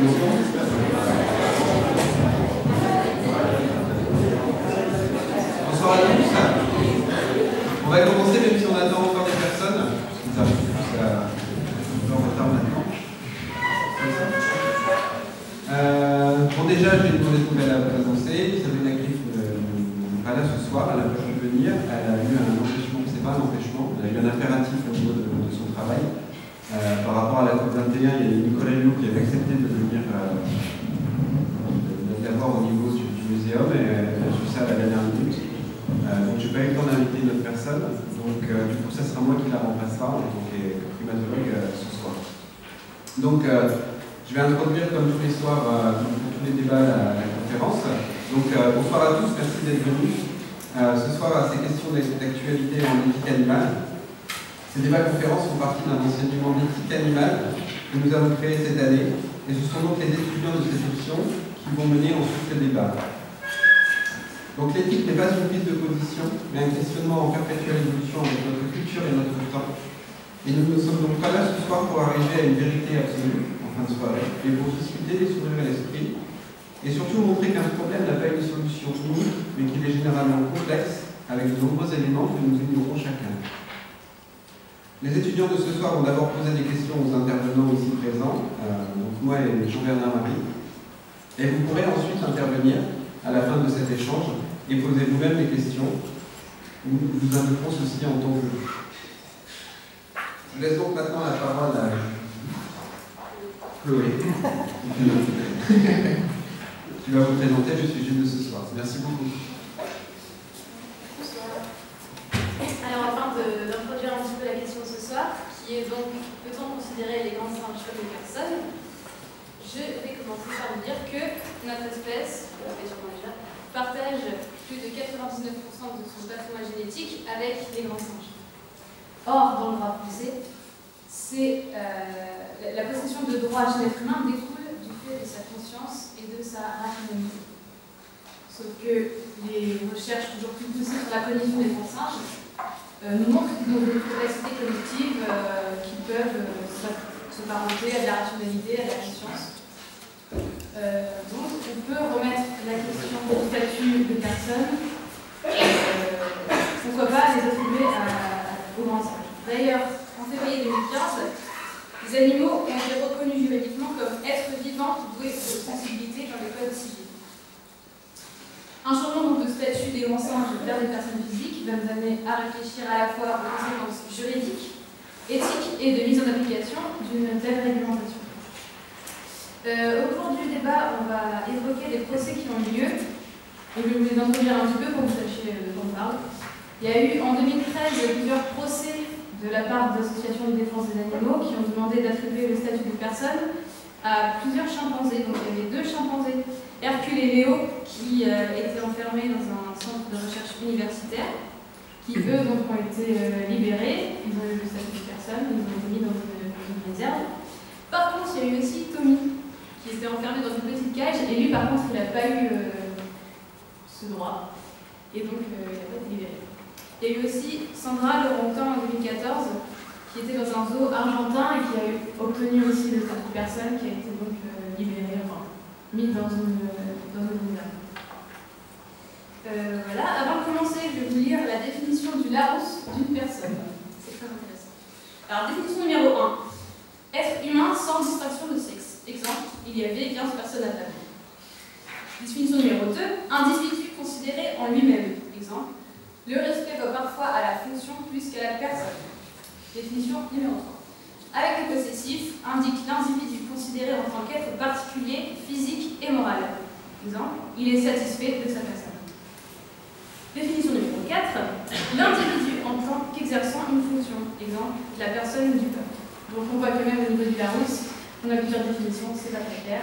Bonsoir à tous. On va commencer même si on attend encore des personnes. Ça arrive plus un peu en retard maintenant. Bon, déjà, je vais demander de nouvelles à vous annoncer. Sabrina Griff n'est pas là ce soir, elle a pas pu venir. Elle a eu un empêchement, c'est pas un empêchement, elle a eu un impératif au niveau de son travail. Par rapport à la COP21, il y a Nicolas Hulot qui avait accepté de venir d'avoir au niveau du muséum et elle a fait ça à la dernière minute. Donc je n'ai pas eu le temps d'inviter une autre personne, donc du coup ça sera moi qui la remplacera en tant que primatologue ce soir. Donc je vais introduire comme tous les soirs, pour tous les débats, la conférence. Donc bonsoir à tous, merci d'être venus. Ce soir, ces questions d'actualité en éthique animale. Ces débats conférences font partie d'un enseignement d'éthique animale que nous avons créé cette année, et ce sont donc les étudiants de cette option qui vont mener ensuite le débat. Donc l'éthique n'est pas une prise de position, mais un questionnement en perpétuelle évolution avec notre culture et notre temps. Et nous ne sommes donc pas là ce soir pour arriver à une vérité absolue, en fin de soirée, mais pour discuter, les s'ouvrir à l'esprit, et surtout montrer qu'un problème n'a pas une solution unique, mais qu'il est généralement complexe, avec de nombreux éléments que nous ignorons chacun. Les étudiants de ce soir vont d'abord poser des questions aux intervenants ici présents, donc moi et Jean-Bernard Marie, et vous pourrez ensuite intervenir à la fin de cet échange et poser vous-même des questions. Nous indiquerons ceci en temps voulu. Je laisse donc maintenant la parole à Chloé. Tu vas vous présenter, je suis Gilles de ce soir. Merci beaucoup. Alors, afin d'introduire un petit peu la question ce soir, qui est donc, peut-on considérer les grands singes comme des personnes? Je vais commencer par vous dire que notre espèce, vous l'avez sûrement déjà, partage plus de 99% de son patrimoine génétique avec les grands singes. Or, dans le droit français, la possession de droits chez l'être humain découle du fait de sa conscience et de sa rationalité. Sauf que les recherches toujours plus poussées sur la cognition des grands singes nous montrent qu'ils ont des capacités cognitives qui peuvent se parenter à de la rationalité, à de la conscience. Donc, on peut remettre la question du statut de personne, pourquoi pas les attribuer aux grands singes. D'ailleurs, en février 2015, les animaux ont été reconnus juridiquement comme êtres vivants doués de sensibilité dans les codes civils. Un changement de statut des grands singes vers des personnes physiques va nous amener à réfléchir à la fois aux conséquences juridiques, éthiques et de mise en application d'une telle réglementation. Au cours du débat, on va évoquer des procès qui ont eu lieu. Et je vais vous les introduire un petit peu pour que vous sachiez de quoi on parle. Il y a eu en 2013 plusieurs procès de la part d'associations de défense des animaux qui ont demandé d'attribuer le statut de personne à plusieurs chimpanzés. Donc il y avait 2 chimpanzés, Hercule et Léo, qui étaient enfermés dans un centre de recherche universitaire, qui eux donc ont été libérés. Ils ont eu le statut de personne, ils ont été mis dans une réserve. Par contre, il y a eu aussi Tommy, qui était enfermé dans une petite cage, et lui par contre il n'a pas eu ce droit, et donc il n'a pas été libéré. Il y a eu aussi Sandra Laurentin en 2014, qui était dans un zoo argentin et qui a obtenu aussi le statut de personne, qui a été donc libérée, enfin mis dans une réserve. Voilà, avant de commencer, je vais vous lire la définition du Larousse d'une personne. C'est très intéressant. Alors, définition numéro 1. Être humain sans distinction de sexe. Exemple, il y avait 15 personnes à table. Définition numéro 2. Individu considéré en lui-même. Exemple, le respect va parfois à la fonction plus qu'à la personne. Définition numéro 3. Avec le possessif, indique l'individu considéré en tant qu'être particulier, physique et moral. Exemple, il est satisfait de sa personne. Définition numéro 4. L'individu en tant qu'exerçant une fonction. Exemple, la personne du peuple. Donc on voit que même au niveau du Larousse, on a plusieurs définitions, c'est pas très clair.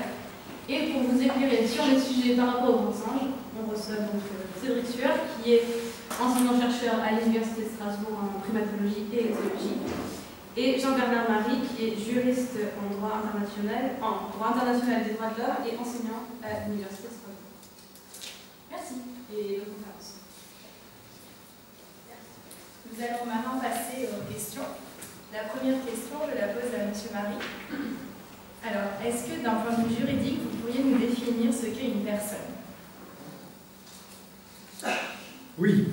Et pour vous éclairer sur les sujets par rapport aux grands singes, on reçoit donc Cédric Sueur, qui est enseignant-chercheur à l'Université de Strasbourg en primatologie et éthologie, et Jean-Bernard Marie, qui est juriste en droit international des droits de l'homme et enseignant à l'Université de Strasbourg. Merci. Et bonne conférence. Nous allons maintenant passer aux questions. La première question, je la pose à M. Marie. Alors, est-ce que d'un point de vue juridique, vous pourriez nous définir ce qu'est une personne? Oui.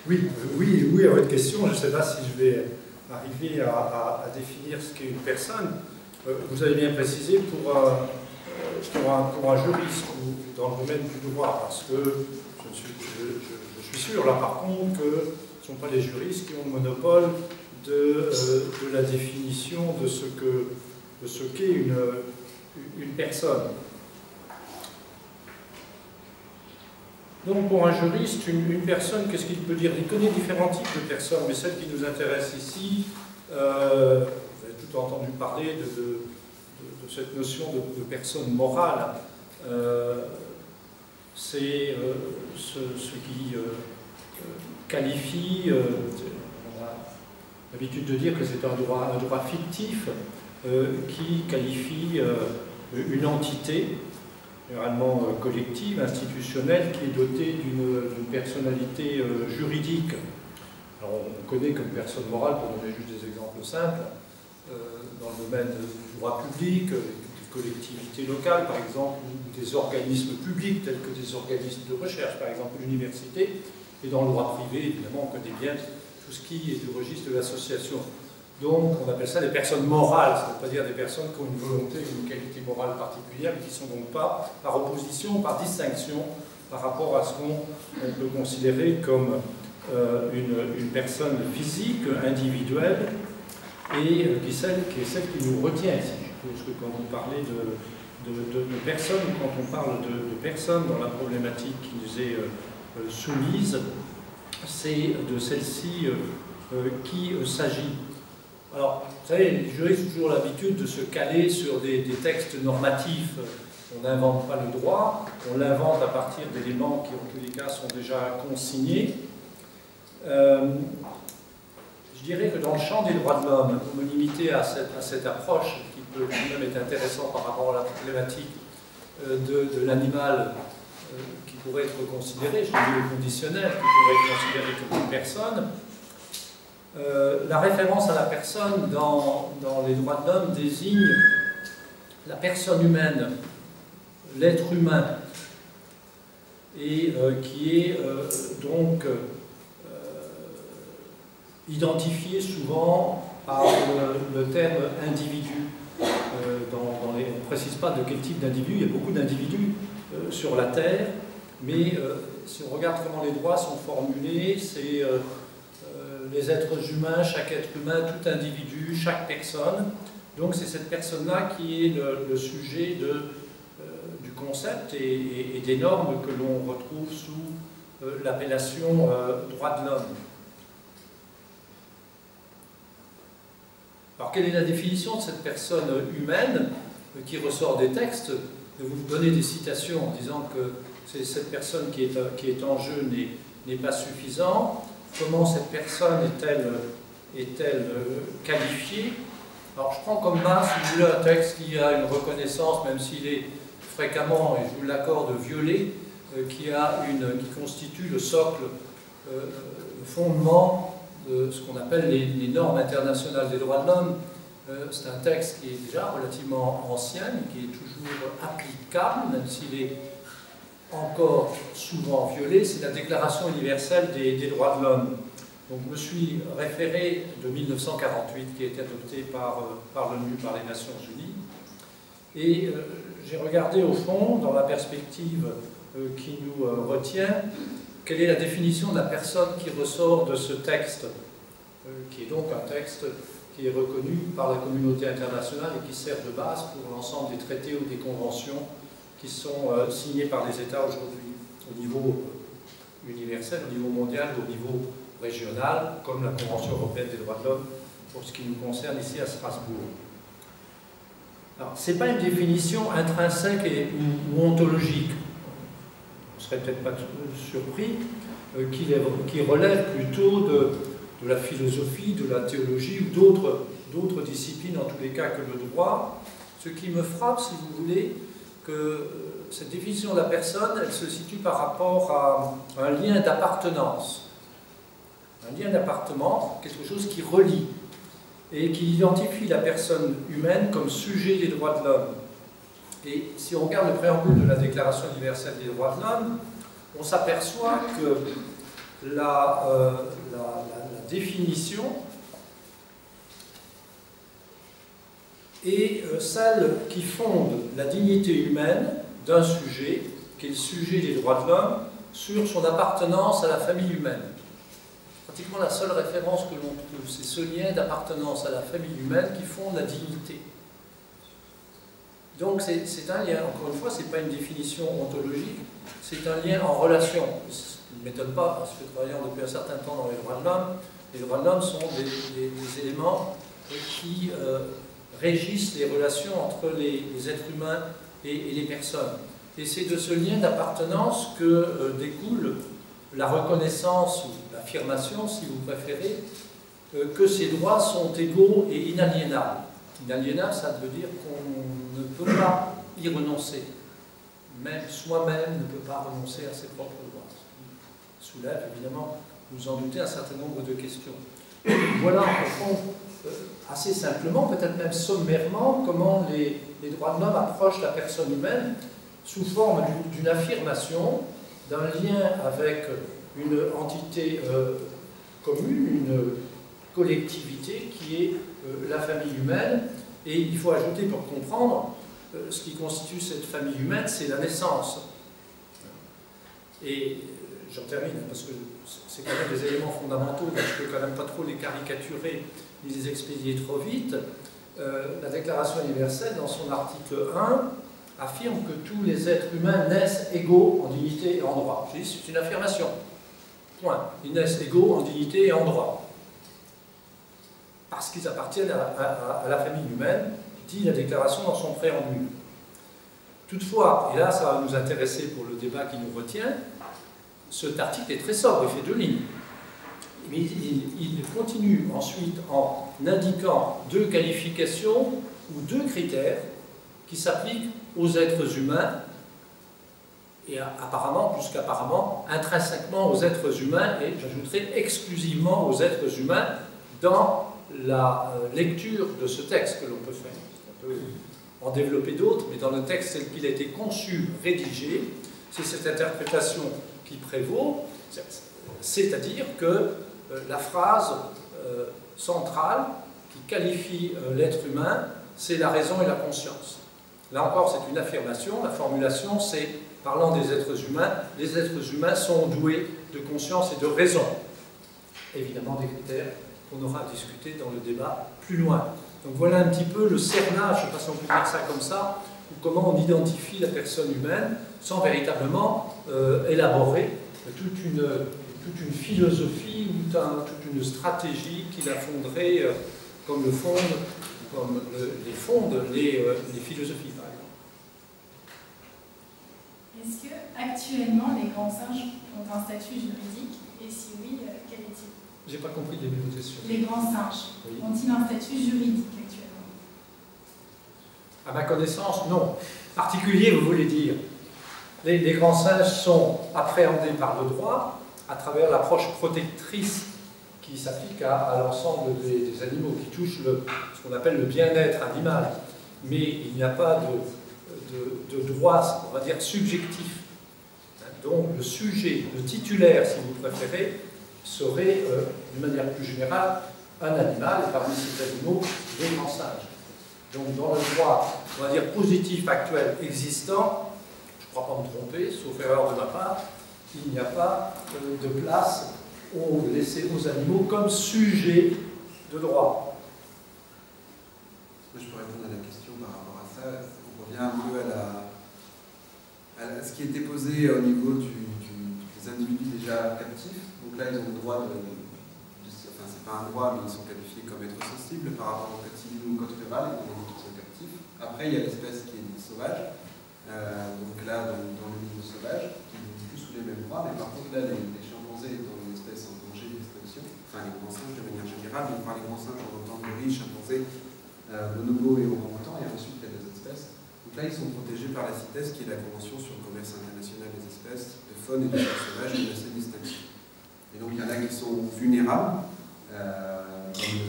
Oui, à votre question. Je ne sais pas si je vais arriver à définir ce qu'est une personne. Vous avez bien précisé pour un juriste ou dans le domaine du droit, parce que je suis sûr, là par contre, que ce ne sont pas les juristes qui ont le monopole de la définition de ce qu'est une personne. Donc pour un juriste, une personne, qu'est-ce qu'il peut dire? Il connaît différents types de personnes, mais celle qui nous intéresse ici, vous avez tout entendu parler de cette notion de personne morale. C'est ce qui qualifie, on a l'habitude de dire que c'est un droit fictif qui qualifie une entité, généralement collective, institutionnelle, qui est dotée d'une personnalité juridique. Alors, on connaît comme personne morale, pour donner juste des exemples simples, dans le domaine du droit public, des collectivités locales, par exemple, ou des organismes publics, tels que des organismes de recherche, par exemple l'université, et dans le droit privé, évidemment, on connaît bien tout ce qui est du registre de l'association. Donc, on appelle ça des personnes morales, ça ne veut pas dire des personnes qui ont une volonté ou une qualité morale particulière, mais qui ne sont donc pas par opposition, par distinction, par rapport à ce qu'on peut considérer comme une personne physique, individuelle, et qui est celle qui nous retient. Je suppose que quand vous parlez de personnes, quand on parle de personnes dans la problématique qui nous est soumise, c'est de celle-ci qui s'agit. Alors, vous savez, les juristes ont toujours l'habitude de se caler sur des textes normatifs. On n'invente pas le droit, on l'invente à partir d'éléments qui, en tous les cas, sont déjà consignés. Je dirais que dans le champ des droits de l'homme, pour me limiter à cette approche qui peut quand même être intéressante par rapport à la problématique de l'animal qui pourrait être considéré, je dis le conditionnel, qui pourrait être considéré comme une personne. La référence à la personne dans les droits de l'homme désigne la personne humaine, l'être humain, et qui est donc identifié souvent par le terme individu. On ne précise pas de quel type d'individu, il y a beaucoup d'individus sur la Terre, mais si on regarde comment les droits sont formulés, c'est les êtres humains, chaque être humain, tout individu, chaque personne. Donc c'est cette personne-là qui est le sujet du concept et des normes que l'on retrouve sous l'appellation droit de l'homme. Alors quelle est la définition de cette personne humaine qui ressort des textes? De vous donner des citations en disant que c'est cette personne qui est en jeu n'est pas suffisant. Comment cette personne est-elle qualifiée? Alors je prends comme base, si vous voulez, un texte qui a une reconnaissance, même s'il est fréquemment, et je vous l'accorde, violé, qui constitue le socle, le fondement de ce qu'on appelle les normes internationales des droits de l'homme. C'est un texte qui est déjà relativement ancien, mais qui est toujours applicable, même s'il est encore souvent violé. C'est la Déclaration universelle des droits de l'homme. Donc je me suis référé de 1948, qui a été adoptée par l'ONU, par les Nations Unies, et j'ai regardé au fond, dans la perspective qui nous retient, quelle est la définition de la personne qui ressort de ce texte, qui est donc un texte qui est reconnu par la communauté internationale et qui sert de base pour l'ensemble des traités ou des conventions qui sont signés par les États aujourd'hui, au niveau universel, au niveau mondial, au niveau régional, comme la Convention européenne des droits de l'homme, pour ce qui nous concerne ici à Strasbourg. Alors, ce n'est pas une définition intrinsèque ou ontologique. On ne serait peut-être pas surpris qui relève plutôt de la philosophie, de la théologie ou d'autres disciplines, en tous les cas, que le droit. Ce qui me frappe, si vous voulez, que cette définition de la personne, elle se situe par rapport à un lien d'appartenance. Un lien d'appartenance, quelque chose qui relie. et qui identifie la personne humaine comme sujet des droits de l'homme. Et si on regarde le préambule de la Déclaration universelle des droits de l'homme, on s'aperçoit que la définition est celle qui fonde la dignité humaine d'un sujet, qui est le sujet des droits de l'homme, sur son appartenance à la famille humaine. Pratiquement la seule référence que l'on trouve, c'est ce lien d'appartenance à la famille humaine qui fonde la dignité. Donc c'est un lien, encore une fois, ce n'est pas une définition ontologique, c'est un lien en relation. Ce qui ne m'étonne pas, parce que travaillant depuis un certain temps dans les droits de l'homme, les droits de l'homme sont des éléments qui régissent les relations entre les êtres humains et les personnes. Et c'est de ce lien d'appartenance que découle la reconnaissance ou l'affirmation, si vous préférez, que ces droits sont égaux et inaliénables. Inaliénable, ça veut dire qu'on ne peut pas y renoncer. Même soi-même ne peut pas renoncer à ses propres droits. Ce qui soulève, évidemment, vous en doutez, un certain nombre de questions. Voilà, au fond, assez simplement, peut-être même sommairement, comment les droits de l'homme approchent la personne humaine sous forme d'une affirmation, d'un lien avec une entité commune, une collectivité qui est la famille humaine. Et il faut ajouter, pour comprendre, ce qui constitue cette famille humaine, c'est la naissance. Et j'en termine, parce que c'est quand même des éléments fondamentaux, donc je ne peux quand même pas trop les caricaturer ni les expédier trop vite. La Déclaration universelle, dans son article 1, affirme que tous les êtres humains naissent égaux en dignité et en droit. Je dis, c'est une affirmation. Point. Ils naissent égaux en dignité et en droit. Parce qu'ils appartiennent à la famille humaine, dit la Déclaration dans son préambule. Toutefois, et là ça va nous intéresser pour le débat qui nous retient, cet article est très sobre, il fait 2 lignes. Mais il continue ensuite en indiquant 2 qualifications ou 2 critères qui s'appliquent aux êtres humains, et apparemment, plus qu'apparemment, intrinsèquement aux êtres humains, et j'ajouterai exclusivement aux êtres humains dans la lecture de ce texte que l'on peut faire. On peut en développer d'autres, mais dans le texte tel qu'il a été conçu, rédigé, c'est cette interprétation qui prévaut, c'est-à-dire que la phrase centrale qui qualifie l'être humain, c'est la raison et la conscience. Là encore, c'est une affirmation. La formulation, c'est, parlant des êtres humains, les êtres humains sont doués de conscience et de raison. Évidemment, des critères qu'on aura à discuter dans le débat plus loin. Donc voilà un petit peu le cernage, je ne sais pas si on peut dire ça comme ça, ou comment on identifie la personne humaine sans véritablement élaborer toute une philosophie ou toute une stratégie qui la fonderait comme les fondent les philosophies, par exemple. Est-ce que actuellement les grands singes ont un statut juridique, et si oui, quel est-il? J'ai pas compris les mêmes questions. Les grands singes, oui, ont-ils un statut juridique actuellement? À ma connaissance, non. Particulier, vous voulez dire. Les grands singes sont appréhendés par le droit à travers l'approche protectrice qui s'applique à l'ensemble des animaux, qui touchent ce qu'on appelle le bien-être animal. Mais il n'y a pas de droit, on va dire, subjectif. Donc le sujet, le titulaire, si vous préférez, serait, d'une manière plus générale, un animal, et parmi ces animaux, les grands singes. Donc dans le droit, on va dire, positif actuel existant, je ne crois pas me tromper, sauf erreur de ma part, il n'y a pas de place laissée aux animaux comme sujet de droit. Moi, je peux répondre à la question par rapport à ça. On revient un peu à ce qui était posé au niveau des individus déjà captifs. Donc là, ils ont le droit enfin, c'est pas un droit, mais ils sont qualifiés comme êtres sensibles par rapport au code civil ou au code rural, étant donné qu'ils sont captifs. Après, il y a l'espèce qui est dite sauvage. Donc là, dans le milieu sauvage, qui n'est plus sous les mêmes droits, mais par contre, là, les chimpanzés dans une espèce en danger d'extinction, enfin les grands singes de manière générale, mais par les grands singes, on entend gorilles, chimpanzés, bonobos et orang-outans, et ensuite il y a des espèces. Donc là, ils sont protégés par la CITES, qui est la Convention sur le commerce international des espèces de faune et de faune sauvage et de sa distinction. Et donc il y en a qui sont vulnérables, comme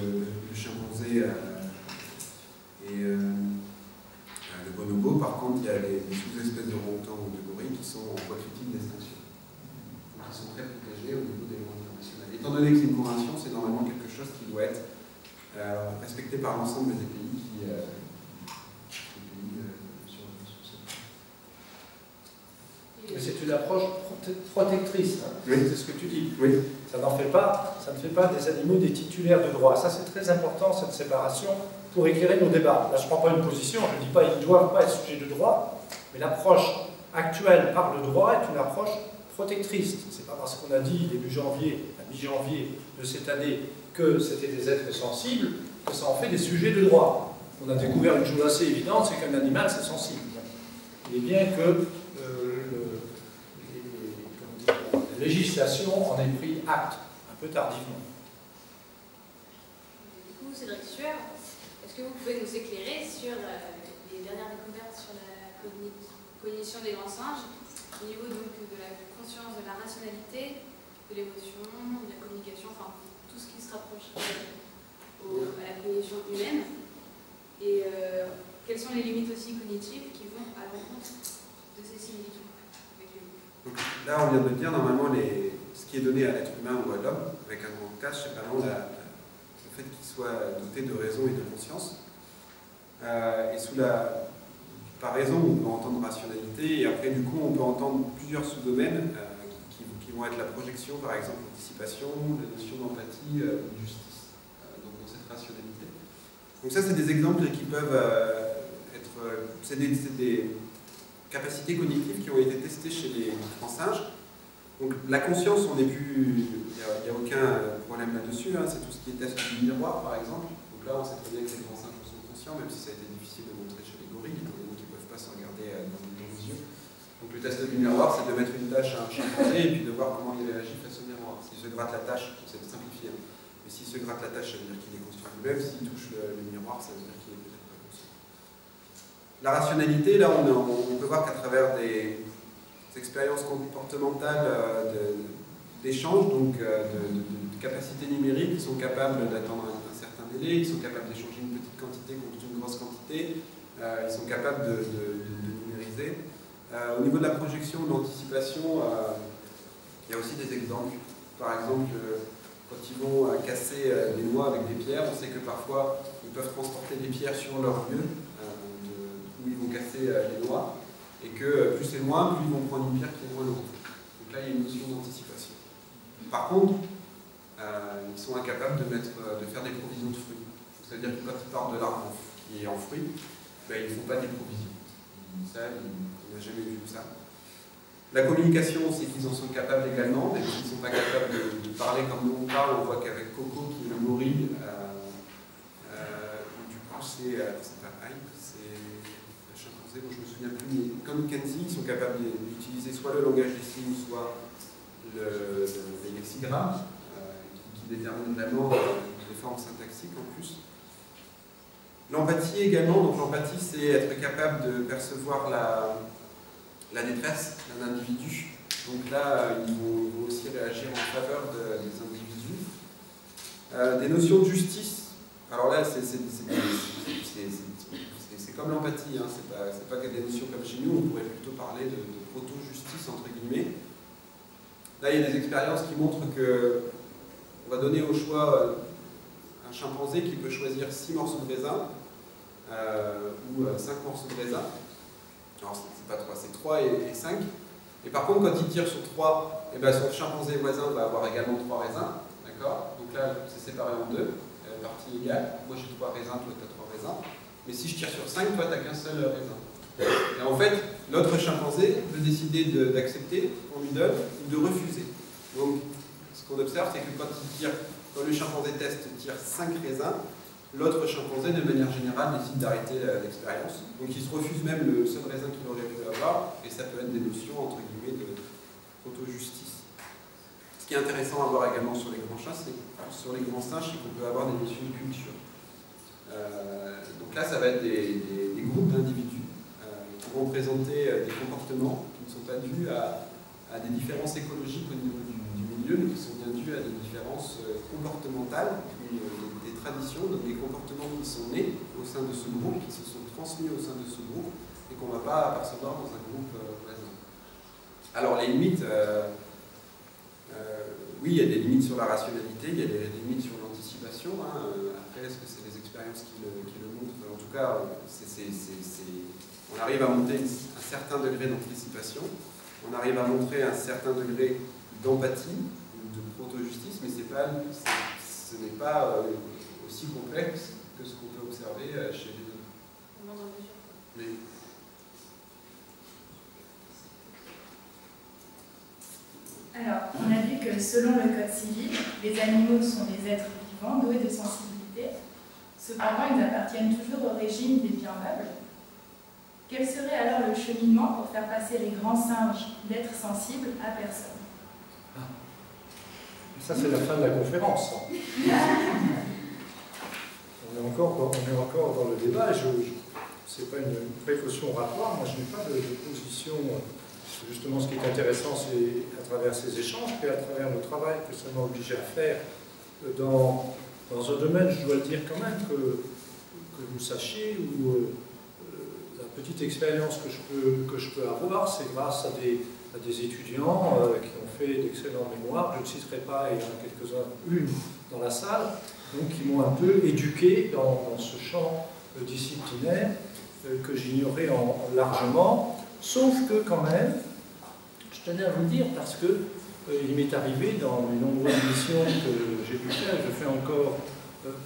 le chimpanzé et le bonobo. Par contre, il y a les sous-espèces de orang-outans ou de gorilles qui sont en voie critique d'extinction. Donc, ils sont très protégés au niveau des lois internationales. Étant donné que c'est une convention, c'est normalement quelque chose qui doit être respecté par l'ensemble des pays qui c'est une approche protectrice, hein. Oui. C'est ce que tu dis. Oui. Ça ne fait pas des animaux des titulaires de droit. Ça, c'est très important, cette séparation, pour éclairer nos débats. Là, je ne prends pas une position, je ne dis pas qu'ils ne doivent pas être sujets de droit, mais l'approche actuelle par le droit est une approche protectrice. Ce n'est pas parce qu'on a dit début janvier, à mi-janvier de cette année, que c'était des êtres sensibles, que ça en fait des sujets de droit. On a découvert une chose assez évidente, c'est qu'un animal, c'est sensible. Il est bien que la législation en ait pris acte, un peu tardivement. Du coup, Cédric Sueur, est-ce que vous pouvez nous éclairer sur les dernières découvertes sur la cognition des grands singes, au niveau donc de la conscience, de la rationalité, de l'émotion, de la communication, enfin tout ce qui se rapproche à la cognition humaine, et quelles sont les limites aussi cognitives qui vont à l'encontre de ces similitudes avec les loups. Donc, là, on vient de dire normalement ce qui est donné à l'être humain ou à l'homme, avec un grand K, c'est vraiment le fait qu'il soit doté de raison et de conscience. Et par raison, on peut entendre rationalité, et après, du coup, on peut entendre plusieurs sous-domaines qui vont être la projection, par exemple, l'anticipation, la notion d'empathie, justice, donc dans cette rationalité. Donc ça, c'est des exemples qui peuvent être... C'est des capacités cognitives qui ont été testées chez les grands singes. Donc la conscience, on n'est plus... Il n'y a aucun problème là-dessus, hein, c'est tout ce qui est test du miroir, par exemple. Donc là, on sait très bien que les grands singes sont conscients, même si ça a été difficile de montrer chez les gorilles, étant donné qu'ils ne peuvent pas se regarder dans les yeux. Donc le test du miroir, c'est de mettre une tâche à un chimpanzé et puis de voir comment il réagit face au miroir. S'il se gratte la tâche, c'est simplifié, mais s'il se gratte la tâche, ça veut dire qu'il est conscient lui-même. S'il touche le miroir, ça veut dire qu'il est peut-être pas conscient. La rationalité, là, on peut voir qu'à travers des expériences comportementales d'échange, donc de capacités numériques, ils sont capables d'attendre un certain délai, ils sont capables d'échanger une petite quantité contre une grosse quantité, ils sont capables de numériser. Au niveau de la projection, de l'anticipation, il y a aussi des exemples. Par exemple, quand ils vont casser des noix avec des pierres, on sait que parfois ils peuvent transporter des pierres sur leur lieu où ils vont casser les noix, et que plus c'est loin, plus ils vont prendre une pierre qui est moins lourde. Donc là, il y a une notion d'anticipation. Par contre, ils sont incapables de faire des provisions de fruits. C'est-à-dire que quand ils partent de l'arbre qui est en fruits, ben, ils ne font pas des provisions. Ça, on n'a jamais vu ça. La communication, c'est qu'ils en sont capables également, mais ils ne sont pas capables de parler comme nous on parle. On voit qu'avec Coco, qui est le gorille, du coup c'est pas Hype, c'est la chimpanzé, bon, je me souviens plus, mais comme Kenzie, ils sont capables d'utiliser soit le langage des signes, soit les lexigrammes, qui déterminent vraiment les formes syntaxiques en plus. L'empathie également, donc l'empathie c'est être capable de percevoir la détresse d'un individu. Donc là, ils vont aussi réagir en faveur des individus. Des notions de justice, alors là c'est comme l'empathie, hein. C'est pas que des notions comme chez nous, on pourrait plutôt parler de proto-justice entre guillemets. Là il y a des expériences qui montrent qu'on va donner au choix un chimpanzé qui peut choisir 6 morceaux de raisin ou 5 morceaux de raisin. Alors c'est pas 3, c'est 3 et 5. Et par contre, quand il tire sur 3, eh ben, son chimpanzé voisin va avoir également 3 raisins. D'accord? Donc là, c'est séparé en 2, partie égale. Moi j'ai 3 raisins, toi tu as 3 raisins. Mais si je tire sur 5, toi tu n'as qu'un seul raisin. Et en fait, l'autre chimpanzé peut décider d'accepter qu'on lui donne ou de refuser. Donc ce qu'on observe, c'est que quand le chimpanzé teste tire 5 raisins, l'autre chimpanzé, de manière générale, décide d'arrêter l'expérience. Donc il se refuse même le seul raisin qu'il aurait pu avoir, et ça peut être des notions, entre guillemets, de proto-justice. Ce qui est intéressant à voir également sur les grands singes, c'est qu'on peut avoir des notions de culture. Donc là, ça va être des groupes d'individus qui vont présenter des comportements qui ne sont pas dus à des différences écologiques au niveau du du milieu, mais qui sont bien dues à des différences comportementales, des traditions, donc des comportements qui sont nés au sein de ce groupe, qui se sont transmis au sein de ce groupe, et qu'on ne va pas apercevoir dans un groupe voisin. Alors les limites, oui, il y a des limites sur la rationalité, il y a des limites sur l'anticipation. Après, est-ce que c'est les expériences qui le montrent? En tout cas, on arrive à monter un certain degré d'anticipation, on arrive à montrer un certain degré d'empathie, de proto-justice, mais ce n'est pas aussi complexe que ce qu'on peut observer chez les autres. Mais... Alors, on a vu que selon le Code civil, les animaux sont des êtres vivants, doués de sensibilité. Cependant, ils appartiennent toujours au régime des biens meubles. Quel serait alors le cheminement pour faire passer les grands singes d'être sensibles à personne? Ça, c'est la fin de la conférence. On est encore dans le débat. Ce n'est pas une précaution oratoire. Moi, je n'ai pas de position. Justement, ce qui est intéressant, c'est à travers ces échanges, puis à travers le travail que ça m'a obligé à faire dans un domaine, je dois le dire quand même, que vous sachiez, où la petite expérience que je peux avoir, c'est grâce à des étudiants qui ont fait d'excellents mémoires. Je ne citerai pas, il y en a quelques-uns, une dans la salle, donc qui m'ont un peu éduqué dans ce champ disciplinaire que j'ignorais largement, sauf que quand même, je tenais à vous le dire parce que il m'est arrivé dans les nombreuses missions que j'ai pu faire, je fais encore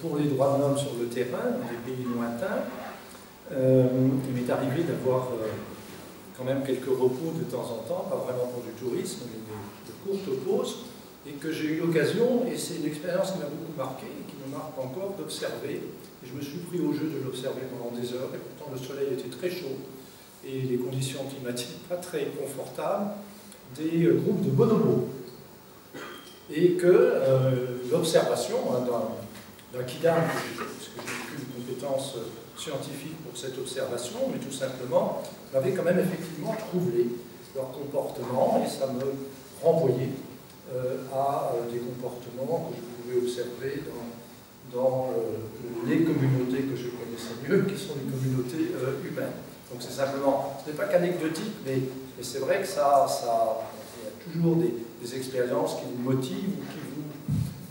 pour les droits de l'homme sur le terrain, dans des pays lointains, il m'est arrivé d'avoir quand même quelques repos de temps en temps, pas vraiment pour du tourisme, mais de courtes pauses, et que j'ai eu l'occasion, et c'est une expérience qui m'a beaucoup marqué, et qui me marque encore, d'observer. Et je me suis pris au jeu de l'observer pendant des heures, et pourtant le soleil était très chaud, et les conditions climatiques pas très confortables, des groupes de bonobos. Et que l'observation d'un kidam, parce que j'ai plus de compétences scientifiques pour cette observation, mais tout simplement, m'avait quand même effectivement troublé leur comportement, et ça me renvoyait à des comportements que je pouvais observer dans les communautés que je connaissais mieux, qui sont les communautés humaines. Donc c'est simplement, ce n'est pas qu'anecdotique, mais c'est vrai que il y a toujours des expériences qui vous motivent, ou qui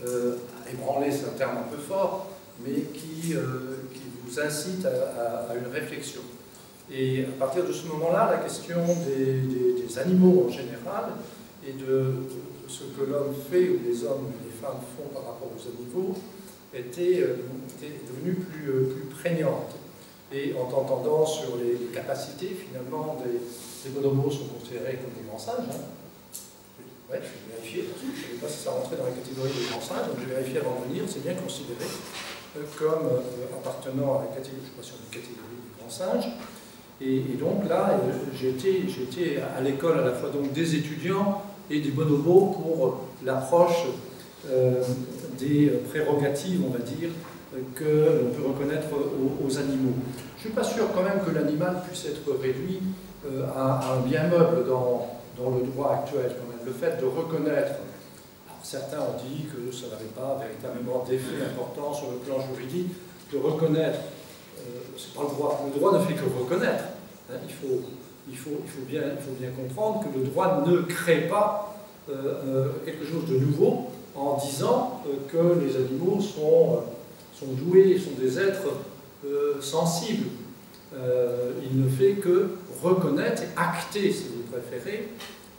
vous ébranlez, c'est un terme un peu fort, mais qui vous incitent à une réflexion. Et à partir de ce moment-là, la question des animaux en général, et de ce que l'homme fait, ou les hommes et les femmes font par rapport aux animaux, était devenue plus prégnante. Et en t'entendant sur les capacités, finalement, les bonobos sont considérés comme des grands singes. Ouais, je vais vérifier, parce que je ne savais pas si ça rentrait dans la catégorie des grands singes, donc je vais vérifier avant de venir, c'est bien considéré comme appartenant à la catégorie, je crois, sur une catégorie des grands singes. Et donc là, j'étais à l'école à la fois donc des étudiants et des bonobos pour l'approche des prérogatives, on va dire, que l'on peut reconnaître aux animaux. Je ne suis pas sûr quand même que l'animal puisse être réduit à un bien meuble dans le droit actuel. Quand même. Le fait de reconnaître, alors certains ont dit que ça n'avait pas véritablement d'effet important sur le plan juridique, de reconnaître, c'est pas le droit ne fait que reconnaître. Hein, il faut bien comprendre que le droit ne crée pas quelque chose de nouveau en disant que les animaux sont doués, sont des êtres sensibles. Il ne fait que reconnaître et acter, si vous préférez,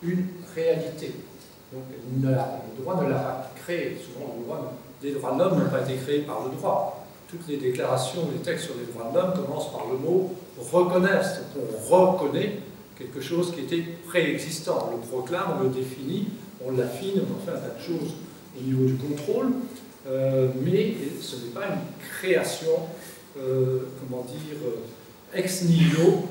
une réalité. Donc le droit ne l'a pas créé. Souvent, les droits de l'homme n'ont pas été créés par le droit. Toutes les déclarations, les textes sur les droits de l'homme commencent par le mot « reconnaître ». On reconnaît quelque chose qui était préexistant. On le proclame, on le définit, on l'affine, on fait un tas de choses au niveau du contrôle, mais ce n'est pas une création, comment dire, ex nihilo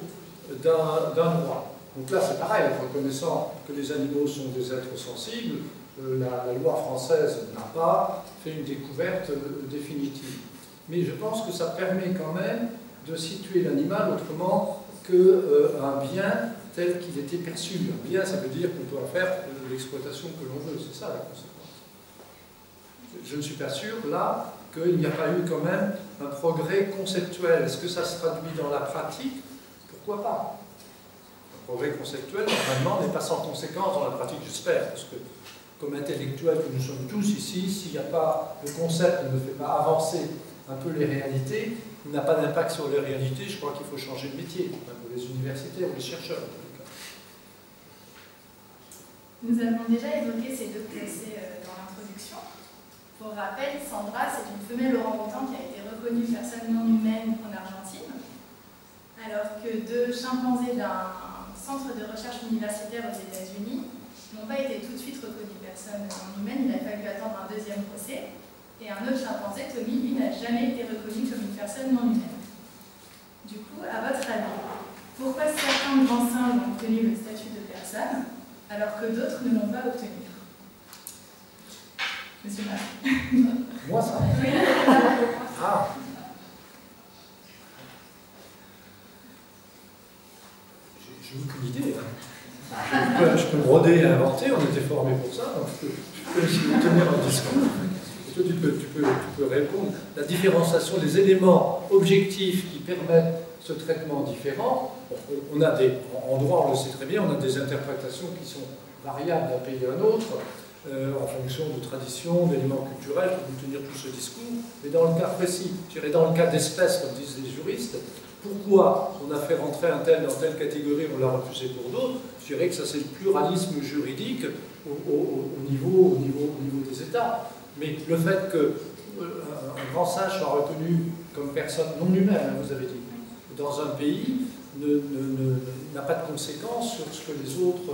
d'un droit. Donc là, c'est pareil, en reconnaissant que les animaux sont des êtres sensibles, la loi française n'a pas fait une découverte définitive. Mais je pense que ça permet quand même de situer l'animal autrement qu'un bien tel qu'il était perçu. Un bien, ça veut dire qu'on peut en faire l'exploitation que l'on veut, c'est ça la conséquence. Je ne suis pas sûr, là, qu'il n'y a pas eu quand même un progrès conceptuel. Est-ce que ça se traduit dans la pratique? Pourquoi pas? Un progrès conceptuel, normalement, n'est pas sans conséquence dans la pratique, j'espère, parce que comme intellectuels que nous sommes tous ici, s'il n'y a pas, le concept ne fait pas avancer un peu les réalités, il n'a pas d'impact sur les réalités, je crois qu'il faut changer de métier, pour les universitaires ou les chercheurs. En tout cas. Nous avons déjà évoqué ces deux procès dans l'introduction. Pour rappel, Sandra, c'est une femelle orang-outan qui a été reconnue personne non humaine en Argentine, alors que deux chimpanzés d'un centre de recherche universitaire aux États-Unis n'ont pas été tout de suite reconnus personne non humaine. Il a fallu attendre un deuxième procès. Et un autre chimpanzé, Tommy, lui, n'a jamais été reconnu comme une personne non humaine. Du coup, à votre avis, pourquoi certains grands singes ont obtenu le statut de personne, alors que d'autres ne l'ont pas obtenu? Monsieur Marc. Moi, ça? Oui. Ah. J'ai aucune idée. Hein. Je peux broder et inventer, on était formés pour ça, donc je peux essayer de tenir un discours. Tu peux répondre. La différenciation des éléments objectifs qui permettent ce traitement différent, on a des, en droit, on le sait très bien, on a des interprétations qui sont variables d'un pays à un autre, en fonction de traditions, d'éléments culturels, pour vous tenir tout ce discours. Mais dans le cas précis, je dirais dans le cas d'espèces, comme disent les juristes, pourquoi on a fait rentrer un tel dans telle catégorie, on l'a refusé pour d'autres? Je dirais que ça c'est le pluralisme juridique au niveau des États. Mais le fait qu'un grand singe soit reconnu comme personne non humaine, vous avez dit, dans un pays, n'a pas de conséquences sur ce que les autres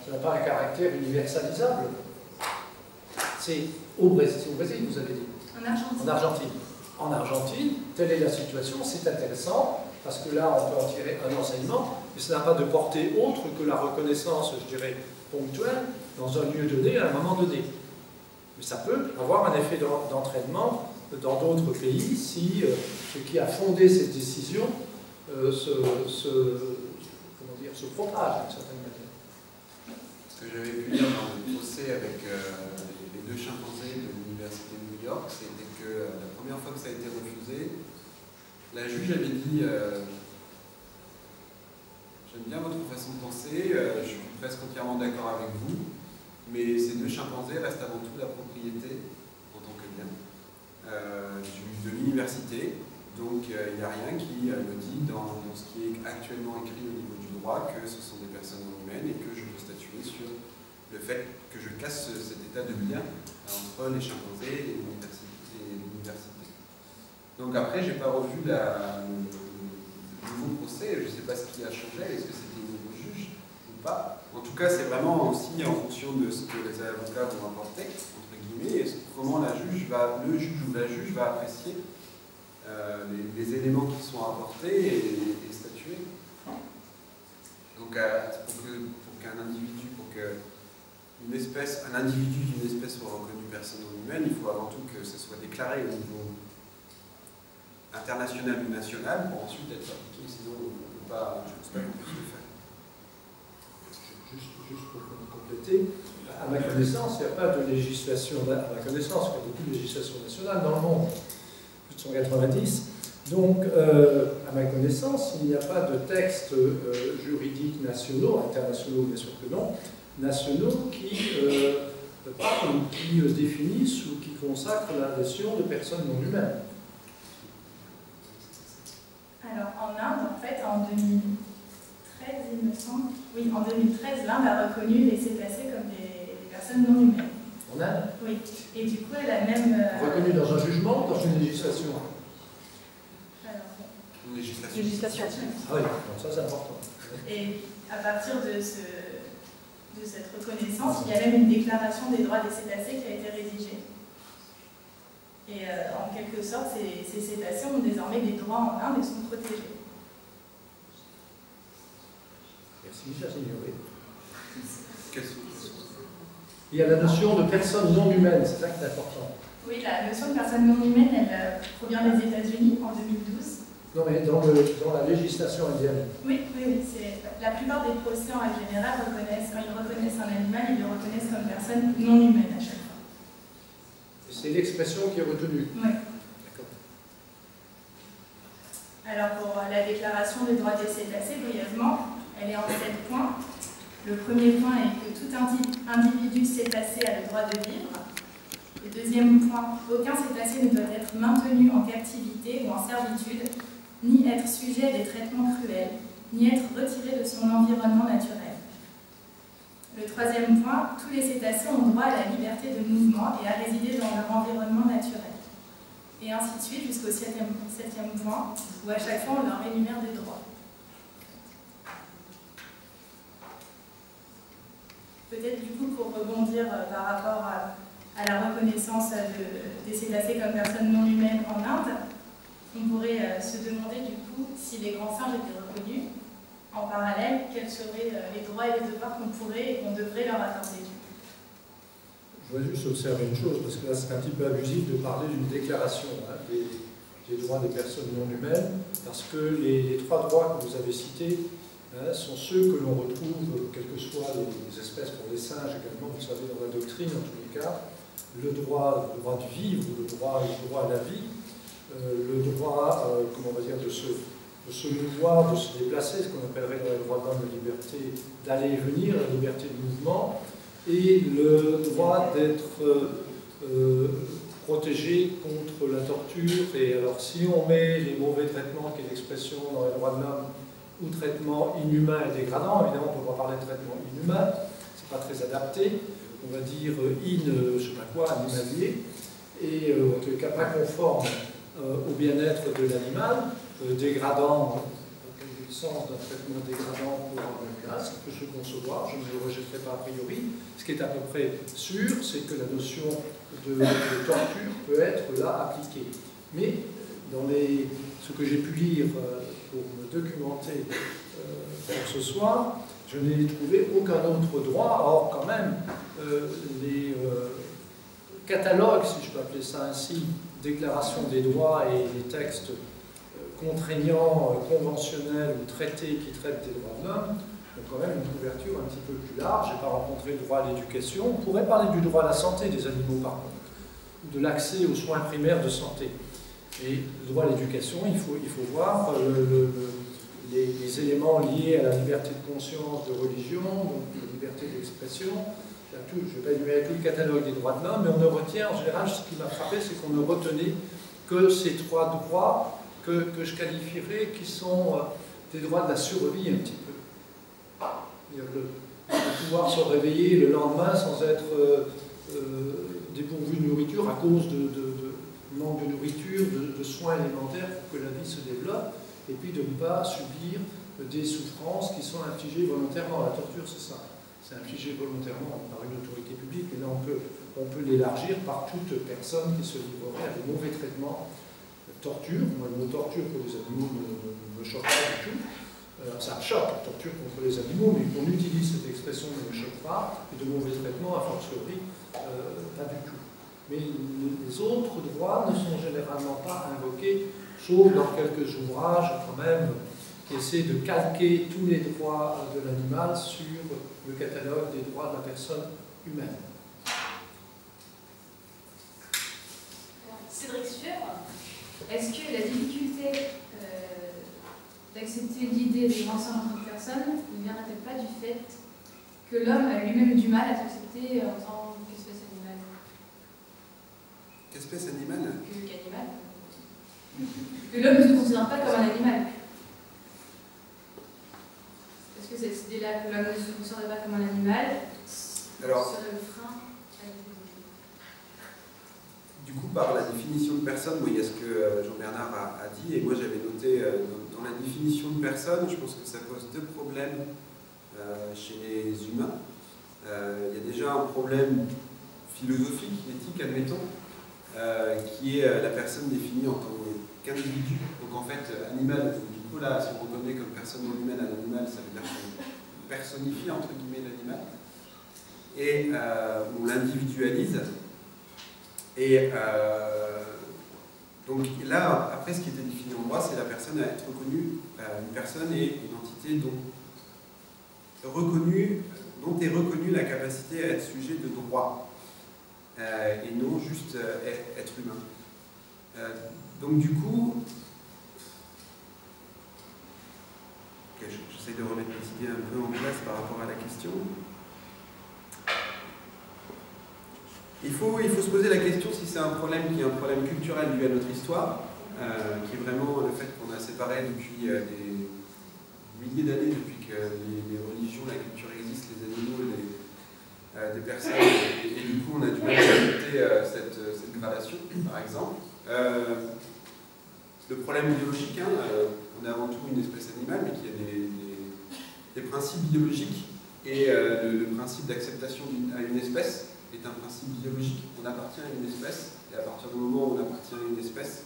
ça n'a pas un caractère universalisable. C'est au Brésil, vous avez dit. En Argentine. En Argentine. En Argentine, telle est la situation, c'est intéressant, parce que là, on peut en tirer un enseignement, mais ça n'a pas de portée autre que la reconnaissance, je dirais, ponctuelle, dans un lieu donné, à un moment donné. Mais ça peut avoir un effet d'entraînement dans d'autres pays si ce qui a fondé cette décision se propage d'une certaine manière. Ce que j'avais pu lire dans le procès avec les deux chimpanzés de l'université de New York, c'était que la première fois que ça a été refusé, la juge avait dit j'aime bien votre façon de penser, je suis presque entièrement d'accord avec vous, mais ces deux chimpanzés restent avant tout la propriété, en tant que bien, de l'université. Donc il n'y a rien qui me dit dans ce qui est actuellement écrit au niveau du droit que ce sont des personnes non humaines et que je peux statuer sur le fait que je casse cet état de lien entre les chimpanzés et l'université. Donc après, je n'ai pas revu le nouveau procès, je ne sais pas ce qui a changé, est-ce que c'était un nouveau juge ou pas. En tout cas, c'est vraiment aussi en fonction de ce que les avocats vont apporter, entre guillemets, et comment le juge ou la juge va apprécier les éléments qui sont apportés et statuer. Donc, pour qu'un individu, un individu d'une espèce soit reconnu personne non humaine, il faut avant tout que ce soit déclaré au niveau international ou national pour ensuite être appliqué, sinon on ne peut pas, je ne pense pas qu'on puisse le faire. Juste pour compléter, à ma connaissance, il n'y a pas de législation, à ma connaissance, il y a beaucoup de législation nationale dans le monde. 190. Donc, à ma connaissance, il n'y a pas de textes juridiques nationaux, internationaux bien sûr que non, nationaux qui parlent ou qui définissent ou qui consacrent la notion de personnes non humaines. Alors, en Inde, en fait, en 2013, il me semble, oui, en 2013, l'Inde a reconnu les cétacés comme des personnes non humaines. En Inde? Oui, et du coup, elle a même... Reconnu dans un jugement ou dans une législation? Alors, Une législation. Ah oui, donc ça c'est important. Et à partir de cette reconnaissance, il y a même une déclaration des droits des cétacés qui a été rédigée. Et en quelque sorte, ces cétacés ont désormais des droits en Inde et sont protégés. Merci, cher Signoret. Question. Il y a la notion de personne non humaine, c'est ça qui est important. Oui, la notion de personne non humaine, elle provient des États-Unis en 2012. Non, mais dans la législation indienne. Oui. La plupart des procès, en règle générale, quand ils reconnaissent un animal, ils le reconnaissent comme personne non humaine à chaque fois. C'est l'expression qui est retenue. Oui. D'accord. Alors, pour la déclaration des droits des cétacés, brièvement, elle est en 7 points. Le premier point est que tout individu cétacé a le droit de vivre. Le deuxième point, aucun cétacé ne doit être maintenu en captivité ou en servitude, ni être sujet à des traitements cruels, ni être retiré de son environnement naturel. Le troisième point, tous les cétacés ont droit à la liberté de mouvement et à résider dans leur environnement naturel. Et ainsi de suite jusqu'au septième point, où à chaque fois on leur énumère des droits. Peut-être du coup pour rebondir par rapport à la reconnaissance des cétacés comme personnes non humaines en Inde, on pourrait se demander du coup si les grands singes étaient reconnus. En parallèle, quels seraient les droits et les devoirs qu'on pourrait et qu'on devrait leur accorder. Je voudrais juste observer une chose, parce que là c'est un petit peu abusif de parler d'une déclaration des droits des personnes non humaines, parce que les 3 droits que vous avez cités sont ceux que l'on retrouve, quelles que soient les espèces, pour les singes également, vous savez, dans la doctrine en tous les cas, le droit de vivre, le droit à la vie, le droit, comment on va dire, de se mouvoir, de se déplacer, ce qu'on appellerait dans les droits de l'homme la liberté d'aller et venir, la liberté de mouvement, et le droit d'être protégé contre la torture. Et alors si on met les mauvais traitements, qui est l'expression dans les droits de l'homme, ou traitement inhumain et dégradant, évidemment on ne peut pas parler de traitement inhumain, c'est pas très adapté, on va dire je sais pas quoi, animalier, et en tout cas pas conforme au bien-être de l'animal, dégradant, dans le sens d'un traitement dégradant pour un animal, ça peut se concevoir, je ne le rejetterai pas a priori. Ce qui est à peu près sûr, c'est que la notion de torture peut être là appliquée. Mais dans ce que j'ai pu lire pour me documenter pour ce soir, je n'ai trouvé aucun autre droit. Or, quand même, les catalogues, si je peux appeler ça ainsi, déclaration des droits et les textes contraignants, conventionnels ou traités qui traitent des droits de l'homme ont quand même une couverture un petit peu plus large. Je n'ai pas rencontré le droit à l'éducation. On pourrait parler du droit à la santé des animaux, par contre, ou de l'accès aux soins primaires de santé. Et le droit à l'éducation, il faut voir les éléments liés à la liberté de conscience, de religion, donc la liberté d'expression. Je ne vais pas énumérer tout le catalogue des droits de l'homme, mais on ne retient, en général, ce qui m'a frappé, c'est qu'on ne retenait que ces 3 droits que je qualifierais qui sont des droits de la survie un petit peu. De pouvoir se réveiller le lendemain sans être dépourvu de nourriture à cause de manque de nourriture, de soins élémentaires pour que la vie se développe, et puis de ne pas subir des souffrances qui sont infligées volontairement. La torture, c'est ça. C'est infligé volontairement par une autorité publique, mais là on peut l'élargir par toute personne qui se livrerait à des mauvais traitements. Torture, moi le mot torture pour les animaux ne me choque pas du tout. Ça me choque, torture contre les animaux, mais qu'on utilise cette expression ne me choque pas, et de mauvais traitements, a fortiori, pas du tout. Mais les autres droits ne sont généralement pas invoqués, sauf dans quelques ouvrages quand même qui essaient de calquer tous les droits de l'animal sur le catalogue des droits de la personne humaine. Cédric Sueur, est-ce que la difficulté d'accepter l'idée des grands singes en tant que personne ne viendrait-elle pas du fait que l'homme a lui-même du mal à s'accepter en tant qu'espèce animale? Qu'espèce animale? Qu'animal. Que l'homme ne se considère pas comme un animal. Est-ce que cette idée-là, que l'homme ne se considère pas comme un animal, serait le frein? Du coup, par la définition de personne, il y a ce que Jean-Bernard a dit, et moi j'avais noté dans la définition de personne, je pense que ça pose 2 problèmes chez les humains. Il y a déjà un problème philosophique, éthique, admettons, qui est la personne définie en tant qu'individu. Donc en fait, animal, du coup là, si on reconnaît comme personne non humaine un animal, ça veut dire qu'on personnifie entre guillemets l'animal, et on l'individualise. Et Donc là, après, ce qui était défini en droit, c'est la personne à être reconnue, une personne et une entité dont est reconnue la capacité à être sujet de droit, et non juste être humain. Donc du coup, j'essaie de remettre mes idées un peu en place par rapport à la question. Il faut se poser la question si c'est un problème qui est un problème culturel dû à notre histoire, qui est vraiment le fait qu'on a séparé depuis des milliers d'années, depuis que les religions, la culture existent, les animaux, des personnes, et du coup on a du mal à accepter cette gradation, par exemple. Le problème biologique, on a avant tout une espèce animale, mais qui a des principes biologiques, et le principe d'acceptation à une espèce est un principe biologique. On appartient à une espèce, et à partir du moment où on appartient à une espèce,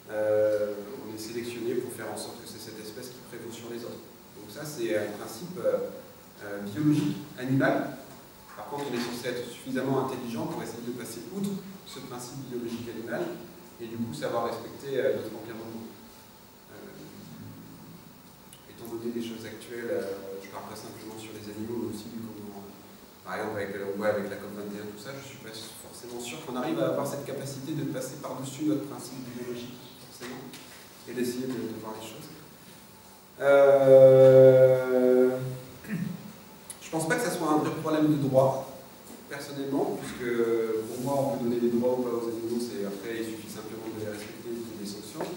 on est sélectionné pour faire en sorte que c'est cette espèce qui prévaut sur les autres. Donc ça, c'est un principe biologique, animal. Par contre, on est censé être suffisamment intelligent pour essayer de passer outre ce principe biologique animal, et du coup savoir respecter notre environnement. Étant donné les choses actuelles, je parle pas simplement sur les animaux, mais aussi du comment, par exemple avec la COP21, tout ça, je ne suis pas forcément sûr qu'on arrive à avoir cette capacité de passer par-dessus notre principe biologique, forcément, et d'essayer de voir les choses. Je pense pas que ça soit un vrai problème de droit, personnellement, puisque pour moi, on peut donner des droits ou pas aux animaux, après, il suffit simplement de les respecter et de des sanctions.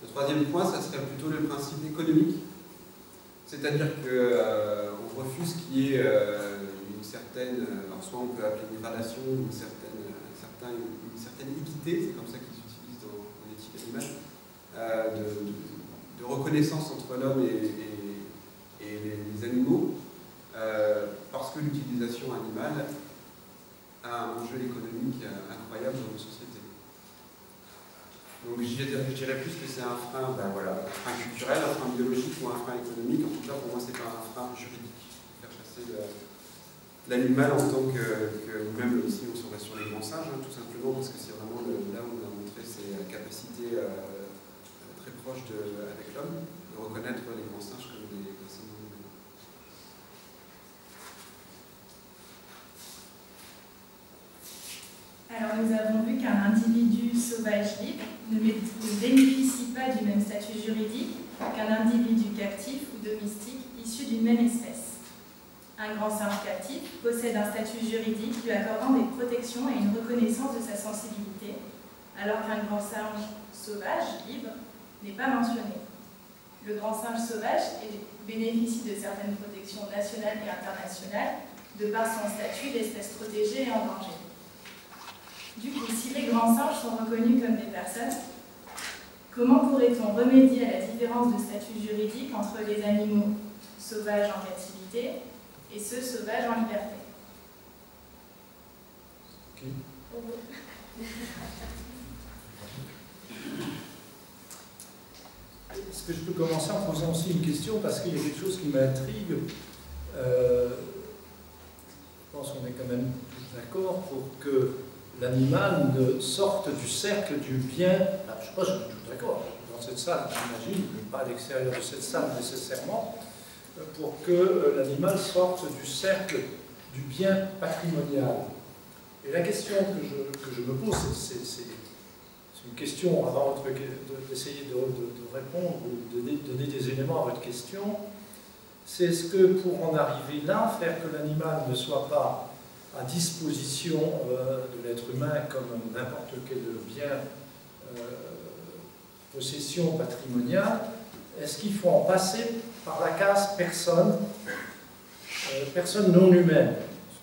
Le troisième point, ça serait plutôt le principe économique, c'est-à-dire qu'on refuse qu'il y ait une certaine, alors soit on peut appeler une gradation, une certaine équité, c'est comme ça qu'ils utilisent en éthique animale, de reconnaissance entre l'homme et les animaux, parce que l'utilisation animale a un enjeu économique incroyable dans nos sociétés. Donc je dirais plus que c'est un frein, un frein culturel, un frein biologique ou un frein économique. En tout cas, pour moi, c'est pas un frein juridique. Faire chasser l'animal en tant que même si on serait sur les grands singes, tout simplement parce que c'est vraiment là où on a montré ses capacités très proches avec l'homme, de reconnaître les grands singes comme des personnes non humaines. Alors nous avons vu qu'un individu sauvage libre ne bénéficie pas du même statut juridique qu'un individu captif ou domestique issu d'une même espèce. Un grand singe captif possède un statut juridique lui accordant des protections et une reconnaissance de sa sensibilité, alors qu'un grand singe sauvage libre n'est pas mentionné. Le grand singe sauvage bénéficie de certaines protections nationales et internationales de par son statut d'espèce protégée et en danger. Du coup, si les grands singes sont reconnus comme des personnes, comment pourrait-on remédier à la différence de statut juridique entre les animaux sauvages en captivité et ceux sauvages en liberté? Okay. Est-ce que je peux commencer en posant aussi une question, parce qu'il y a quelque chose qui m'intrigue. Je pense qu'on est quand même tous d'accord pour que l'animal ne sorte du cercle du bien. Je ne sais pas si je suis tout d'accord dans cette salle, j'imagine, mais pas à l'extérieur de cette salle nécessairement, pour que l'animal sorte du cercle du bien patrimonial. Et la question que je me pose, c'est une question, avant d'essayer de répondre ou de donner des éléments à votre question, c'est est-ce que pour en arriver là, faire que l'animal ne soit pas à disposition de l'être humain comme n'importe quel bien, possession patrimoniale, est-ce qu'il faut en passer par la case personne, personne non humaine?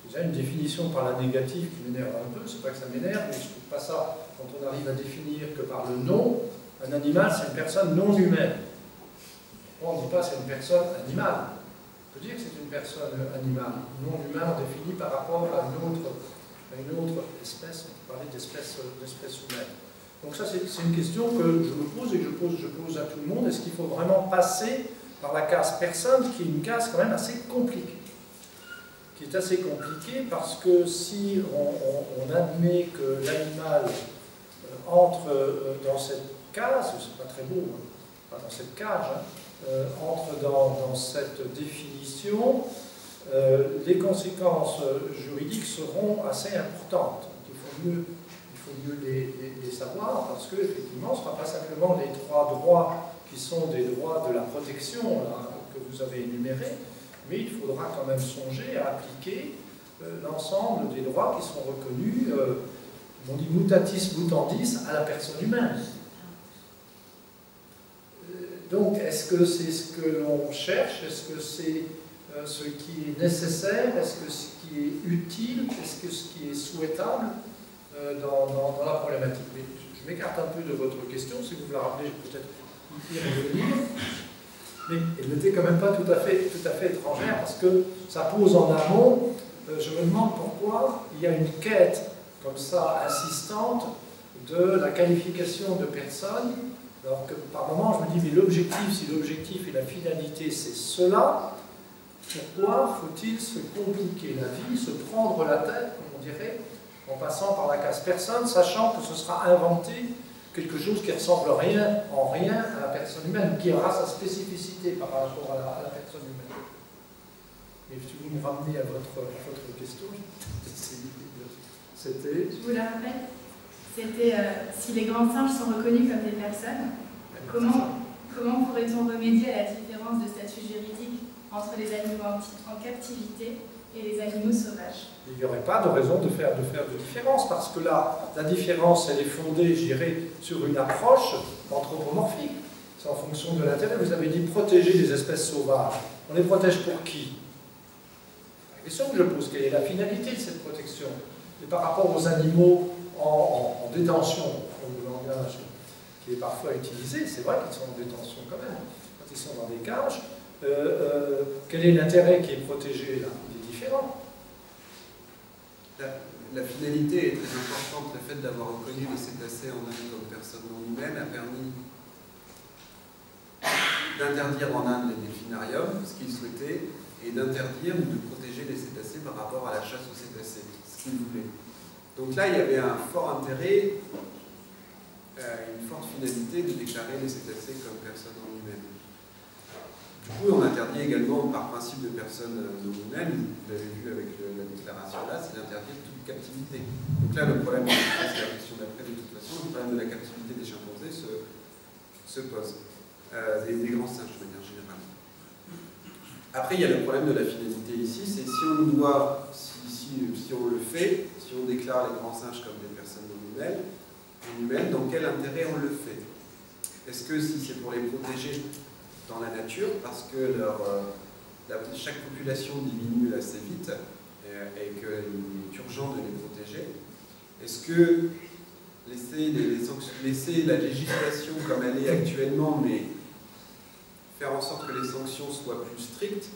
Il y a une définition par la négative qui m'énerve un peu, c'est pas que ça m'énerve, mais je ne trouve pas ça quand on arrive à définir que par le non, un animal c'est une personne non humaine. On ne dit pas c'est une personne animale. On peut dire que c'est une personne animale. Non humain, on définit par rapport à une autre espèce. On peut parler d'espèce humaine. Donc ça, c'est une question que je me pose et que je pose à tout le monde. Est-ce qu'il faut vraiment passer par la case personne, qui est une case quand même assez compliquée? Qui est assez compliquée parce que si on admet que l'animal entre dans cette case, c'est pas très beau, hein, pas dans cette cage, hein, entre dans cette définition, les conséquences juridiques seront assez importantes. Il faut mieux les savoir parce que, effectivement, ce ne sera pas simplement les 3 droits qui sont des droits de la protection là, que vous avez énumérés, mais il faudra quand même songer à appliquer l'ensemble des droits qui sont reconnus, on dit mutatis mutandis, à la personne humaine. Donc, est-ce que c'est ce que l'on cherche? Est-ce que c'est ce qui est nécessaire? Est-ce que ce qui est utile? Est-ce que ce qui est souhaitable dans la problématique? Mais je m'écarte un peu de votre question, si vous me la rappelez, je vais peut-être y revenir. Mais elle n'était quand même pas tout à fait étrangère, parce que ça pose en amont, je me demande pourquoi il y a une quête comme ça insistante de la qualification de personnes, alors que par moment je me dis, mais l'objectif, si l'objectif et la finalité c'est cela, pourquoi faut-il se compliquer la vie, se prendre la tête, comme on dirait, en passant par la case personne, sachant que ce sera inventé quelque chose qui ne ressemble en rien à la personne humaine, qui aura sa spécificité par rapport à la personne humaine. Et si vous me ramenez à votre question, c'était... Je vous la rappelle. C'était si les grands singes sont reconnus comme des personnes, comment pourrait-on remédier à la différence de statut juridique entre les animaux en captivité et les animaux sauvages? Il n'y aurait pas de raison de faire de différence, parce que là, la différence, elle est fondée, je dirais, sur une approche anthropomorphique. C'est en fonction de l'intérêt. Vous avez dit protéger les espèces sauvages. On les protège pour qui? La question que je pose, quelle est la finalité de cette protection? Et par rapport aux animaux en détention, comme le langage qui est parfois utilisé, c'est vrai qu'ils sont en détention quand même, quand ils sont dans des cages, quel est l'intérêt qui est protégé là? Il est différent. La finalité est très importante. Le fait d'avoir reconnu les cétacés en Inde comme personnes non humaines a permis d'interdire en Inde les delphinariums, ce qu'ils souhaitaient, et d'interdire ou de protéger les cétacés par rapport à la chasse aux cétacés, ce qu'ils voulaient. Donc là, il y avait un fort intérêt, une forte finalité de déclarer les cétacés comme personnes non humaines. Du coup, on interdit également, par principe de personnes non humaines, vous l'avez vu avec la déclaration là, c'est d'interdire toute captivité. Donc là, le problème, c'est la question d'après, de toute façon, le problème de la captivité des chimpanzés se pose. Des grands singes, de manière générale. Après, il y a le problème de la finalité ici, c'est si on doit, si on le fait, si on déclare les grands singes comme des personnes non humaines, dans quel intérêt on le fait? Est-ce que si c'est pour les protéger dans la nature, parce que chaque population diminue assez vite et qu'il est urgent de les protéger, est-ce que laisser la législation comme elle est actuellement, mais faire en sorte que les sanctions soient plus strictes,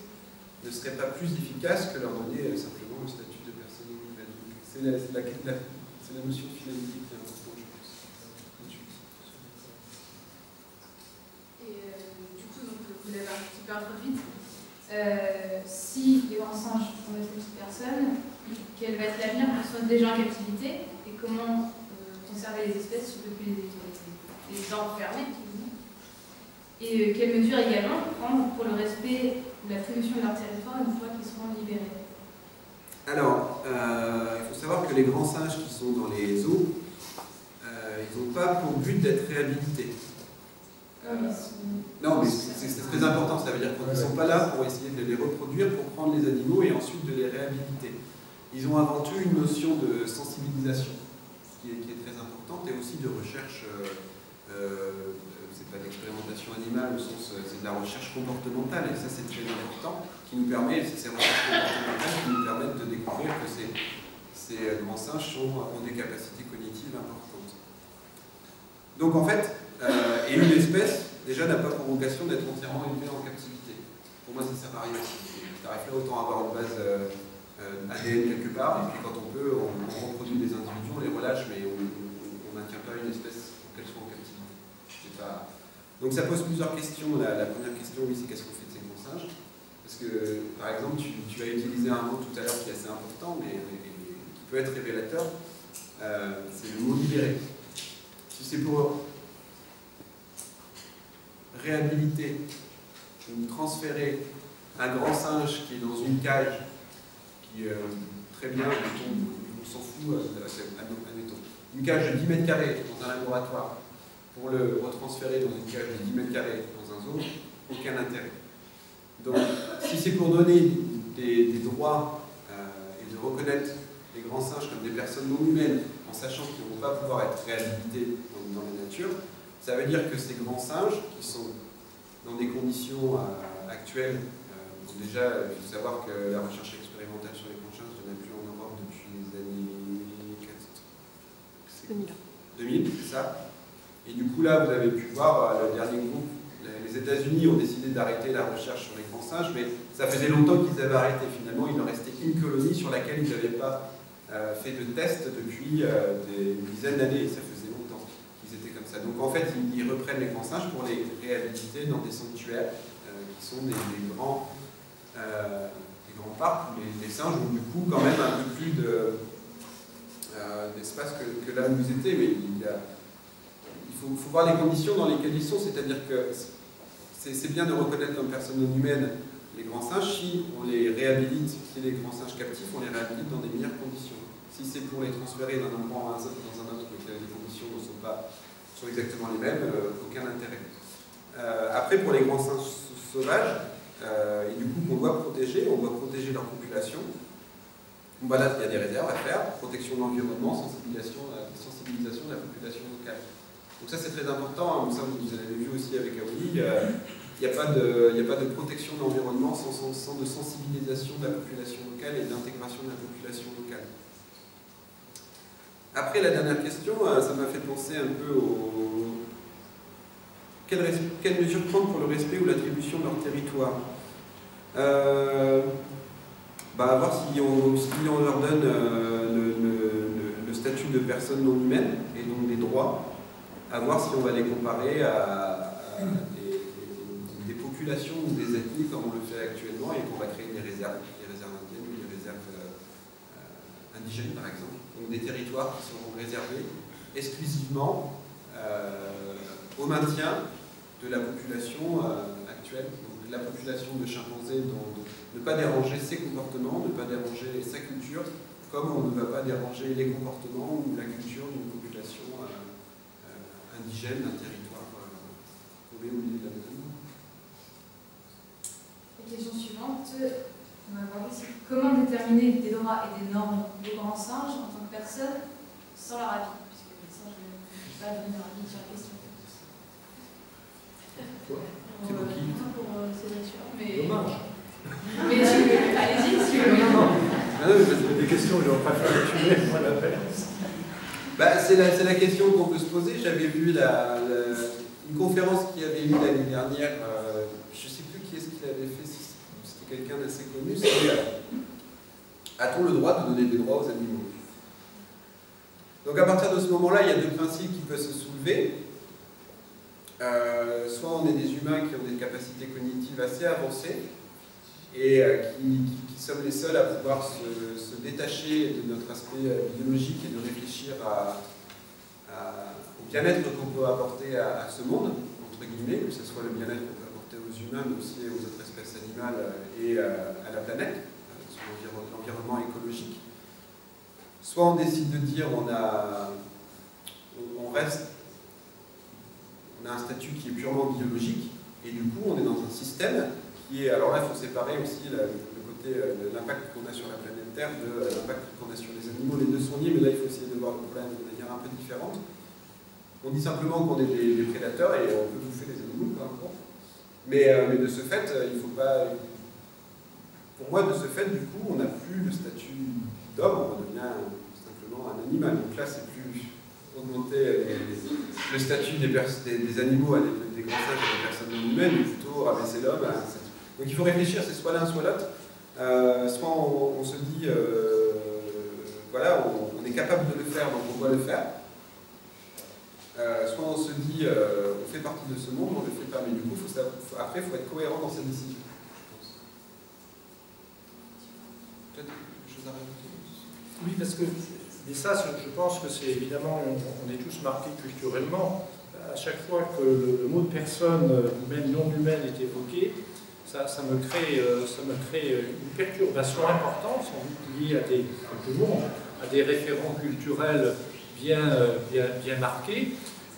ne serait pas plus efficace que leur donner simplement le statut de personne non humaine? C'est la notion de finalité qui est importante, je pense. Vous l'avez un petit peu introduite. Si les grands singes sont des petites personnes, quel va être l'avenir pour soit des gens en captivité et comment conserver les espèces depuis les enfermer et quelles mesures également prendre pour le respect ou l'attribution de leur territoire une fois qu'ils seront libérés? Alors, il faut savoir que les grands singes qui sont dans les zoos, ils n'ont pas pour but d'être réhabilités. Non, mais c'est très important, ça veut dire qu'ils ne sont pas là pour essayer de les reproduire, pour prendre les animaux et ensuite de les réhabiliter. Ils ont avant tout une notion de sensibilisation, qui est très importante, et aussi de recherche, c'est pas d'expérimentation animale, au sens, c'est de la recherche comportementale, et ça c'est très important, qui nous permet, ces recherches comportementales qui nous permettent de découvrir que ces grands singes ont des capacités cognitives importantes. Donc en fait, et une espèce, déjà, n'a pas pour vocation d'être entièrement élevée en captivité. Pour moi, ça sert à rien. Ça arrive autant avoir une base ADN quelque part, et puis quand on peut, on reproduit des individus, on les relâche, mais on ne maintient pas une espèce pour qu'elle soit en captivité. Donc ça pose plusieurs questions. La première question, oui, c'est qu'est-ce qu'on fait de ces grands singes? Parce que, par exemple, tu as utilisé un mot tout à l'heure qui est assez important, mais qui peut être révélateur, c'est le mot libéré. Si c'est pour réhabiliter ou transférer un grand singe qui est dans une cage, qui très bien, on s'en fout, admettons, une cage de 10 mètres carrés dans un laboratoire, pour le retransférer dans une cage de 10 mètres carrés dans un zoo, aucun intérêt. Donc, si c'est pour donner des droits et de reconnaître les grands singes comme des personnes non humaines, en sachant qu'ils ne vont pas pouvoir être réhabilités dans la nature, ça veut dire que ces grands singes, qui sont dans des conditions actuelles, déjà, il faut savoir que la recherche expérimentale sur les grands singes ne n'a plus en Europe depuis les années 2000, c'est ça. Et du coup, là, vous avez pu voir le dernier groupe. Les États-Unis ont décidé d'arrêter la recherche sur les grands singes, mais ça faisait longtemps qu'ils avaient arrêté. Finalement, il leur restait une colonie sur laquelle ils n'avaient pas fait de tests depuis des dizaines d'années. Et ça faisait longtemps qu'ils étaient comme ça. Donc, en fait, ils reprennent les grands singes pour les réhabiliter dans des sanctuaires qui sont des grands parcs où les singes ont du coup quand même un peu plus d'espace que là où ils étaient. Mais il faut voir les conditions dans lesquelles ils sont, c'est-à-dire que c'est bien de reconnaître comme personnes non humaines les grands singes. Si on les réhabilite, si les grands singes captifs, on les réhabilite dans des meilleures conditions. Si c'est pour les transférer d'un endroit dans un autre, mais que les conditions ne sont exactement les mêmes, aucun intérêt. Après, pour les grands singes sauvages, et du coup on doit protéger leur population. Bon, bah là, il y a des réserves à faire, protection de l'environnement, sensibilisation de la population locale. Donc ça c'est très important, ça vous avez vu aussi avec Aouli, il n'y a pas de protection de l'environnement sans de sensibilisation de la population locale et d'intégration de la population locale. Après la dernière question, ça m'a fait penser un peu quelles mesures prendre pour le respect ou l'attribution de leur territoire. À voir si on leur donne le statut de personne non humaine et donc des droits, à voir si on va les comparer à des populations ou des ethnies comme on le fait actuellement et qu'on va créer des réserves indiennes ou des réserves indigènes par exemple, donc des territoires qui seront réservés exclusivement au maintien de la population actuelle, donc la population de chimpanzés, ne pas déranger ses comportements, ne pas déranger sa culture, comme on ne va pas déranger les comportements ou la culture d'une population indigène d'un territoire paumé au milieu de l'Amazonie. La question suivante, on va voir ici. Comment déterminer des droits et des normes des grands singes en tant que personne sans leur avis? Puisque les singes ne peuvent pas donner leur avis sur la question. C'est pour qui? Pour Sébastien. Mais... Dommage. Mais allez-y, si vous voulez. Non, des questions, je préfère les tuer, moi la peine. C'est la question qu'on peut se poser. J'avais vu une conférence qu'il y avait eu l'année dernière, je ne sais plus qui est-ce qui l'avait fait, c'était quelqu'un d'assez connu, c'était a-t-on le droit de donner des droits aux animaux? Donc à partir de ce moment-là, il y a deux principes qui peuvent se soulever. Soit on est des humains qui ont des capacités cognitives assez avancées et qui sommes les seuls à pouvoir se détacher de notre aspect biologique et de réfléchir au bien-être qu'on peut apporter à ce monde, entre guillemets, que ce soit le bien-être qu'on peut apporter aux humains, mais aussi aux autres espèces animales et à la planète, sur l'environnement écologique. Soit on décide de dire on a un statut qui est purement biologique, et du coup on est dans un système qui est, alors là il faut séparer aussi l'impact qu'on a sur la planète Terre de l'impact qu'on a sur les animaux. Les deux sont liés, mais là il faut essayer de voir le problème de manière un peu différente. On dit simplement qu'on est des prédateurs et on peut bouffer les animaux, peu importe. Mais de ce fait, il ne faut pas... Pour moi, de ce fait, du coup, on n'a plus le statut d'homme, on devient simplement un animal. Donc là, c'est plus augmenter le statut des animaux à des grands singes et des personnes non humaines, mais plutôt rabaisser l'homme à un statut. Donc il faut réfléchir, c'est soit l'un, soit l'autre. Soit on se dit, voilà, on est capable de le faire, donc on doit le faire. Soit on se dit, on fait partie de ce monde, on ne le fait pas. Mais du coup, après, il faut être cohérent dans ses décisions. Peut-être quelque chose à rajouter? Oui, parce que Mais ça, je pense que c'est évidemment, on est tous marqués culturellement. À chaque fois que le mot de personne, même non humaine, est évoqué, ça me crée une perturbation importante, sans doute liée à des référents culturels bien marqués.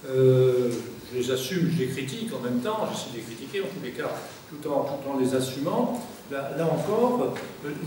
Je les assume, je les critique en même temps, j'essaie de les critiquer en tous les cas, tout en les assumant. Là encore,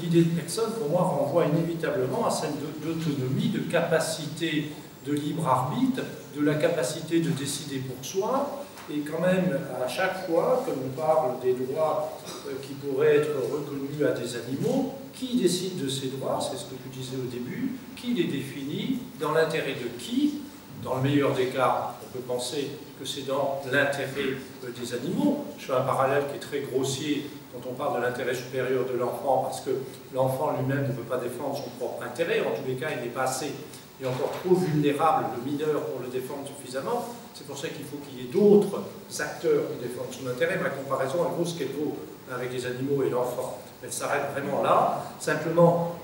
l'idée de personne, pour moi, renvoie inévitablement à celle d'autonomie, de capacité de libre arbitre, de la capacité de décider pour soi, et quand même, à chaque fois que l'on parle des droits qui pourraient être reconnus à des animaux, qui décide de ces droits, c'est ce que tu disais au début, qui les définit, dans l'intérêt de qui? Dans le meilleur des cas, on peut penser que c'est dans l'intérêt des animaux. Je fais un parallèle qui est très grossier quand on parle de l'intérêt supérieur de l'enfant, parce que l'enfant lui-même ne peut pas défendre son propre intérêt, en tous les cas il n'est pas assez, il est encore trop vulnérable, le mineur, pour le défendre suffisamment. C'est pour ça qu'il faut qu'il y ait d'autres acteurs qui défendent son intérêt. Ma comparaison, elle vaut ce qu'elle vaut avec les animaux et l'enfant. Elle s'arrête vraiment là. Simplement,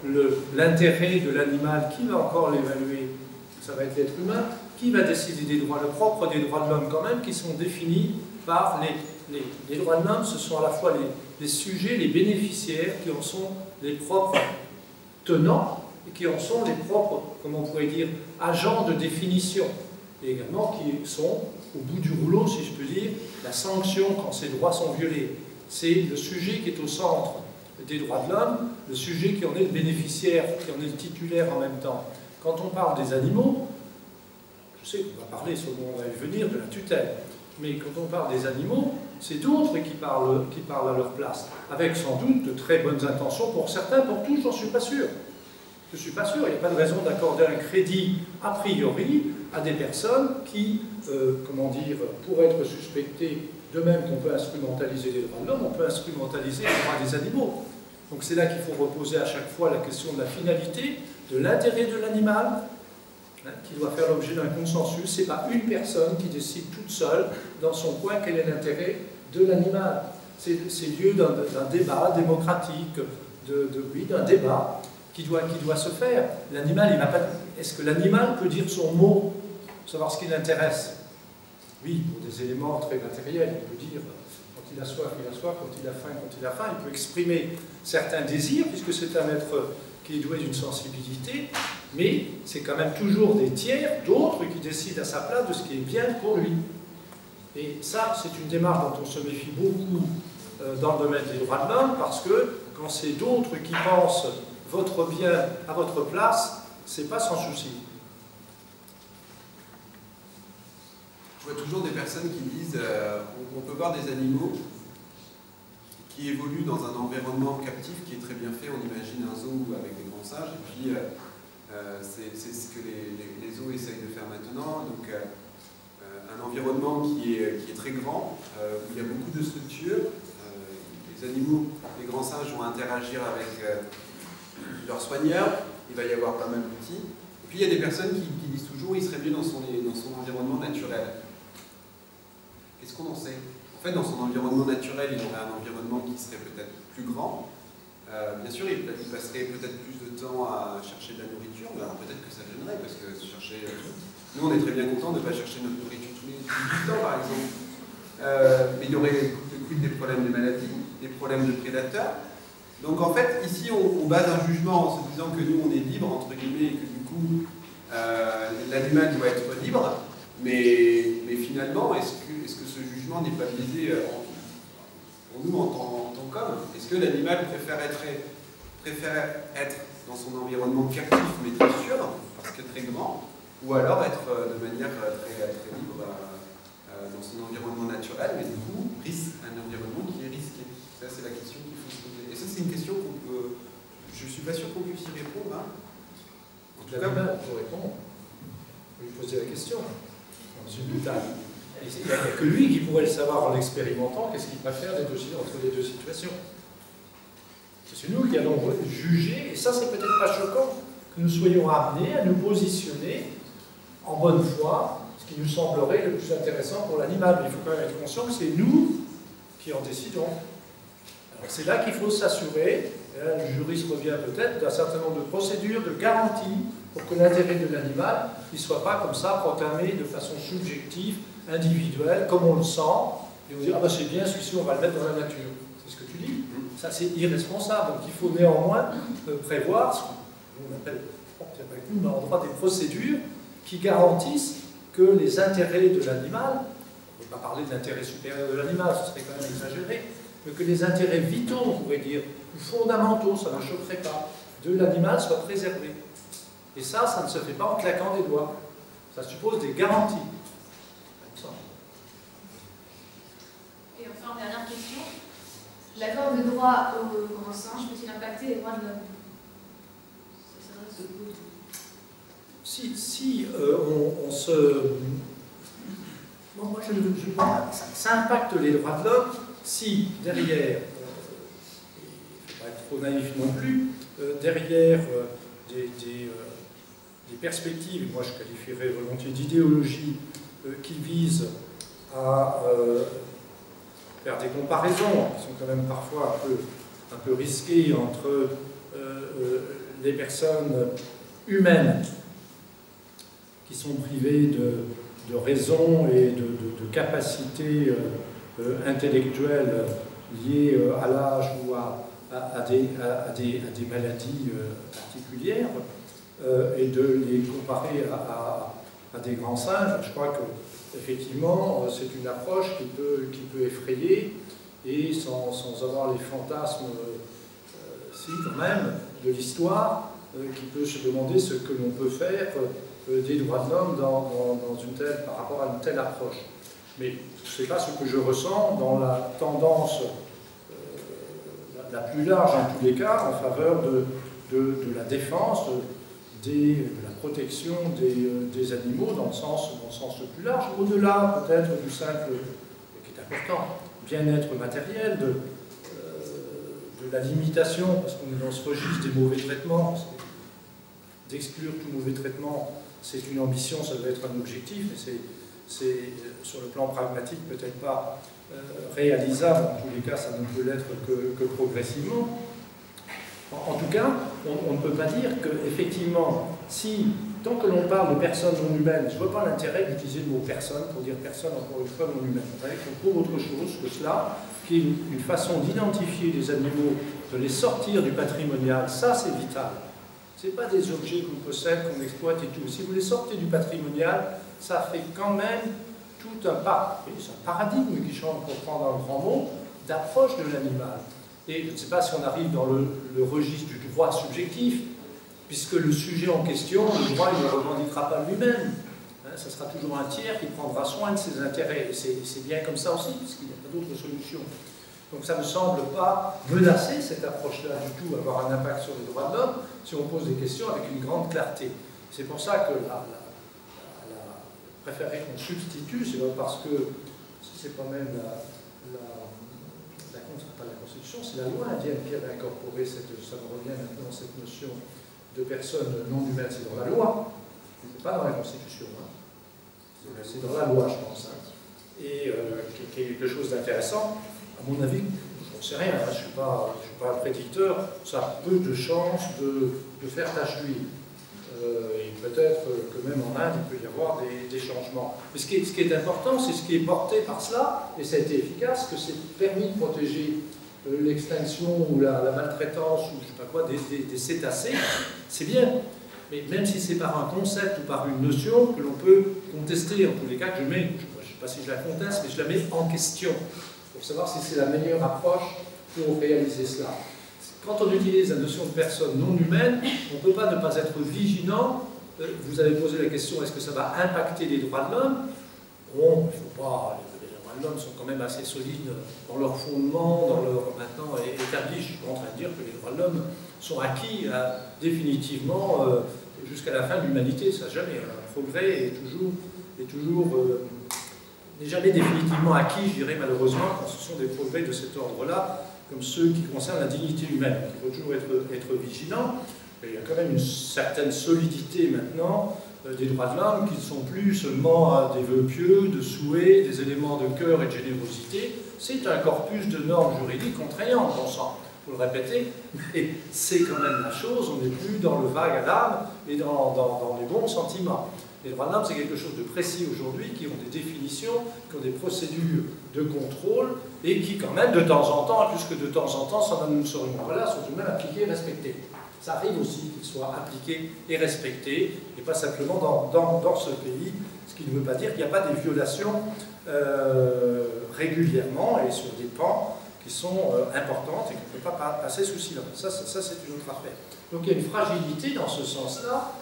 l'intérêt de l'animal, qui va encore l'évaluer? Ça va être l'être humain. Qui va décider des droits? Le propre des droits de l'homme, quand même, qui sont définis par les droits de l'homme. Ce sont à la fois les sujets, les bénéficiaires, qui en sont les propres tenants, et qui en sont les propres, comment on pourrait dire, agents de définition, et également qui sont, au bout du rouleau, si je peux dire, la sanction quand ces droits sont violés. C'est le sujet qui est au centre des droits de l'homme, le sujet qui en est le bénéficiaire, qui en est le titulaire en même temps. Quand on parle des animaux, je sais qu'on va parler, selon on va y venir, de la tutelle, mais quand on parle des animaux, c'est d'autres qui parlent à leur place, avec sans doute de très bonnes intentions pour certains, pour tous, j'en suis pas sûr. Je ne suis pas sûr, il n'y a pas de raison d'accorder un crédit a priori à des personnes qui, comment dire, pourraient être suspectées, de même qu'on peut instrumentaliser les droits de l'homme, on peut instrumentaliser les droits des animaux. Donc c'est là qu'il faut reposer à chaque fois la question de la finalité, de l'intérêt de l'animal, hein, qui doit faire l'objet d'un consensus. Ce n'est pas une personne qui décide toute seule, dans son coin, quel est l'intérêt de l'animal. C'est lieu d'un débat démocratique, d'un débat qui doit se faire. L'animal, il n'a pas... Est-ce que l'animal peut dire son mot, savoir ce qui l'intéresse? Oui, pour des éléments très matériels, il peut dire quand il a soif, quand il a faim, il peut exprimer certains désirs, puisque c'est un être qui est doué d'une sensibilité, mais c'est quand même toujours des tiers, d'autres qui décident à sa place de ce qui est bien pour lui. Et ça, c'est une démarche dont on se méfie beaucoup dans le domaine des droits de l'homme, parce que quand c'est d'autres qui pensent votre bien à votre place, c'est pas sans souci. Je vois toujours des personnes qui disent on peut voir des animaux qui évoluent dans un environnement captif qui est très bien fait. On imagine un zoo avec des grands singes, et puis c'est ce que les zoos essayent de faire maintenant. Donc un environnement qui est très grand, où il y a beaucoup de structures. Les animaux, les grands singes vont interagir avec leurs soigneurs, il va y avoir pas mal d'outils. Et puis il y a des personnes qui disent toujours il serait mieux dans son environnement naturel. Qu'est-ce qu'on en sait? En fait, dans son environnement naturel, il aurait un environnement qui serait peut-être plus grand. Bien sûr, il passerait peut-être plus de temps à chercher de la nourriture, mais alors peut-être que ça gênerait, parce que chercher... Nous, on est très bien contents de ne pas chercher notre nourriture tous les temps, par exemple. Mais il y aurait des problèmes de maladie, des problèmes de prédateurs. Donc en fait, ici, on base un jugement en se disant que nous, on est libre, entre guillemets, et que du coup, l'animal doit être libre. Mais finalement, est-ce que ce jugement n'est pas visé pour nous en tant qu'hommes? Est-ce que l'animal préfère être dans son environnement captif, mais très sûr, parce que très grand, ou alors être de manière très libre dans son environnement naturel, mais du coup, un environnement qui est risqué? Ça, c'est la question qu'il faut se poser. Et ça, c'est une question qu'on peut... Je ne suis pas sûr qu'on puisse y répondre. Hein. En tout cas, on peut répondre. On peut lui poser la question. Dans une bouteille. Il n'y a que lui qui pourrait le savoir en l'expérimentant, qu'est-ce qu'il préfère entre les deux situations. C'est nous qui allons juger, et ça, c'est peut-être pas choquant, que nous soyons amenés à nous positionner en bonne foi, ce qui nous semblerait le plus intéressant pour l'animal. Mais il faut quand même être conscient que c'est nous qui en décidons. C'est là qu'il faut s'assurer, le juriste revient peut-être, d'un certain nombre de procédures, de garanties pour que l'intérêt de l'animal ne soit pas comme ça proclamé de façon subjective, individuelle, comme on le sent, et on dit ah ben c'est bien, celui-ci on va le mettre dans la nature. C'est ce que tu dis. Ça c'est irresponsable. Donc il faut néanmoins prévoir ce qu'on appelle dans le droit des procédures qui garantissent que les intérêts de l'animal, on ne va pas parler de l'intérêt supérieur de l'animal, ce serait quand même exagéré, mais que les intérêts vitaux, on pourrait dire, ou fondamentaux, ça ne choquerait pas, de l'animal soient préservés. Et ça ne se fait pas en claquant des doigts. Ça suppose des garanties. Et enfin, dernière question. L'accord de droit au grand singe peut-il impacter les droits de l'homme? Si on se... Bon, moi je vois, ça impacte les droits de l'homme si derrière, il ne faut pas être trop naïf non plus, derrière des perspectives, moi je qualifierais volontiers d'idéologie, qui visent à faire des comparaisons qui sont quand même parfois un peu risquées entre les personnes humaines qui sont privées de raison et de capacités intellectuelles liées à l'âge ou à des maladies particulières, et de les comparer à des grands singes. Je crois qu'effectivement, c'est une approche qui peut effrayer, et sans avoir les fantasmes, si quand même, de l'histoire, qui peut se demander ce que l'on peut faire des droits de l'homme par rapport à une telle approche. Mais ce n'est pas ce que je ressens dans la tendance la plus large, en tous les cas, en faveur de la défense, de la protection des animaux dans le sens le plus large, au-delà peut-être du simple, qui est important, bien-être matériel, de la limitation, parce qu'on est dans ce registre des mauvais traitements, d'exclure tout mauvais traitement, c'est une ambition, ça doit être un objectif, mais c'est sur le plan pragmatique peut-être pas réalisable, en tous les cas ça ne peut l'être que progressivement. En tout cas, on ne peut pas dire qu'effectivement, tant que l'on parle de personnes non humaines, je ne vois pas l'intérêt d'utiliser le mot personne pour dire personne, encore une fois, non humaine. On trouve autre chose que cela, qui est une façon d'identifier les animaux, de les sortir du patrimonial. Ça, c'est vital. Ce n'est pas des objets qu'on possède, qu'on exploite et tout. Si vous les sortez du patrimonial, ça fait quand même tout un pas. C'est un paradigme qui change, pour prendre un grand mot, d'approche de l'animal. Et je ne sais pas si on arrive dans le registre du droit subjectif, puisque le sujet en question, le droit, il ne le revendiquera pas lui-même. Ce sera toujours un tiers qui prendra soin de ses intérêts. Et c'est bien comme ça aussi, puisqu'il n'y a pas d'autre solution. Donc ça ne me semble pas menacer cette approche-là du tout, avoir un impact sur les droits de l'homme, si on pose des questions avec une grande clarté. C'est pour ça que préférer qu'on substitue, c'est parce que c'est quand même pas la Constitution, c'est la loi indienne qui avait incorporé ça me revient maintenant, cette notion de personnes non humaines, c'est dans la loi, c'est pas dans la Constitution, hein. C'est dans la loi, je pense, hein. Et qui est quelque chose d'intéressant. À mon avis, je n'en sais rien, hein, je ne suis pas un prédicteur, ça a peu de chances de faire tache d'huile. Et peut-être que même en Inde, il peut y avoir des changements. Mais ce qui est important, c'est ce qui est porté par cela, et ça a été efficace, que c'est permis de protéger l'extinction ou la maltraitance, ou je ne sais pas quoi, des cétacés, c'est bien. Mais même si c'est par un concept ou par une notion que l'on peut contester, en tous les cas, que je mets, je ne sais pas si je la conteste, mais je la mets en question, pour savoir si c'est la meilleure approche pour réaliser cela. Quand on utilise la notion de personne non humaine, on ne peut pas ne pas être vigilant. Vous avez posé la question, est-ce que ça va impacter les droits de l'homme? Bon, il ne faut pas... Les droits de l'homme sont quand même assez solides dans leur fondement, dans leur maintenant établi. Je ne suis pas en train de dire que les droits de l'homme sont acquis définitivement jusqu'à la fin de l'humanité. Ça jamais. Un progrès n'est jamais définitivement acquis, je dirais malheureusement, quand ce sont des progrès de cet ordre-là, comme ceux qui concernent la dignité humaine. Il faut toujours être vigilant. Et il y a quand même une certaine solidité maintenant des droits de l'homme qui ne sont plus seulement des vœux pieux, de souhaits, des éléments de cœur et de générosité. C'est un corpus de normes juridiques contraignantes, on sent. faut le répéter, mais c'est quand même la chose, on n'est plus dans le vague à l'âme et dans les bons sentiments. Les droits de l'homme, c'est quelque chose de précis aujourd'hui, qui ont des définitions, qui ont des procédures de contrôle, et qui quand même, de temps en temps, plus que de temps en temps, sans nous serions pas là, sont tout de même appliqués et respectés. Ça arrive aussi qu'ils soient appliqués et respectés, et pas simplement dans ce pays, ce qui ne veut pas dire qu'il n'y a pas des violations régulièrement et sur des pans qui sont importantes et qu'on ne peut pas passer sous silence. Ça c'est une autre affaire. Donc il y a une fragilité dans ce sens-là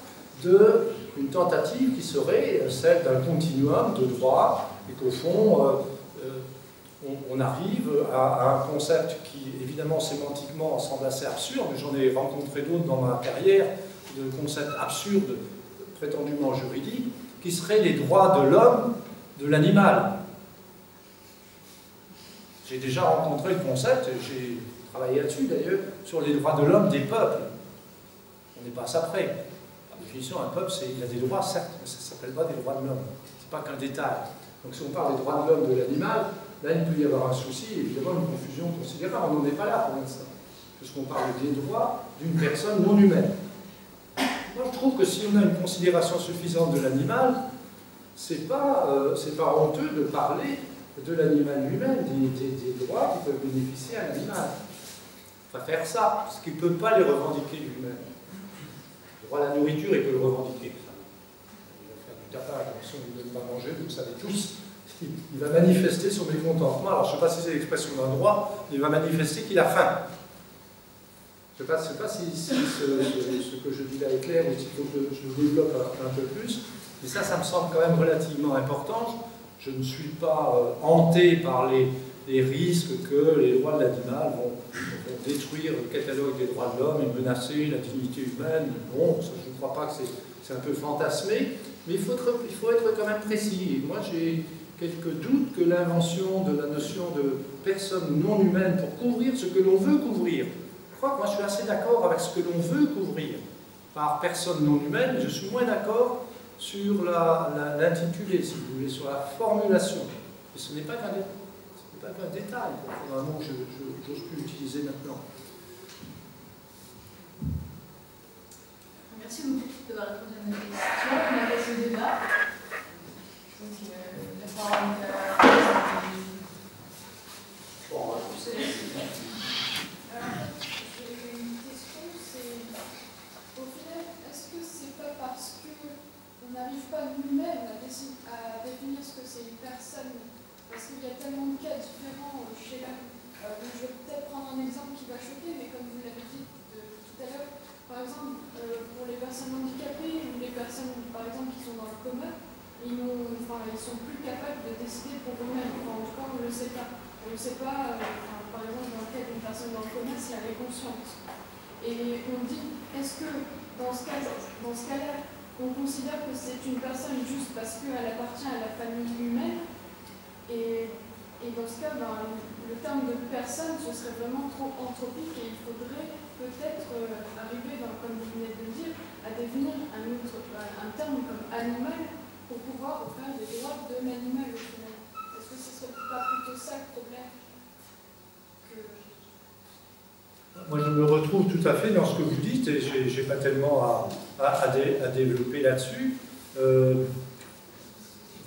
d'une tentative qui serait celle d'un continuum de droit et qu'au fond on arrive à un concept qui évidemment sémantiquement semble assez absurde, mais j'en ai rencontré d'autres dans ma carrière, de concepts absurdes prétendument juridiques, qui seraient les droits de l'homme de l'animal. J'ai déjà rencontré le concept, j'ai travaillé là-dessus d'ailleurs, sur les droits de l'homme des peuples. On n'est pas à ça près. Par définition, un peuple, il a des droits, certes, mais ça ne s'appelle pas des droits de l'homme. Ce n'est pas qu'un détail. Donc si on parle des droits de l'homme de l'animal, là il peut y avoir un souci, évidemment une confusion considérable. On n'en est pas là pour l'instant, puisqu'on parle des droits d'une personne non humaine. Moi je trouve que si on a une considération suffisante de l'animal, c'est pas honteux de parler de l'animal lui-même, des droits qui peuvent bénéficier à l'animal. Il faut faire ça, parce qu'il ne peut pas les revendiquer lui-même. Le droit à la nourriture, il peut le revendiquer. Il va faire du tapage, si on ne lui donne pas à manger, vous le savez tous, il va manifester son mécontentement. Alors je ne sais pas si c'est l'expression d'un droit, il va manifester qu'il a faim. Je ne sais pas si ce que je dis là est clair ou s'il faut que je le développe un peu plus. Mais ça me semble quand même relativement important. Je ne suis pas hanté par les risques que les droits de l'animal vont détruire le catalogue des droits de l'homme et menacer la dignité humaine. Bon, ça, je ne crois pas que c'est un peu fantasmé, mais il faut être quand même précis. Et moi, j'ai quelques doutes que l'invention de la notion de personne non humaine pour couvrir ce que l'on veut couvrir. Je crois que moi, je suis assez d'accord avec ce que l'on veut couvrir par personne non humaine, mais je suis moins d'accord sur l'intitulé, si vous voulez, sur la formulation. Et ce n'est pas qu'un détail, c'est un mot que je n'ose plus utiliser maintenant. Merci beaucoup d'avoir répondu à nos questions. On a passé au débat. Donc, la parole est à Bon, j'ai une question, c'est au final, est-ce que c'est pas parce qu'on n'arrive pas nous-mêmes à définir ce que c'est une personne, parce qu'il y a tellement de cas différents chez l'homme. Donc je vais peut-être prendre un exemple qui va choquer, mais comme vous l'avez dit tout à l'heure, par exemple, pour les personnes handicapées ou les personnes, par exemple, qui sont dans le coma, ils sont plus capables de décider pour eux-mêmes. Enfin, en tout cas, on ne le sait pas. On ne sait pas, par exemple, dans le cas d'une personne dans le coma, si elle est consciente. Et on dit, est-ce que dans ce cas-là, on considère que c'est une personne juste parce qu'elle appartient à la famille humaine, et dans ce cas, le terme de personne, ce serait vraiment trop anthropique et il faudrait peut-être arriver, comme vous venez de le dire, à définir un terme comme animal pour pouvoir offrir des droits de l'animal au final. Est-ce que ce ne serait pas plutôt ça le problème Moi, je me retrouve tout à fait dans ce que vous dites et je n'ai pas tellement à développer là-dessus.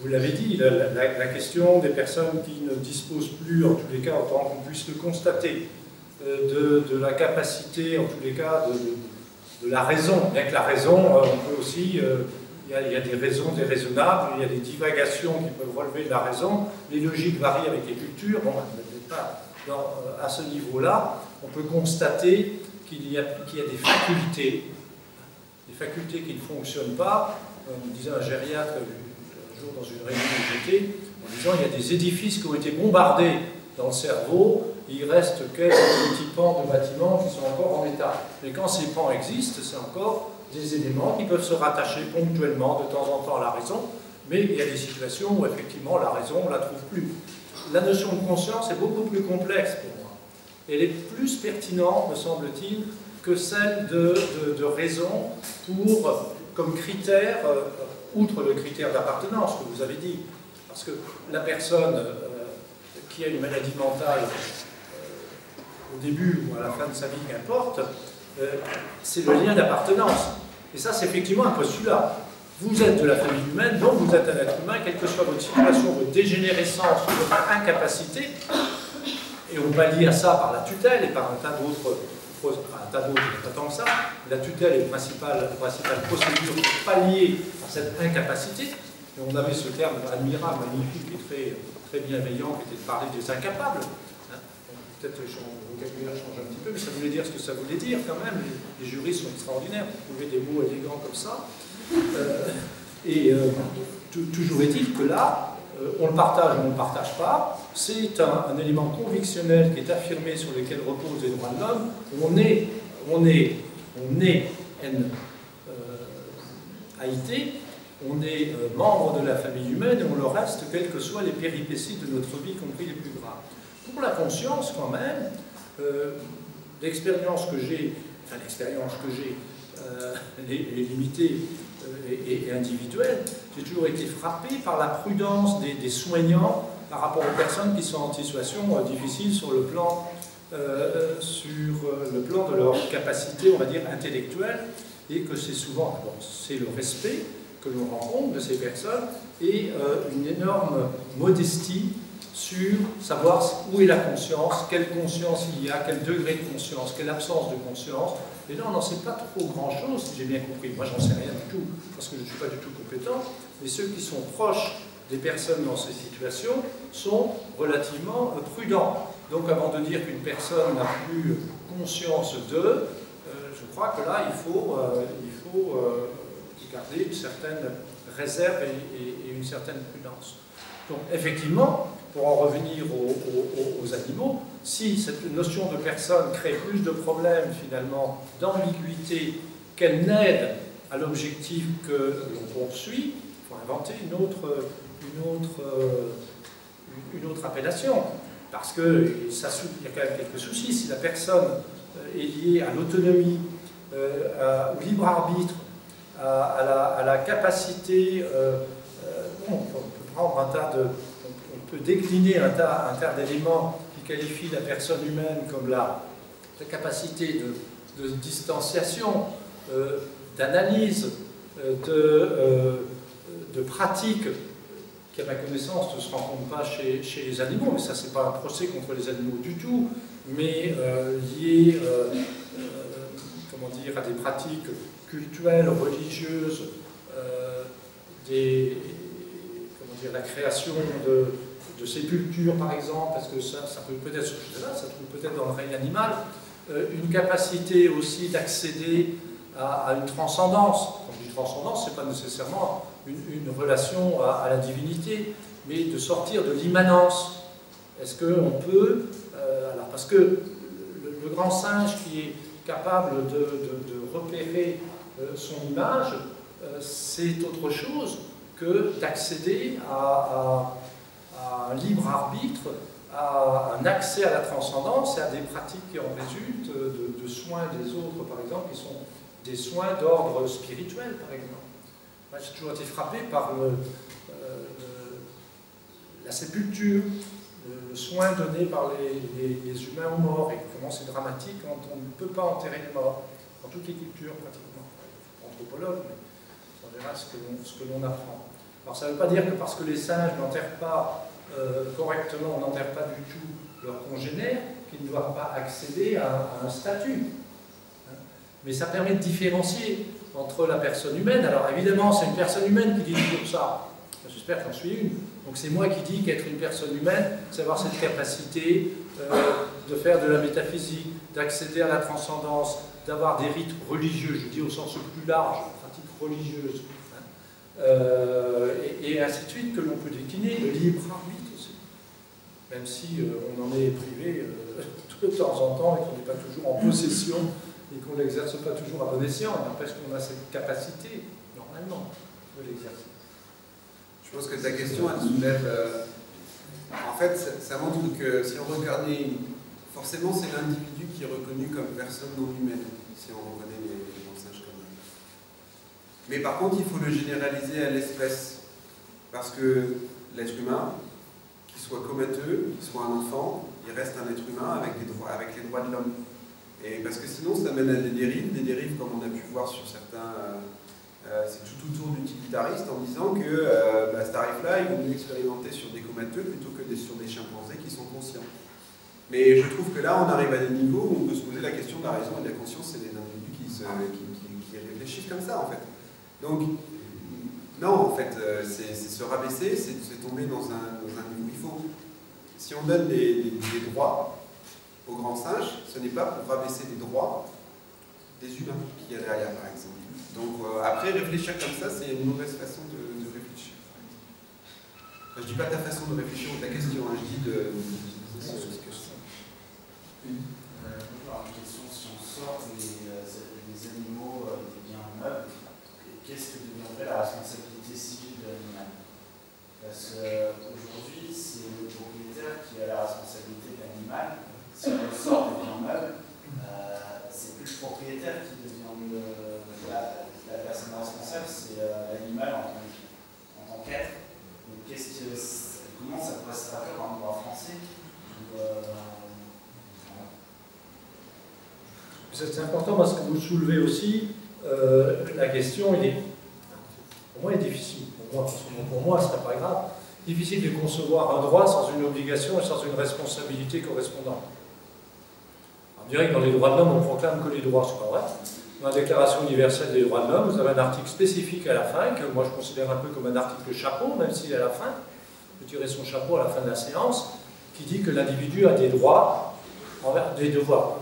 Vous l'avez dit, la question des personnes qui ne disposent plus, en tous les cas, autant qu'on puisse le constater, de la capacité, en tous les cas, de la raison. Bien que la raison, on peut aussi, il y a des raisons déraisonnables, il y a des divagations qui peuvent relever de la raison, les logiques varient avec les cultures, bon, pas à ce niveau-là, on peut constater qu'il y a des facultés qui ne fonctionnent pas. On disait un gériatre un jour dans une réunion où j'étais, en disant il y a des édifices qui ont été bombardés dans le cerveau, il reste quelques petits pans de bâtiments qui sont encore en état. Mais quand ces pans existent, c'est encore des éléments qui peuvent se rattacher ponctuellement de temps en temps à la raison, mais il y a des situations où effectivement la raison, on ne la trouve plus. La notion de conscience est beaucoup plus complexe pour moi. Elle est plus pertinente, me semble-t-il, que celle de raison comme critère, outre le critère d'appartenance que vous avez dit. Parce que la personne qui a une maladie mentale au début ou à la fin de sa vie, qu'importe, c'est le lien d'appartenance. Et ça, c'est effectivement un postulat. Vous êtes de la famille humaine, donc vous êtes un être humain, quelle que soit votre situation, votre dégénérescence, votre incapacité, et on pallie à ça par la tutelle et par un tas d'autres, pas tant que ça. La tutelle est la principale procédure pour pallier à cette incapacité. Et on avait ce terme admirable, magnifique et très, très bienveillant qui était de parler des incapables. Peut-être que le vocabulaire change un petit peu, mais ça voulait dire ce que ça voulait dire quand même. Les juristes sont extraordinaires, vous trouvez des mots élégants comme ça. Toujours est-il que là, on le partage ou on ne le partage pas, c'est un élément convictionnel qui est affirmé sur lequel reposent les droits de l'homme. On est on est membre de la famille humaine et on le reste, quelles que soient les péripéties de notre vie, y compris les plus graves. Pour la conscience, quand même, l'expérience que j'ai, elle est limitée et individuelle, j'ai toujours été frappé par la prudence des soignants par rapport aux personnes qui sont en situation difficile sur le plan de leur capacité, on va dire, intellectuelle, et que c'est souvent, c'est le respect que l'on rencontre de ces personnes et une énorme modestie sur savoir où est la conscience, quelle conscience il y a, quel degré de conscience, quelle absence de conscience. Et là, on n'en sait pas trop grand-chose, si j'ai bien compris. Moi, j'en sais rien du tout, parce que je ne suis pas du tout compétent. Mais ceux qui sont proches des personnes dans ces situations sont relativement prudents. Donc, avant de dire qu'une personne n'a plus conscience d'eux, je crois que là, il faut garder une certaine réserve et une certaine prudence. Donc, effectivement, pour en revenir aux animaux, si cette notion de personne crée plus de problèmes, finalement, d'ambiguïté, qu'elle n'aide à l'objectif que l'on poursuit, il faut inventer une autre appellation. Parce qu'il y a quand même quelques soucis. Si la personne est liée à l'autonomie, au libre arbitre, à la capacité, on peut prendre un tas de... On peut décliner un tas d'éléments qui qualifient la personne humaine comme la capacité de distanciation, d'analyse, de pratique, qui à ma connaissance ne se rencontre pas chez les animaux, mais ça c'est pas un procès contre les animaux du tout, mais lié comment dire, à des pratiques cultuelles, religieuses, la création de sépultures par exemple, parce que ça peut peut-être se là, ça trouve peut-être dans le règne animal, une capacité aussi d'accéder à une transcendance. Quand je dis transcendance, ce n'est pas nécessairement une relation à la divinité, mais de sortir de l'immanence. Est-ce qu'on peut... alors parce que le grand singe qui est capable de repérer son image, c'est autre chose que d'accéder à un libre arbitre, à un accès à la transcendance et à des pratiques qui en résultent de soins des autres, par exemple, qui sont des soins d'ordre spirituel, par exemple. Moi, j'ai toujours été frappé par la sépulture, le soin donné par les humains aux morts, et comment c'est dramatique quand on ne peut pas enterrer les morts, dans toutes les cultures pratiquement. Anthropologue, mais on verra ce que l'on apprend. Alors ça ne veut pas dire que parce que les singes n'enterrent pas correctement, on n'enterre pas du tout leurs congénères, qu'ils ne doivent pas accéder à un statut. Mais ça permet de différencier entre la personne humaine. Alors évidemment, c'est une personne humaine qui dit toujours ça. J'espère que j'en suis une. Donc c'est moi qui dis qu'être une personne humaine, c'est avoir cette capacité de faire de la métaphysique, d'accéder à la transcendance, d'avoir des rites religieux, je dis au sens le plus large, pratiques religieuses, et ainsi de suite, que l'on peut décliner, le libre arbitre aussi. Même si on en est privé de temps en temps et qu'on n'est pas toujours en possession et qu'on ne l'exerce pas toujours à bon escient, il n'empêche qu'on a cette capacité, normalement, de l'exercer. Je pense que ta question, elle soulève... en fait, ça montre que si on regardait... Forcément, c'est l'individu qui est reconnu comme personne non humaine, si on reconnaît les singes comme eux. Mais par contre, il faut le généraliser à l'espèce. Parce que l'être humain, qu'il soit comateux, qu'il soit un enfant, il reste un être humain avec les droits de l'homme. Et parce que sinon, ça mène à des dérives comme on a pu voir sur certains... c'est tout autour d'utilitaristes en disant que ce tarif-là, il vaut mieux expérimenter sur des comateux plutôt que sur des chimpanzés qui sont conscients. Mais je trouve que là, on arrive à des niveaux où on peut se poser la question de la raison et de la conscience, c'est des individus qui réfléchissent comme ça, en fait. Donc, non, en fait, c'est se rabaisser, c'est tomber dans un niveau. Il faut, si on donne des droits aux grands singes, ce n'est pas pour rabaisser les droits des humains qui y a derrière, par exemple. Donc, après, réfléchir comme ça, c'est une mauvaise façon de réfléchir. Enfin, je ne dis pas ta façon de réfléchir ou ta question, hein, je dis de... Une question, si on sort des animaux des biens meubles, qu'est-ce que deviendrait la responsabilité civile de l'animal? Parce qu'aujourd'hui, c'est le propriétaire qui a la responsabilité de l'animal. Si on sort des biens meubles, c'est plus le propriétaire qui devient la personne responsable, c'est l'animal en tant qu'être. Donc comment ça pourrait se traduire dans le droit français? C'est important parce que vous soulevez aussi la question, pour moi, elle est difficile. Pour moi, ce ne serait pas grave. Difficile de concevoir un droit sans une obligation et sans une responsabilité correspondante. On dirait que dans les droits de l'homme, on proclame que les droits, c'est pas vrai. Dans la Déclaration universelle des droits de l'homme, vous avez un article spécifique à la fin, que moi je considère un peu comme un article chapeau, même s'il est à la fin. Je tirer son chapeau à la fin de la séance, qui dit que l'individu a des droits, des devoirs.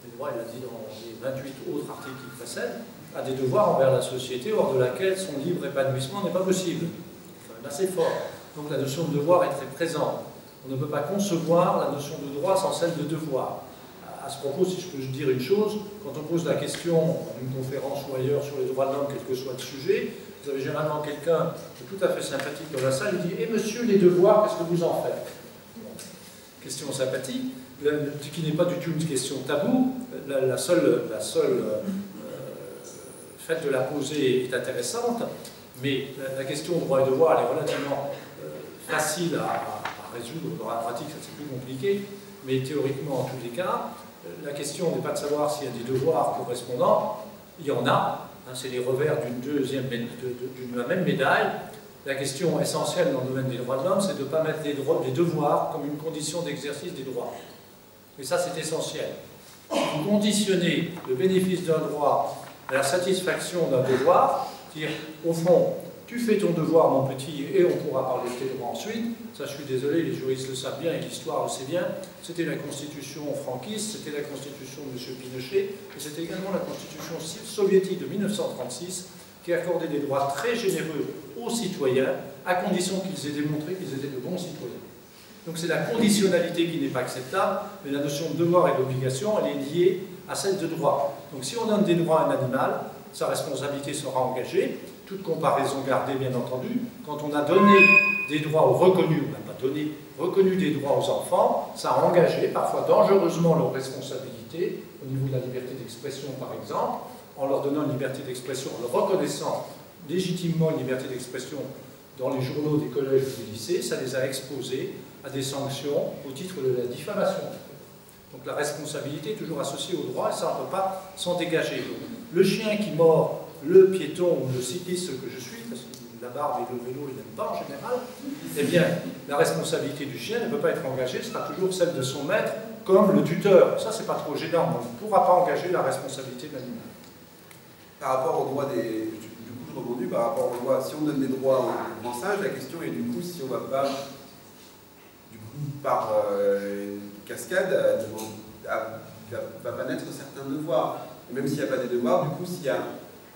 Des droits, il a dit dans les 28 autres articles qui précèdent, a des devoirs envers la société, hors de laquelle son libre épanouissement n'est pas possible. C'est quand même assez fort. Donc la notion de devoir est très présente. On ne peut pas concevoir la notion de droit sans celle de devoir. À ce propos, si je peux dire une chose, quand on pose la question dans une conférence ou ailleurs sur les droits de l'homme, quel que soit le sujet, vous avez généralement quelqu'un de tout à fait sympathique dans la salle, il dit « Eh monsieur, les devoirs, qu'est-ce que vous en faites ?» Question sympathique, qui n'est pas du tout une question taboue, la seule fait de la poser est intéressante, mais la question droit et devoir, elle est relativement facile à résoudre. Dans la pratique, c'est plus compliqué, mais théoriquement, en tous les cas, la question n'est pas de savoir s'il y a des devoirs correspondants, il y en a, hein, c'est les revers d'une même médaille. La question essentielle dans le domaine des droits de l'homme, c'est de ne pas mettre les devoirs comme une condition d'exercice des droits. Et ça, c'est essentiel. Si vous conditionnez le bénéfice d'un droit à la satisfaction d'un devoir, c'est-à-dire, au fond, tu fais ton devoir, mon petit, et on pourra parler de tes droits ensuite. Ça, je suis désolé, les juristes le savent bien et l'histoire le sait bien. C'était la constitution franquiste, c'était la constitution de M. Pinochet, et c'était également la constitution soviétique de 1936 qui accordait des droits très généreux aux citoyens, à condition qu'ils aient démontré qu'ils étaient de bons citoyens. Donc c'est la conditionnalité qui n'est pas acceptable, mais la notion de devoir et d'obligation, elle est liée à celle de droit. Donc si on donne des droits à un animal, sa responsabilité sera engagée, toute comparaison gardée bien entendu. Quand on a donné des droits ou reconnu, on n'a pas donné, reconnu des droits aux enfants, ça a engagé parfois dangereusement leur responsabilité au niveau de la liberté d'expression par exemple, en leur donnant une liberté d'expression, en leur reconnaissant légitimement une liberté d'expression dans les journaux des collèges ou des lycées, ça les a exposés à des sanctions au titre de la diffamation. Donc la responsabilité est toujours associée au droit et ça on ne peut pas s'en dégager. Donc, le chien qui mord le piéton ou le cycliste que je suis, parce que la barbe et le vélo il n'aime pas en général, eh bien la responsabilité du chien ne peut pas être engagée, ce sera toujours celle de son maître comme le tuteur. Ça c'est pas trop gênant, on ne pourra pas engager la responsabilité de l'animal. Par rapport aux droits des... Du coup, je rebondis par rapport aux droits. Si on donne des droits aux grands singes, la question est du coup si on ne va pas, du coup, par cascade, va pas naître certains devoirs. Et même s'il n'y a pas des devoirs, du coup, s'il y a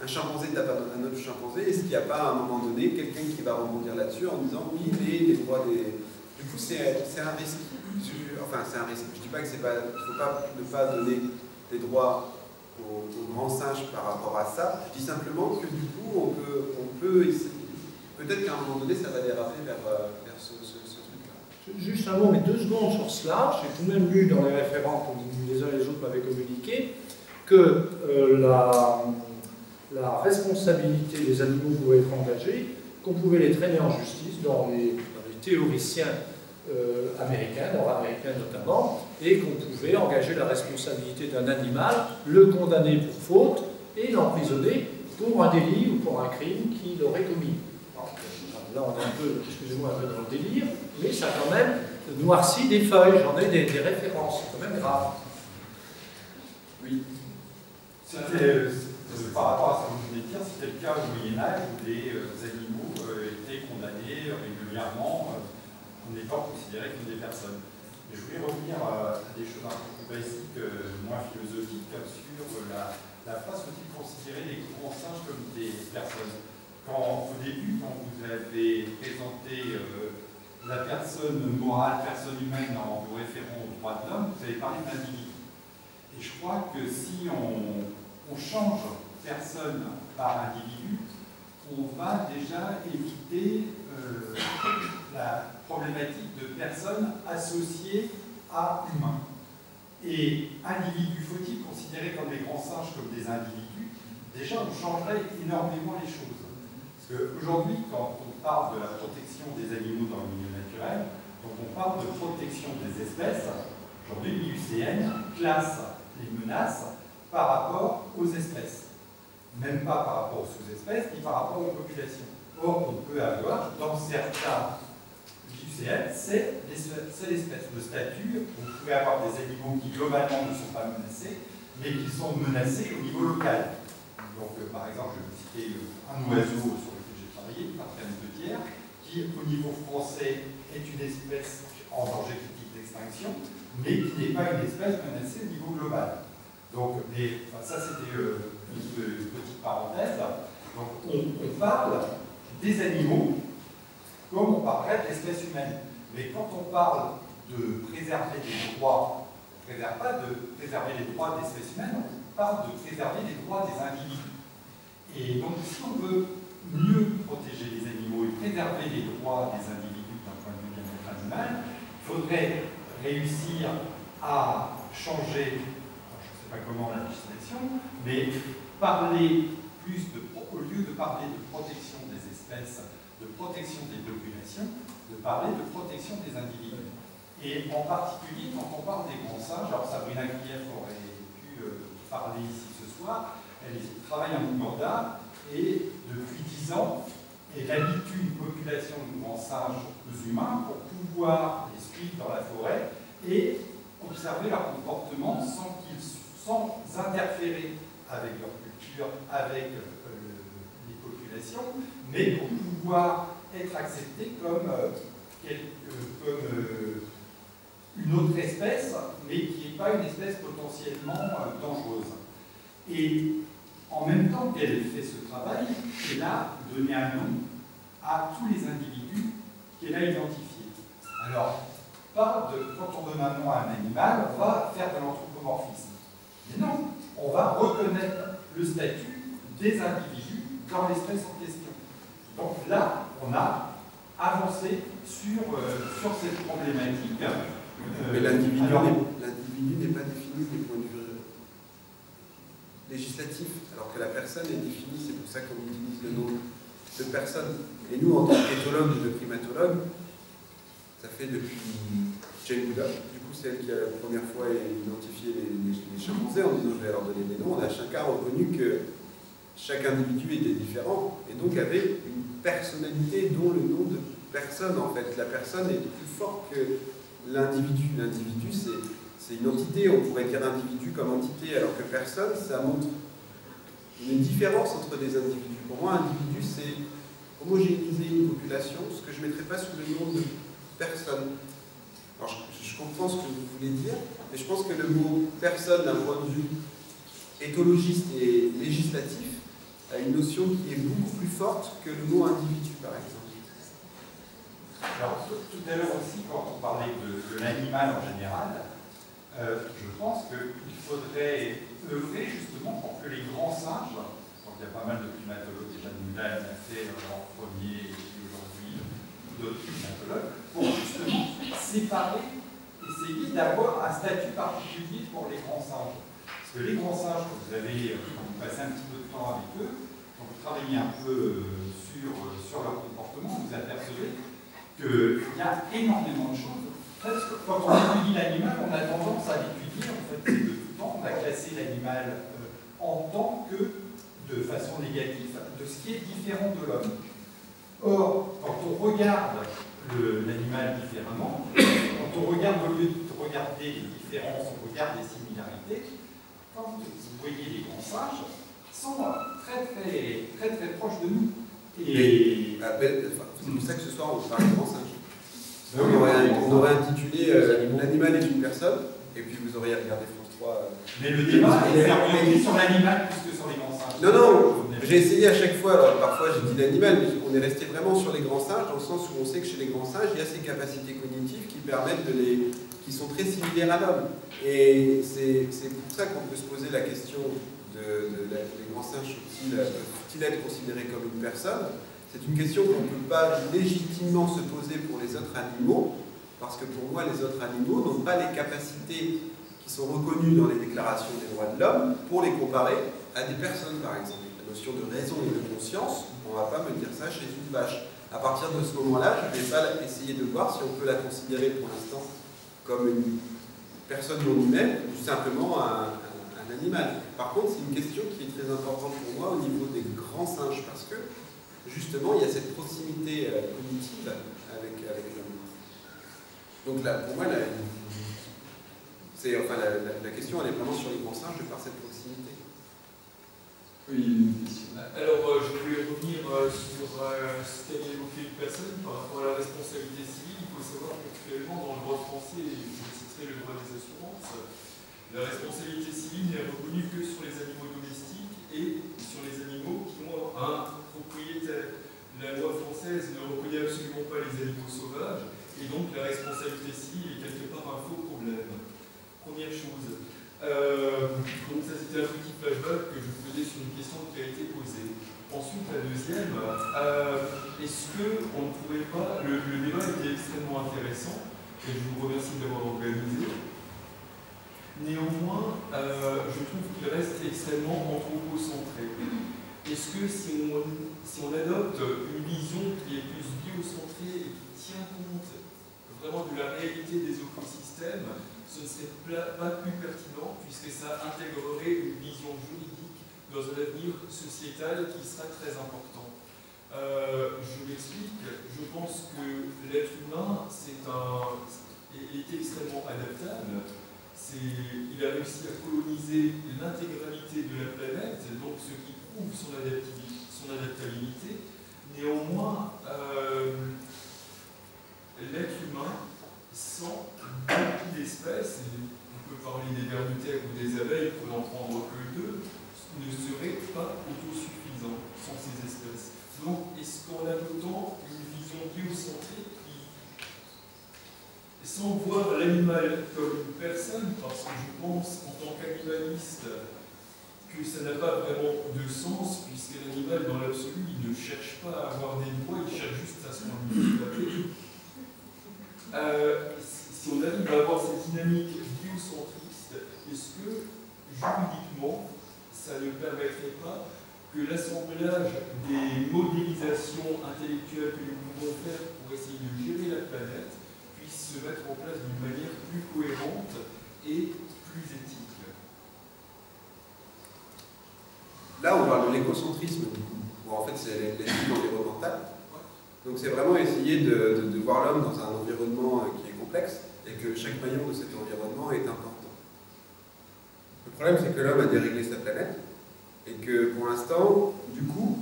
un chimpanzé tape un autre chimpanzé, est-ce qu'il n'y a pas à un moment donné quelqu'un qui va rebondir là-dessus en disant oui, mais les droits des... Du coup, c'est un risque. Enfin, c'est un risque. Je ne dis pas qu'il ne faut pas ne pas donner des droits aux grands singes par rapport à ça. Je dis simplement que du coup, on peut peut-être qu'à un moment donné, ça va déraper vers ce truc-là. Juste un mot, mais 2 secondes sur cela. J'ai tout de même lu dans les référents que les uns et les autres m'avaient communiqué que la responsabilité des animaux pouvait être engagée, qu'on pouvait les traîner en justice. Dans les théoriciens américaine, nord-américaine notamment, et qu'on pouvait engager la responsabilité d'un animal, le condamner pour faute et l'emprisonner pour un délit ou pour un crime qu'il aurait commis. Là, on est un peu, excusez-moi, un peu dans le délire, mais ça a quand même noirci des feuilles, j'en ai des références, c'est quand même grave. Oui. C'était, par rapport à ce que vous venez de dire, c'était le cas au Moyen-Âge où les animaux étaient condamnés régulièrement en étant considérés comme des personnes. Mais je voulais revenir à des choses un peu plus basiques, moins philosophiques, sur la phrase faut-il considérer les grands singes comme des personnes. Au début, quand vous avez présenté la personne morale, personne humaine en vous référant aux droits de l'homme, vous avez parlé d'individu. Et je crois que si on change personne par individu, on va déjà éviter la problématique de personnes associées à humains. Et individu, faut-il considérer comme les grands singes comme des individus? Déjà, on changerait énormément les choses. Parce qu'aujourd'hui, quand on parle de la protection des animaux dans le milieu naturel, donc on parle de protection des espèces, aujourd'hui l'IUCN classe les menaces par rapport aux espèces. Même pas par rapport aux sous-espèces, ni par rapport aux populations. Or, on peut avoir, dans certains l'IUCN, c'est l'espèce. Le statut, vous pouvez avoir des animaux qui globalement ne sont pas menacés, mais qui sont menacés au niveau local. Donc, par exemple, je vais vous citer un oiseau sur lequel j'ai travaillé, la Parcane petière, qui, au niveau français, est une espèce en danger critique d'extinction, mais qui n'est pas une espèce menacée au niveau global. Donc, ça c'était une petite parenthèse. Donc, on parle des animaux comme on parlerait de l'espèce humaine. Mais quand on parle de préserver les droits, on ne préserve pas de préserver les droits de l'espèce humaine, on parle de préserver les droits des individus. Et donc, si on veut mieux protéger les animaux et préserver les droits des individus d'un point de vue bien-être animal, il faudrait réussir à changer, je ne sais pas comment la législation, mais parler plus au lieu de parler de protection des espèces, de protection des populations, de parler de protection des individus. Et en particulier, quand on parle des grands singes, alors Sabrina Krief aurait pu parler ici ce soir, elle travaille en Ouganda et depuis 10 ans, elle habitue une population de grands singes aux humains pour pouvoir les suivre dans la forêt et observer leur comportement sans interférer avec leur culture, avec les populations, mais pour pouvoir être acceptés comme une autre espèce, mais qui n'est pas une espèce potentiellement dangereuse. Et en même temps qu'elle fait ce travail, elle a donné un nom à tous les individus qu'elle a identifiés. Alors, quand on donne un nom à un animal, on va faire de l'anthropomorphisme. Mais non, on va reconnaître le statut des individus dans l'espèce en question. Donc là, on a avancé sur cette problématique. Mais l'individu n'est pas défini du point de vue législatif, alors que la personne est définie, c'est pour ça qu'on utilise le nom de personne. Et nous, en tant qu'éthologues et de primatologues, ça fait depuis Jane Goodall, du coup c'est elle qui a la première fois identifié les chimpanzés en disant je vais leur donner des noms. On a chacun reconnu que chaque individu était différent et donc avait une personnalité dont le nom de personne en fait. La personne est plus forte que l'individu. L'individu c'est une entité, on pourrait dire individu comme entité, alors que personne, ça montre une différence entre des individus. Pour moi, individu, c'est homogénéiser une population, ce que je ne mettrais pas sous le nom de personne. Alors, je comprends ce que vous voulez dire, mais je pense que le mot personne, d'un point de vue éthologiste et législatif, a une notion qui est beaucoup plus forte que le mot individu, par exemple. Alors, tout à l'heure aussi, quand on parlait de l'animal en général, je pense qu'il faudrait œuvrer justement pour que les grands singes, donc il y a pas mal de primatologues, déjà Nula l'a fait en premier, et puis aujourd'hui d'autres primatologues, pour justement séparer, essayer d'avoir un statut particulier pour les grands singes. Parce que les grands singes, quand vous passez un petit peu de temps avec eux, quand vous travaillez un peu sur leur comportement, vous apercevez qu'il y a énormément de choses. Presque, quand on étudie l'animal, on a tendance à l'étudier, en fait, c'est de tout temps, on a classé l'animal en tant que, de façon négative, de ce qui est différent de l'homme. Or, quand on regarde l'animal différemment, quand on regarde, au lieu de regarder les différences, on regarde les similarités, quand vous voyez les grands singes, ils sont très proches de nous. Et c'est pour ça que ce soir on parle de grands singes. On aurait intitulé L'animal est une personne, et puis vous auriez regardé France 3. Mais le débat est orienté sur l'animal plus que sur les grands singes. Non, j'ai essayé à chaque fois, alors parfois j'ai dit l'animal, mais on est resté vraiment sur les grands singes, dans le sens où on sait que chez les grands singes, il y a ces capacités cognitives qui permettent qui sont très similaires à l'homme. Et c'est pour ça qu'on peut se poser la question les grands singes peuvent-ils être considérés comme une personne? C'est une question qu'on ne peut pas légitimement se poser pour les autres animaux, parce que pour moi, les autres animaux n'ont pas les capacités qui sont reconnues dans les déclarations des droits de l'homme pour les comparer à des personnes, par exemple. La notion de raison et de conscience, on ne va pas me dire ça chez une vache. À partir de ce moment-là, je ne vais pas essayer de voir si on peut la considérer pour l'instant comme une personne non humaine, ou simplement un animal. Par contre, c'est une question qui est très importante pour moi au niveau des grands singes, parce que justement, il y a cette proximité cognitive avec l'homme. Donc là, pour moi, la question, elle est vraiment sur les grands singes de par cette proximité. Oui, une question. Alors, je voulais revenir sur ce qu'avait évoqué une personne par rapport à la responsabilité civile. Il faut savoir qu'actuellement, dans le droit français, je citerai le droit des assurances, la responsabilité civile n'est reconnue que sur les animaux domestiques et sur les animaux qui ont un propriétaire. La loi française ne reconnaît absolument pas les animaux sauvages, et donc la responsabilité civile est quelque part un faux problème. Première chose. Donc ça c'était un petit flashback que je faisais sur une question qui a été posée. Ensuite, la deuxième, est-ce qu'on ne pourrait pas... Le débat était extrêmement intéressant, et je vous remercie d'avoir organisé. Néanmoins, je trouve qu'il reste extrêmement anthropocentré. Est-ce que si on adopte une vision qui est plus biocentrée et qui tient compte vraiment de la réalité des écosystèmes, ce ne serait pas plus pertinent puisque ça intégrerait une vision juridique dans un avenir sociétal qui sera très important. Je m'explique, je pense que l'être humain est extrêmement adaptable. Il a réussi à coloniser l'intégralité de la planète, donc ce qui prouve son adaptabilité. Néanmoins, l'être humain, sans beaucoup d'espèces, on peut parler des vers de terre ou des abeilles pour n'en prendre que deux, ne serait pas autosuffisant sans ces espèces. Donc, est-ce qu'en adoptant une vision biocentrique sans voir l'animal comme une personne, parce que je pense, en tant qu'animaliste, que ça n'a pas vraiment de sens, puisque l'animal, dans l'absolu, il ne cherche pas à avoir des droits, il cherche juste à se manipuler. Si on arrive à avoir cette dynamique biocentriste, est-ce que, juridiquement, ça ne permettrait pas que l'assemblage des modélisations intellectuelles que nous pouvons faire pour essayer de gérer la planète puisse se mettre en place d'une manière plus cohérente et plus éthique? Là, on parle de l'écocentrisme, où en fait c'est l'éthique environnementale. Donc c'est vraiment essayer de voir l'homme dans un environnement qui est complexe et que chaque maillon de cet environnement est important. Le problème, c'est que l'homme a déréglé sa planète et que pour l'instant, du coup,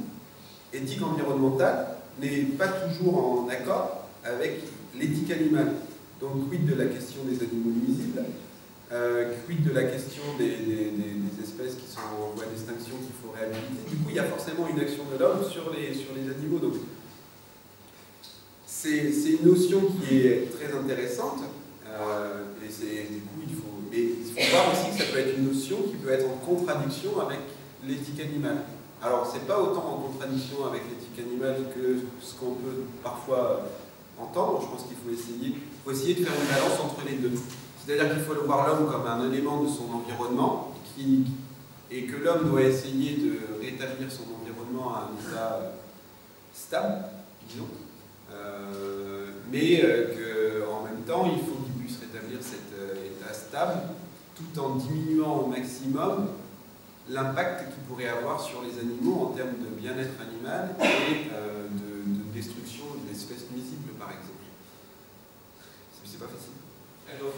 éthique environnementale n'est pas toujours en accord avec l'éthique animale. Donc, quid de la question des animaux nuisibles, quid de la question des espèces qui sont en voie d'extinction qu'il faut réhabiliter. Du coup, il y a forcément une action de l'homme sur les animaux. Donc, c'est une notion qui est très intéressante, et du coup, il faut voir aussi que ça peut être une notion qui peut être en contradiction avec l'éthique animale. Alors, c'est pas autant en contradiction avec l'éthique animale que ce qu'on peut parfois entendre. Je pense qu'il faut essayer de faire une balance entre les deux. C'est-à-dire qu'il faut voir l'homme comme un élément de son environnement et que l'homme doit essayer de rétablir son environnement à un état stable, disons. mais qu'en même temps, il faut qu'ils puissent rétablir cet état stable, tout en diminuant au maximum l'impact qu'il pourrait avoir sur les animaux en termes de bien-être animal et de destruction d'espèces nuisibles, par exemple. C'est pas facile. Alors,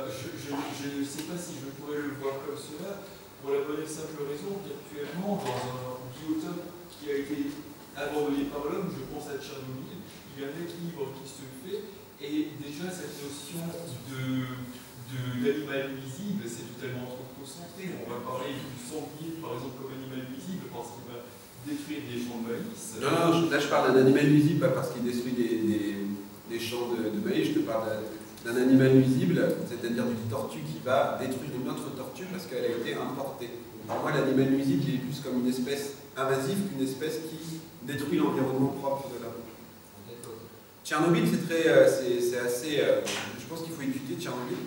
je ne sais pas si je pourrais le voir comme cela, pour la bonne et simple raison qu'actuellement, dans un biotope qui a été abandonné par l'homme, je pense à Tchernobyl, il y a un équilibre qui se fait, et déjà cette notion d'animal nuisible, c'est totalement anthropocentré. On va parler du sanglier, par exemple, comme animal nuisible, parce qu'il va détruire des champs de maïs. Non, là je parle d'un animal nuisible, pas parce qu'il détruit des champs de maïs, je te parle d'un animal nuisible, c'est-à-dire d'une tortue qui va détruire une autre tortue parce qu'elle a été importée. Pour moi, l'animal nuisible, il est plus comme une espèce invasive qu'une espèce qui détruit l'environnement propre de l'homme. Tchernobyl, c'est assez... je pense qu'il faut étudier Tchernobyl.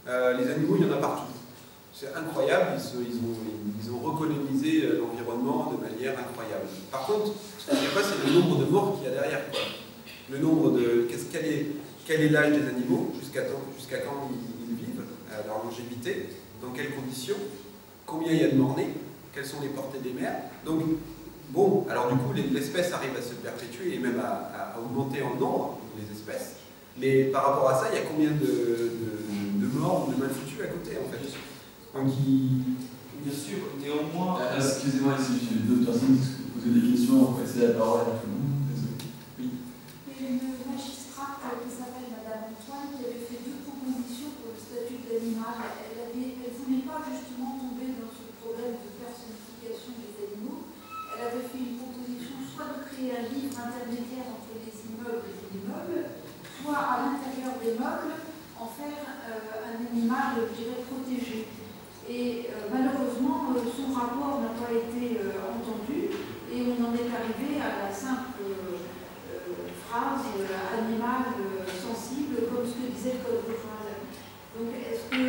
Les animaux, il y en a partout. C'est incroyable, ils ont recolonisé l'environnement de manière incroyable. Par contre, ce qu'on ne sait pas, c'est le nombre de morts qu'il y a derrière, quoi. Le nombre de... Quel est l'âge des animaux, jusqu'à quand ils vivent, leur longévité, dans quelles conditions, combien il y a de morts-nés, quelles sont les portées des mers. Donc, bon, alors du coup, l'espèce arrive à se perpétuer et même à augmenter en nombre, les espèces. Mais par rapport à ça, il y a combien de morts ou de malfoutus à côté, en fait. Donc, bien sûr, néanmoins... Excusez-moi, si j'ai d'autres personnes qui posaient des questions, on va passer la parole à tout le monde. Désolé. Oui. Il y a une magistrate qui s'appelle Madame Antoine qui avait fait 2 propositions pour le statut de l'animal. Elle ne voulait pas justement tomber dans ce problème de personnification des animaux. Elle avait fait une proposition soit de créer un livre intermédiaire entre les immeubles et les meubles, soit à l'intérieur des meubles en faire un animal, je dirais, protégé. Et malheureusement, son rapport n'a pas été entendu et on en est arrivé à la simple phrase animal sensible, comme ce que disait le Code rural. Donc, est-ce que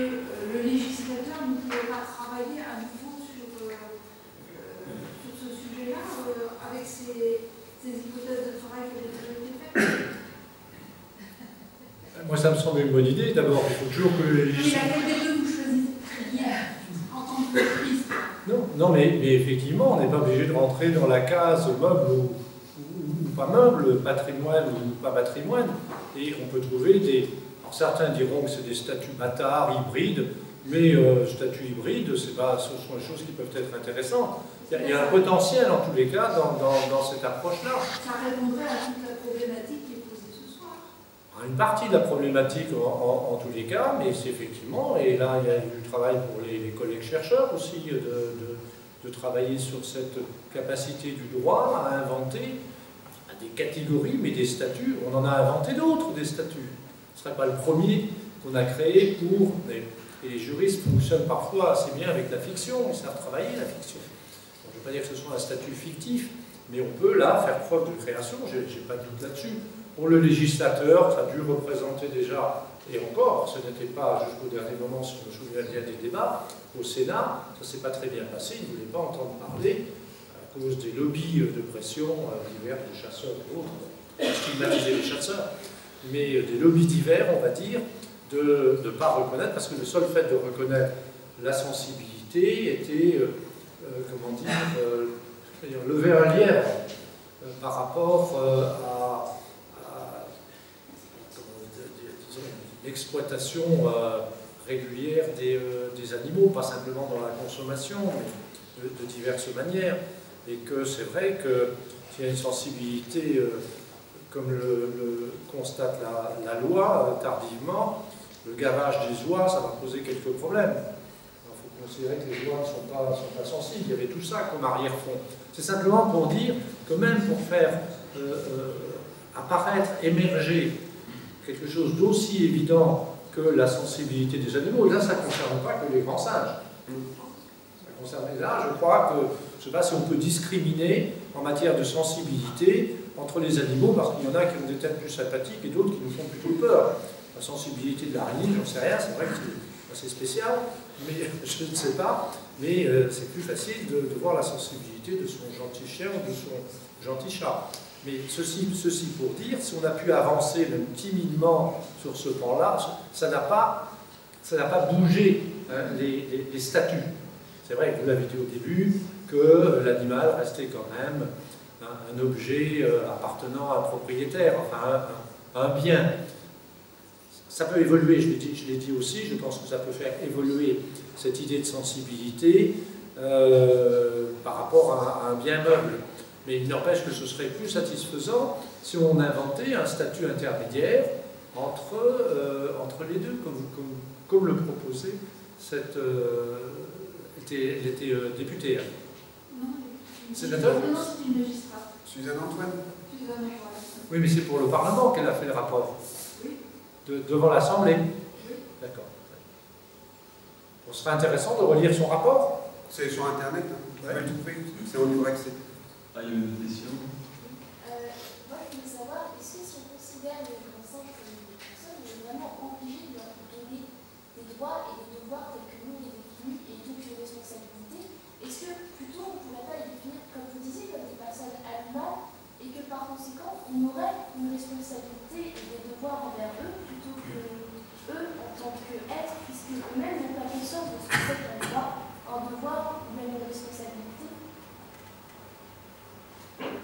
le législateur ne pourrait pas travailler à nouveau sur ce sujet-là, avec ces hypothèses de travail qui avaient déjà été faites? Moi, ça me semble une bonne idée. D'abord, il faut toujours que le législateur... Non, mais effectivement, on n'est pas obligé de rentrer dans la case meuble ou pas meuble, patrimoine ou pas patrimoine. Et on peut trouver des... Alors certains diront que c'est des statuts bâtards, hybrides, mais statuts hybrides, ce sont des choses qui peuvent être intéressantes. Il y a un potentiel, en tous les cas, dans cette approche-là. Ça répondrait à toute la problématique qui est posée ce soir. Une partie de la problématique en tous les cas, mais c'est effectivement, et là il y a du travail pour les collègues chercheurs aussi, de travailler sur cette capacité du droit à inventer des catégories, mais des statuts. On en a inventé d'autres, des statuts. Ce ne serait pas le premier qu'on a créé pour... Et les juristes fonctionnent parfois assez bien avec la fiction, ils savent travailler la fiction. Donc, je ne veux pas dire que ce soit un statut fictif, mais on peut là faire preuve de création, je n'ai pas de doute là-dessus. Pour le législateur, ça a dû représenter déjà, et encore, ce n'était pas jusqu'au dernier moment, si je me souviens bien des débats, au Sénat, ça ne s'est pas très bien passé, ils ne voulaient pas entendre parler, à cause des lobbies de pression divers de chasseurs et autres, stigmatiser les chasseurs, mais des lobbies divers, on va dire, de ne pas reconnaître, parce que le seul fait de reconnaître la sensibilité était, comment dire, lever un lièvre par rapport à l'exploitation régulière des animaux, pas simplement dans la consommation, mais de diverses manières. Et que c'est vrai qu'il y a une sensibilité, comme le constate la loi tardivement, le gavage des oies, ça va poser quelques problèmes. Il faut considérer que les oies ne sont pas sensibles. Il y avait tout ça comme arrière-fond. C'est simplement pour dire que même pour faire apparaître, émerger quelque chose d'aussi évident que la sensibilité des animaux, et là ça ne concerne pas que les grands singes. Ça concerne, et là je crois que, je ne sais pas si on peut discriminer en matière de sensibilité entre les animaux, parce qu'il y en a qui ont des têtes plus sympathiques et d'autres qui nous font plutôt peur. La sensibilité de l'araignée, j'en sais rien, c'est vrai que c'est assez spécial, mais je ne sais pas, mais c'est plus facile de voir la sensibilité de son gentil chien ou de son gentil chat. Mais ceci pour dire, si on a pu avancer même timidement sur ce plan-là, ça n'a pas bougé les statuts. C'est vrai que vous l'avez dit au début, que l'animal restait quand même un objet appartenant à un propriétaire, enfin un bien. Ça peut évoluer, je l'ai dit aussi, je pense que ça peut faire évoluer cette idée de sensibilité par rapport à un bien meuble. Mais il n'empêche que ce serait plus satisfaisant si on inventait un statut intermédiaire entre les deux, comme le proposait elle était députée. Non, sénateur? Non, c'est une magistrate. Suzanne Antoine. Suzanne Antoine. Oui, mais c'est pour le Parlement qu'elle a fait le rapport. Oui. Devant l'Assemblée. Oui. D'accord. Ce serait intéressant de relire son rapport. C'est sur Internet, hein. Vous pouvez le trouver, c'est en libre accès. Ah, il y a une question. Moi, je voulais savoir, est-ce que si on considère les ensemble comme des personnes, on est vraiment obligé de leur donner des droits et des devoirs tels que nous les définis et donc une responsabilité? Est-ce que plutôt on ne pourrait pas les définir, comme vous disiez, comme des personnes animales et que par conséquent on aurait une responsabilité et des devoirs envers eux plutôt que eux en tant qu'êtres, puisque eux-mêmes n'ont pas conscience de ce que c'est qu'un droit, un devoir ou même une responsabilité?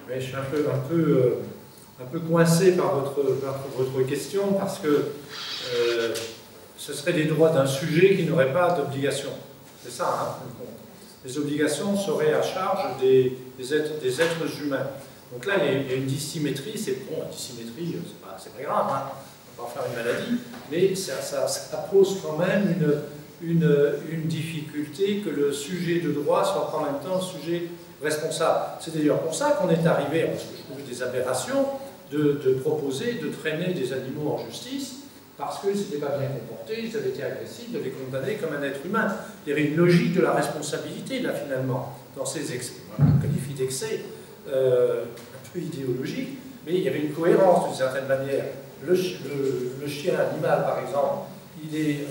Mais je suis un peu coincé par votre question parce que ce serait des droits d'un sujet qui n'aurait pas d'obligation. C'est ça, hein? Les obligations seraient à charge des êtres humains. Donc là, il y a une dissymétrie. C'est bon, la dissymétrie, c'est pas grave, hein, on va pas faire une maladie, mais ça pose quand même une difficulté que le sujet de droit soit en même temps un sujet responsable. C'est d'ailleurs pour ça qu'on est arrivé, parce que je trouve des aberrations, de proposer de traîner des animaux en justice parce qu'ils ne s'étaient pas bien comportés, ils avaient été agressifs, de les condamner comme un être humain. Il y avait une logique de la responsabilité, là, finalement, dans ces excès. On qualifie d'excès un peu idéologique, mais il y avait une cohérence d'une certaine manière. Le chien animal, par exemple, il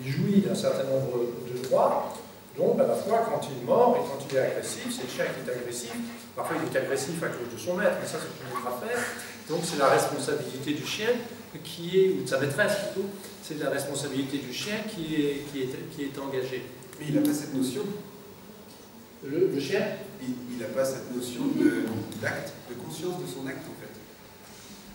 jouit d'un certain nombre de droits. Donc, à la fois, quand il mord et quand il est agressif, c'est le chien qui est agressif. Parfois, il est agressif à cause de son maître, mais ça, c'est une autre affaire. Donc, c'est la responsabilité du chien ou de sa maîtresse plutôt, c'est la responsabilité du chien qui est engagée. Mais il n'a pas cette notion. Le chien? Il n'a pas cette notion d'acte, de conscience de son acte, en fait.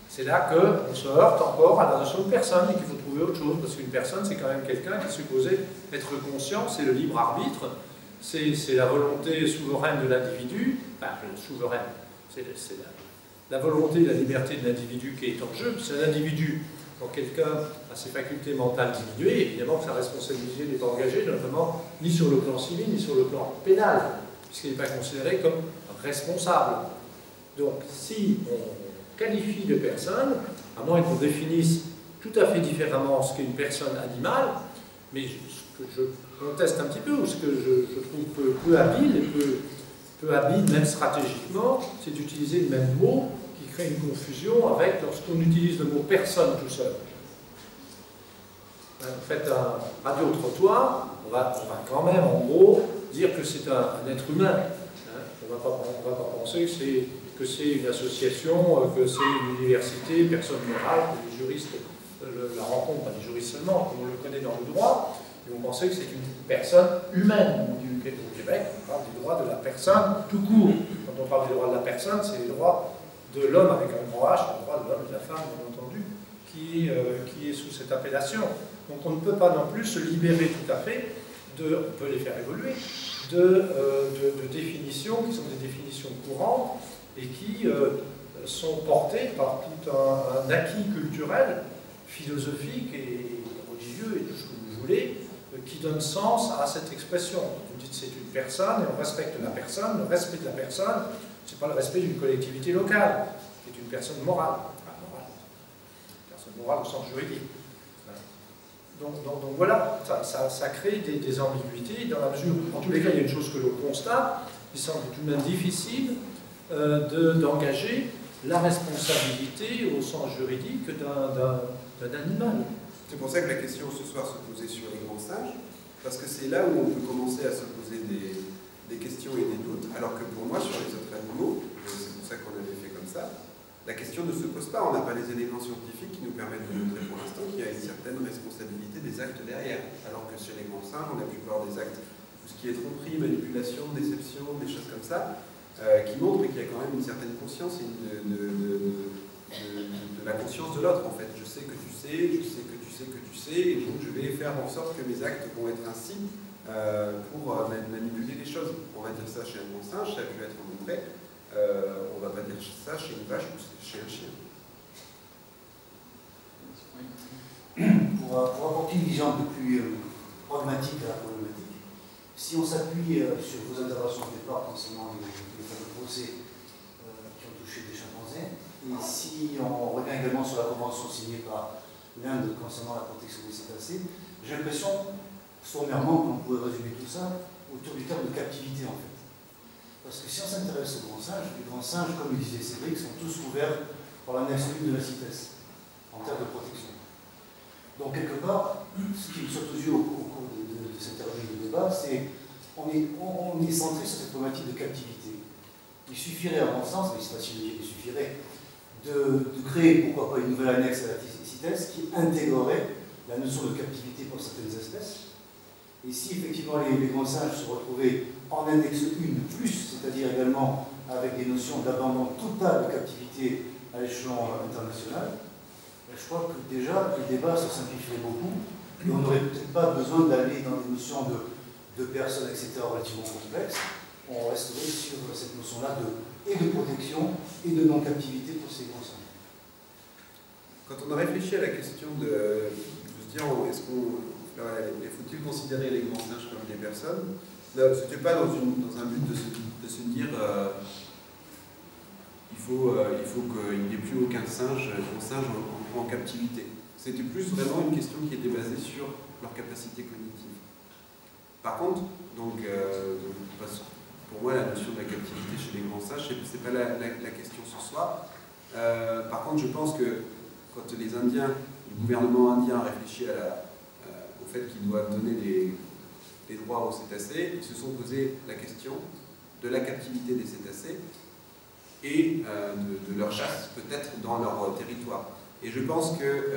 C'est là qu'on se heurte encore à la notion de personne et qu'il faut trouver autre chose, parce qu'une personne, c'est quand même quelqu'un qui est supposé être conscient, c'est le libre arbitre, c'est la volonté souveraine de l'individu, enfin, souveraine, c'est la volonté et la liberté de l'individu qui est en jeu. C'est l'individu, quand quelqu'un a ses facultés mentales diminuées, évidemment que sa responsabilité n'est pas engagée, notamment ni sur le plan civil, ni sur le plan pénal, puisqu'il n'est pas considéré comme responsable. Donc, si on qualifie de personne, à moins qu'on définisse tout à fait différemment ce qu'est une personne animale, mais ce que je conteste un petit peu, ou ce que je trouve peu habile, peu habile même stratégiquement, c'est d'utiliser le même mot qui crée une confusion avec lorsqu'on utilise le mot personne tout seul. Vous faites un radio-trottoir, on va quand même en gros dire que c'est un être humain. On ne va pas penser que c'est une association, que c'est une université, personne morale, que les juristes la rencontrent, pas les juristes seulement, comme on le connaît dans le droit, et on pensait que c'est une personne humaine. Au Québec, on parle des droits de la personne tout court. Quand on parle des droits de la personne, c'est les droits de l'homme avec un grand H, les droits de l'homme et de la femme, bien entendu, qui est sous cette appellation. Donc on ne peut pas non plus se libérer tout à fait on peut les faire évoluer, de définitions qui sont des définitions courantes et qui sont portées par tout un acquis culturel, philosophique et religieux et tout ce que vous voulez, qui donne sens à cette expression. Vous dites c'est une personne et on respecte la personne. Le respect de la personne, ce n'est pas le respect d'une collectivité locale, qui est une personne morale. Enfin, morale. Une personne morale au sens juridique. Donc voilà, ça crée des ambiguïtés dans la mesure où, en tous les cas, il y a une chose que l'on constate, il semble tout de même difficile d'engager la responsabilité au sens juridique d'un animal. C'est pour ça que la question ce soir se posait sur les grands singes, parce que c'est là où on peut commencer à se poser des questions et des doutes, alors que pour moi, sur les autres animaux, c'est pour ça qu'on avait fait comme ça, la question ne se pose pas. On n'a pas les éléments scientifiques qui nous permettent de montrer pour l'instant qu'il y a une certaine responsabilité des actes derrière, alors que chez les grands singes, on a pu voir des actes, tout ce qui est tromperie, manipulation, déception, des choses comme ça, qui montrent qu'il y a quand même une certaine conscience de la conscience de l'autre, en fait. Je sais que tu sais, je sais que tu sais que tu sais, et donc je vais faire en sorte que mes actes vont être ainsi pour manipuler les choses. On va dire ça chez un grand singe, ça a pu être montré. On ne va pas dire ça chez une vache ou chez un chien. Pour apporter une vision un peu plus pragmatique à la problématique, si on s'appuie sur vos interventions de départ concernant les fameux procès qui ont touché des chimpanzés, et si on revient également sur la convention signée par l'Inde concernant la protection des cétacés, j'ai l'impression, sommairement, qu'on pourrait résumer tout ça autour du terme de captivité en fait. Parce que si on s'intéresse aux grands singes, les grands singes, comme le disait Cédric, sont tous couverts par l'annexe 1 de la CITES en termes de protection. Donc quelque part, ce qui me saute aux yeux au cours de cette interview de débat, c'est qu'on est centré sur cette problématique de captivité. Il suffirait, à mon sens, mais c'est pas si il suffirait, de créer, pourquoi pas, une nouvelle annexe à la CITES qui intégrerait la notion de captivité pour certaines espèces. Et si effectivement les grands singes se retrouvaient en annexe 1 plus, c'est-à-dire également avec des notions d'abandon total de captivité à l'échelon international, je crois que déjà les débats se simplifieraient beaucoup et on n'aurait peut-être pas besoin d'aller dans des notions de personnes, etc., relativement complexes. On resterait sur cette notion-là et de protection et de non-captivité pour ces grands singes. Quand on a réfléchi à la question de se dire, faut-il considérer les grands singes comme des personnes? Ce n'était pas dans un but de se dire il faut qu'il n'y ait plus aucun singe, grand singe en captivité. C'était plus vraiment une question qui était basée sur leur capacité cognitive. Par contre, pour moi, la notion de la captivité chez les grands singes, ce n'est pas la question ce soir. Par contre, je pense que quand les Indiens, le gouvernement indien a réfléchi au fait qu'ils doivent donner des droits aux cétacés, ils se sont posé la question de la captivité des cétacés et de leur chasse, peut-être dans leur territoire. Et je pense que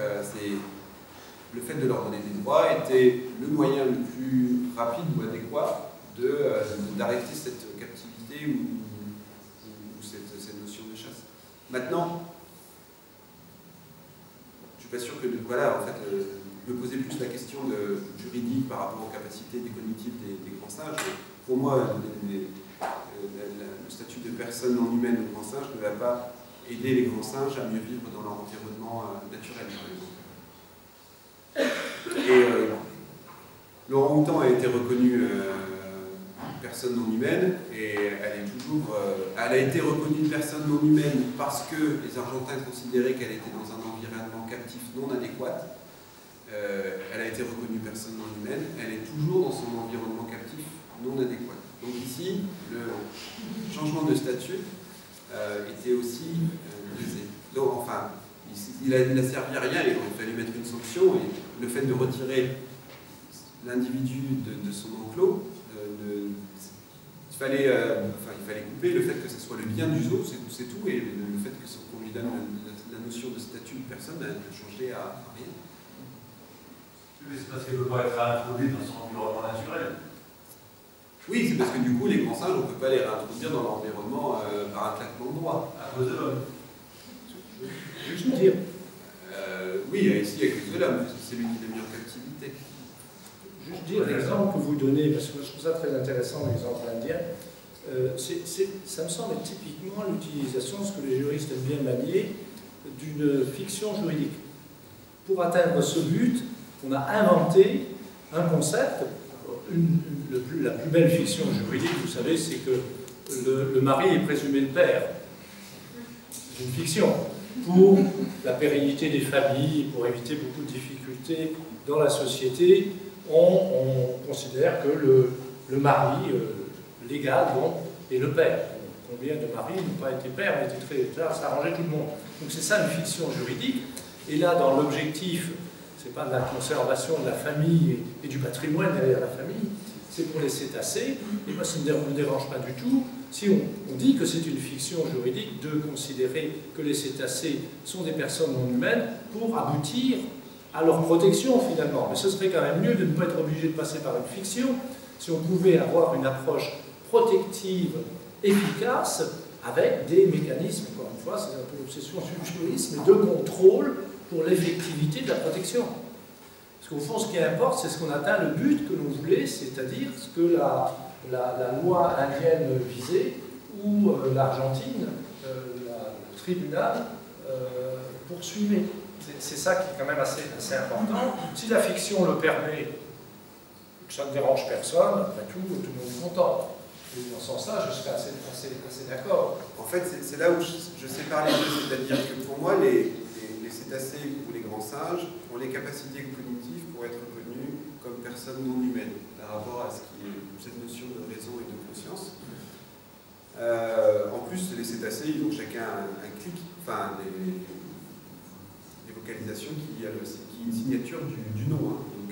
le fait de leur donner des droits était le moyen le plus rapide ou adéquat d'arrêter cette captivité ou cette notion de chasse. Maintenant, je ne suis pas sûr que, voilà, en fait, me poser plus la question juridique par rapport aux capacités cognitives des grands singes. Pour moi, le statut de personne non humaine aux grands singes ne va pas aider les grands singes à mieux vivre dans leur environnement naturel, par exemple. Et l'orang-outan a été reconnu personne non humaine, et elle a été reconnue personne non humaine parce que les Argentins considéraient qu'elle était dans un environnement captif non adéquat. Elle a été reconnue personne non humaine, elle est toujours dans son environnement captif non adéquat. Donc ici, le changement de statut était aussi biaisé. Donc enfin, il n'a servi à rien, il fallait mettre une sanction, et le fait de retirer l'individu de son enclos, il fallait couper le fait que ce soit le bien du zoo, c'est tout, et le fait qu'on lui donne la notion de statut de personne n'a changé à rien. Mais c'est parce qu'elle ne peut pas être réintroduite dans son environnement naturel. Oui, c'est parce que du coup, les grands singes, on ne peut pas les réintroduire dans l'environnement par un claquement de doigts. À cause de l'homme. Juste dire. Oui, ici, à cause de l'homme, parce que c'est lui qui l'a mis en captivité. Juste dire l'exemple que vous donnez, parce que je trouve ça très intéressant, l'exemple indien. Ça me semble être typiquement l'utilisation, ce que les juristes aiment bien manier, d'une fiction juridique. Pour atteindre ce but, on a inventé un concept. La plus belle fiction juridique, vous savez, c'est que le mari est présumé le père. C'est une fiction. Pour la pérennité des familles, pour éviter beaucoup de difficultés dans la société, on considère que le mari légal est le père. Combien de maris n'ont pas été pères, mais étaient très tard, ça arrangeait tout le monde. Donc c'est ça une fiction juridique. Et là, dans l'objectif, c'est pas de la conservation de la famille et du patrimoine derrière la famille, c'est pour les cétacés, et moi ça ne me dérange pas du tout si on dit que c'est une fiction juridique de considérer que les cétacés sont des personnes non humaines pour aboutir à leur protection finalement. Mais ce serait quand même mieux de ne pas être obligé de passer par une fiction si on pouvait avoir une approche protective efficace avec des mécanismes, encore une fois, c'est un peu l'obsession du jurisme, de contrôle pour l'effectivité de la protection. Parce qu'au fond, ce qui importe, c'est ce qu'on atteint le but que l'on voulait, c'est-à-dire ce que la loi indienne visait, ou l'Argentine, le tribunal poursuivait. C'est ça qui est quand même assez important. Si la fiction le permet, que ça ne dérange personne, après tout le monde est content. Et dans ce sens-là, je serais assez d'accord. En fait, c'est là où je sépare les deux, c'est-à-dire que pour moi, les cétacés ou les grands singes ont les capacités cognitives pour être reconnus comme personnes non humaines par rapport à ce qui est cette notion de raison et de conscience. En plus, les cétacés, ils ont chacun un clic, enfin des vocalisations qui est une signature du nom. Hein. Donc,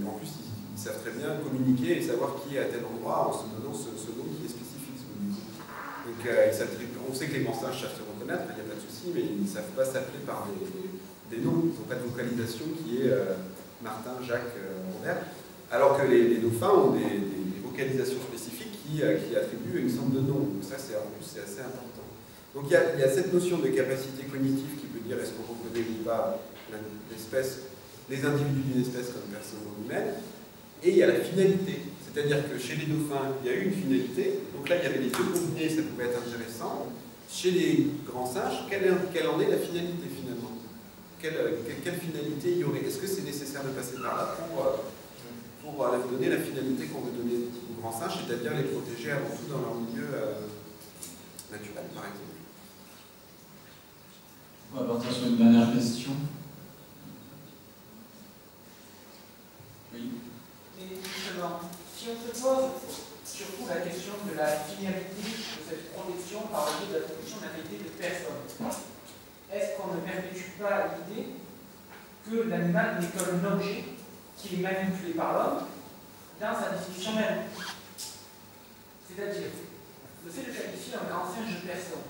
en plus, ils savent très bien communiquer et savoir qui est à tel endroit en se donnant ce nom qui est spécifique. Donc, on sait que les grands singes savent se reconnaître, il n'y a pas de souci, mais ils ne savent pas s'appeler par des noms. Ils n'ont pas de vocalisation qui est Martin, Jacques, Robert. Alors que les dauphins ont des vocalisations spécifiques qui attribuent une sorte de nom. Donc ça, en plus, c'est assez important. Donc il y a cette notion de capacité cognitive qui peut dire est-ce qu'on reconnaît ou pas l'espèce, les individus d'une espèce comme personne non humaine. Et il y a la finalité. C'est-à-dire que chez les dauphins, il y a eu une finalité. Donc là, il y avait les deux combinés, ça pouvait être intéressant. Chez les grands singes, quelle en est la finalité finalement? Quelle finalité il y aurait? Est-ce que c'est nécessaire de passer par là pour donner la finalité qu'on veut donner aux grands singes, c'est-à-dire les protéger avant tout dans leur milieu naturel, par exemple? On va partir sur une dernière question. Oui. Et justement, si on se pose surtout la question de la finalité de cette protection par le biais de la protection de la qualité de personne, est-ce qu'on ne perpétue pas l'idée que l'animal n'est qu'un objet qui est manipulé par l'homme dans sa définition même? C'est-à-dire, le fait de qualifier un grand singe de personne,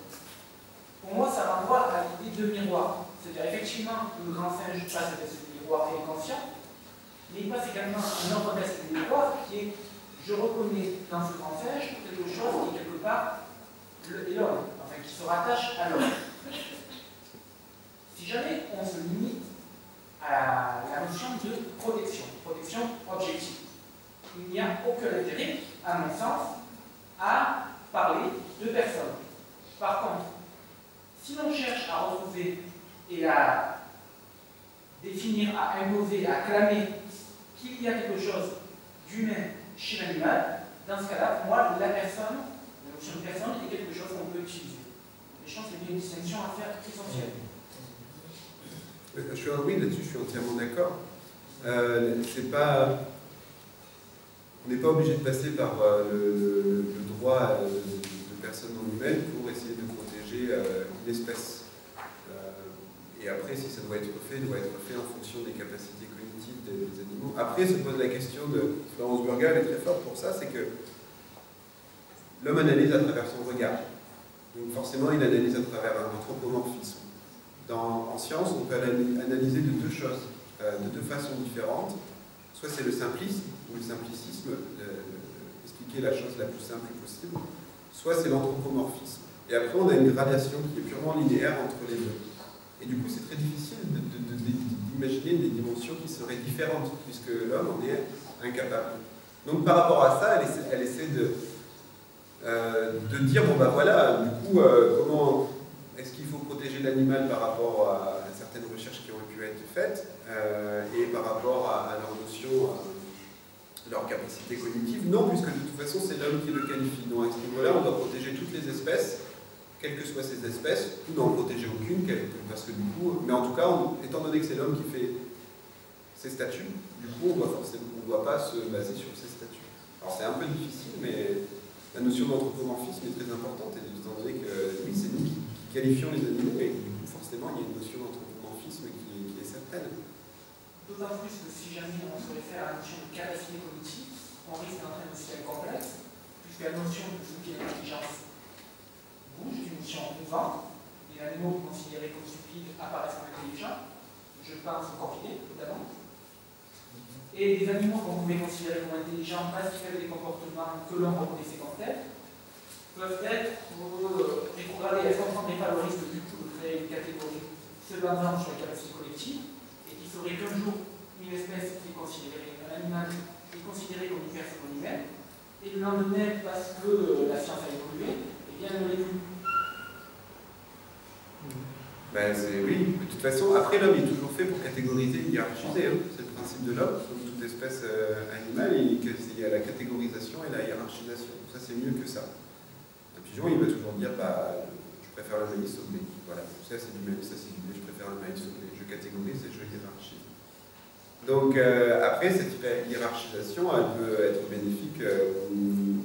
pour moi, ça renvoie à l'idée de miroir. C'est-à-dire, effectivement, le grand singe passe avec ce miroir et est conscient, mais il passe également un autre test de miroir qui est je reconnais dans ce grand singe quelque chose qui, quelque part, est l'homme, enfin, qui se rattache à l'homme. Si jamais on se limite à la notion de protection objective, il n'y a aucun intérêt, à mon sens, à parler de personne. Par contre, si l'on cherche à retrouver et à définir, à imposer, à clamer qu'il y a quelque chose d'humain chez l'animal, dans ce cas-là, pour moi, la notion de personne est quelque chose qu'on peut utiliser. Et je pense qu'il y a une distinction à faire essentielle. Oui, là-dessus, je suis entièrement d'accord. On n'est pas obligé de passer par le droit de personnes non humaines pour essayer de protéger une espèce. Et après, si ça doit être fait en fonction des capacités cognitives des animaux. Après, se pose la question de Florence Burger, elle est très forte pour ça, c'est que l'homme analyse à travers son regard. Donc forcément, il analyse à travers un anthropomorphisme. En science, on peut analyser de deux choses, de deux façons différentes. Soit c'est le simplisme, ou le simplicisme, expliquer la chose la plus simple possible, soit c'est l'anthropomorphisme. Et après, on a une gradation qui est purement linéaire entre les deux. Et du coup, c'est très difficile d'imaginer des dimensions qui seraient différentes, puisque l'homme en est incapable. Donc par rapport à ça, elle essaie de dire, bon ben voilà, du coup, comment est-ce qu'il faut protéger l'animal par rapport à certaines recherches qui ont pu être faites, et par rapport à leur notion, leur capacité cognitive? Non, puisque de toute façon, c'est l'homme qui le qualifie. Donc à ce niveau-là, on doit protéger toutes les espèces, quelles que soient ces espèces, ou n'en protéger aucune, parce que du coup, mais en tout cas, étant donné que c'est l'homme qui fait ses statuts, du coup, on ne doit pas se baser sur ses statuts. Alors c'est un peu difficile, mais la notion d'anthropomorphisme est très importante, étant donné que oui, c'est nous qui qualifions les animaux, et du coup, forcément, il y a une notion d'anthropomorphisme qui est certaine. D'autant plus que si jamais on se réfère à la notion de capacité cognitive, on risque d'entrer puisque la notion d'intelligence bouge, c'est une notion mouvante. Les animaux considérés comme stupides apparaissent comme intelligents. Je pense aux corvidés, notamment. Et les animaux qu'on pouvait considérer comme intelligents parce qu'ils avaient des comportements que l'on reconnaissait comme tels, peuvent être rétrogradés. Est-ce qu'on ne prendrait pas le risque du coup de créer une catégorie se basant sur les capacités collectives et qui ferait qu'un jour une espèce qui est considérée, un animal est considéré comme une personne humaine, et le lendemain, parce que la science a évolué, eh bien, elle ne l'est plus. Ben, oui, de toute façon, après l'homme est toujours fait pour catégoriser et hiérarchiser. Hein. C'est le principe de l'homme, comme toute espèce animale, il y a la catégorisation et la hiérarchisation. Ça, c'est mieux que ça. Un pigeon, il va toujours dire, bah, je préfère le maïs au blé. Voilà, ça c'est du maïs, ça c'est du blé, je préfère le maïs au blé. Je catégorise et je hiérarchise. Donc, après, cette hiérarchisation, elle peut être bénéfique ou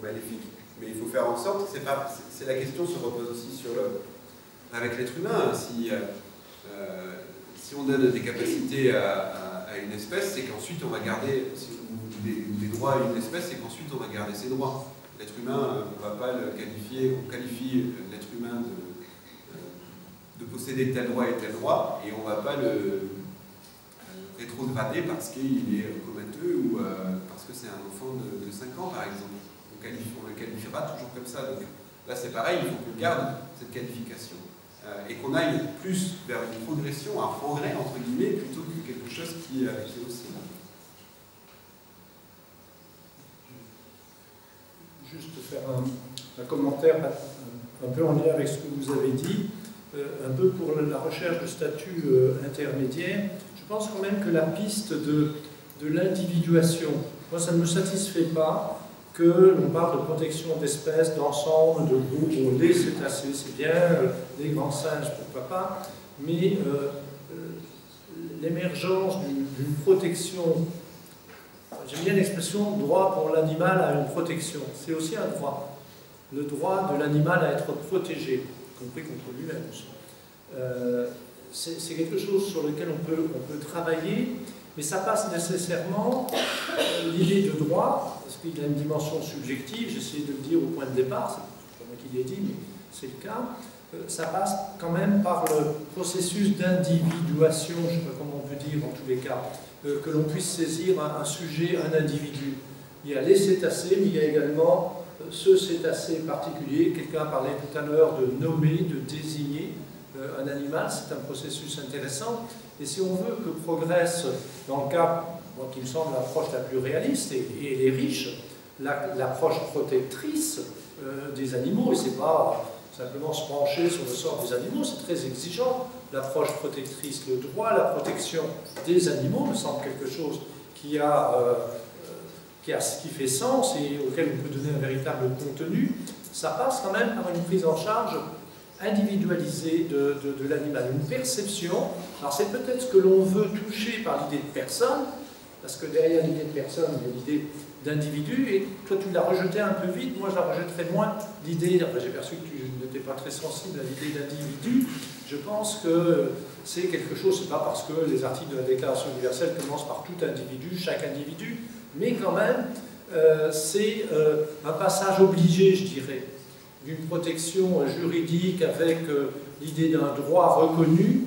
maléfique. Mais il faut faire en sorte, c'est la question se repose aussi sur l'homme. Avec l'être humain, si on donne des capacités à une espèce, c'est qu'ensuite on va garder des droits à une espèce, c'est qu'ensuite on va garder ses droits. L'être humain, on ne va pas le qualifier, on qualifie l'être humain de posséder tel droit et tel droit, et on ne va pas le rétrograder parce qu'il est comateux ou parce que c'est un enfant de 5 ans par exemple. On le qualifiera toujours comme ça. Donc là c'est pareil, il faut qu'on garde cette qualification. Et qu'on aille plus vers une progression, un progrès entre guillemets, plutôt que quelque chose qui est aussi là. Juste faire un commentaire un peu en lien avec ce que vous avez dit, un peu pour la recherche de statut intermédiaire. Je pense quand même que la piste de l'individuation, moi ça ne me satisfait pas que l'on parle de protection d'espèces, d'ensemble, de groupes, les cétacés, c'est bien, les grands singes, pourquoi pas, mais l'émergence d'une protection, j'aime bien l'expression droit pour l'animal à une protection, c'est aussi un droit, le droit de l'animal à être protégé, y compris contre lui-même. C'est quelque chose sur lequel on peut travailler, mais ça passe nécessairement, l'idée de droit, parce qu'il a une dimension subjective, j'ai essayé de le dire au point de départ, c'est pas moi qui l'ai dit, mais c'est le cas, ça passe quand même par le processus d'individuation, je ne sais pas comment on peut dire en tous les cas, que l'on puisse saisir un sujet, un individu. Il y a les cétacés, mais il y a également ce cétacé particulier, quelqu'un a parlé tout à l'heure de nommer, de désigner un animal, c'est un processus intéressant, et si on veut que progresse, dans le cas moi, qui me semble l'approche la plus réaliste et elle est riche, l'approche protectrice des animaux, et c'est pas simplement se pencher sur le sort des animaux, c'est très exigeant, l'approche protectrice, le droit à la protection des animaux me semble quelque chose qui fait sens et auquel on peut donner un véritable contenu, ça passe quand même par une prise en charge individualisée de l'animal, une perception. Alors c'est peut-être ce que l'on veut toucher par l'idée de personne, parce que derrière l'idée de personne, il y a l'idée d'individu, et toi tu l'as rejeté un peu vite, moi je la rejetterai moins, l'idée, j'ai perçu que tu n'étais pas très sensible à l'idée d'individu, je pense que c'est quelque chose, c'est pas parce que les articles de la Déclaration universelle commencent par tout individu, chaque individu, mais quand même, c'est un passage obligé, je dirais, d'une protection juridique avec l'idée d'un droit reconnu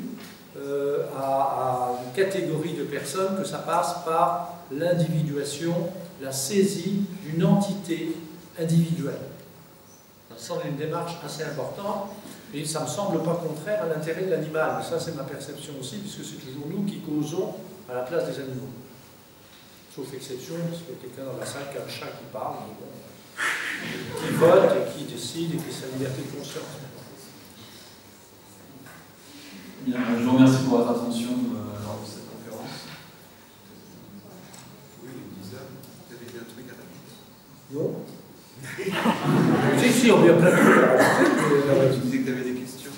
à une catégorie de personnes, que ça passe par l'individuation, la saisie d'une entité individuelle. Ça me semble une démarche assez importante, et ça ne me semble pas contraire à l'intérêt de l'animal. Mais ça, c'est ma perception aussi, puisque c'est toujours nous qui causons à la place des animaux. Sauf exception, parce qu'il y a quelqu'un dans la salle qui a un chat qui parle, mais bon, qui vote et qui décide et qui a sa liberté de conscience. Bien, je vous remercie pour votre attention lors de cette conférence. Oui, Lisa, tu avais dit un truc à rajouter? Non. Si, on vient plein de trucs à rajouter. Tu disais que tu avais des questions.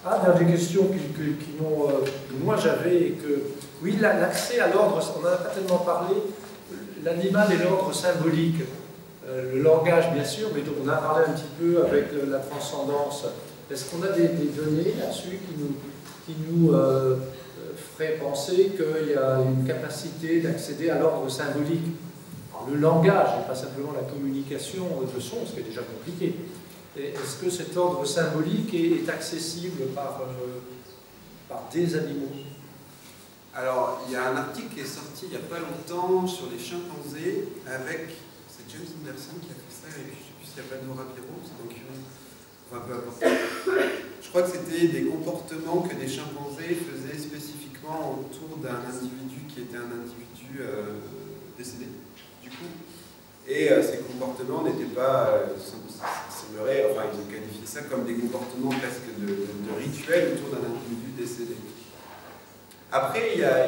Ah, il y a des questions que moi j'avais et que... Oui, l'accès à l'ordre, on n'en a pas tellement parlé, l'animal et l'ordre symbolique. Le langage, bien sûr, mais on a parlé un petit peu avec la transcendance. Est-ce qu'on a des données là-dessus qui nous feraient penser qu'il y a une capacité d'accéder à l'ordre symbolique? le langage et pas simplement la communication de son, ce qui est déjà compliqué. Est-ce que cet ordre symbolique est accessible par des animaux? Alors, il y a un article qui est sorti il n'y a pas longtemps sur les chimpanzés avec, c'est James Anderson qui a fait ça, et je ne sais plus s'il y a pas de Nora Biro, c'est donc enfin, peu importe. Je crois que c'était des comportements que des chimpanzés faisaient spécifiquement autour d'un individu qui était un individu décédé, du coup. Et ces comportements n'étaient pas, semblerait, enfin ils ont qualifié ça comme des comportements presque de rituels autour d'un individu décédé. Après, il y a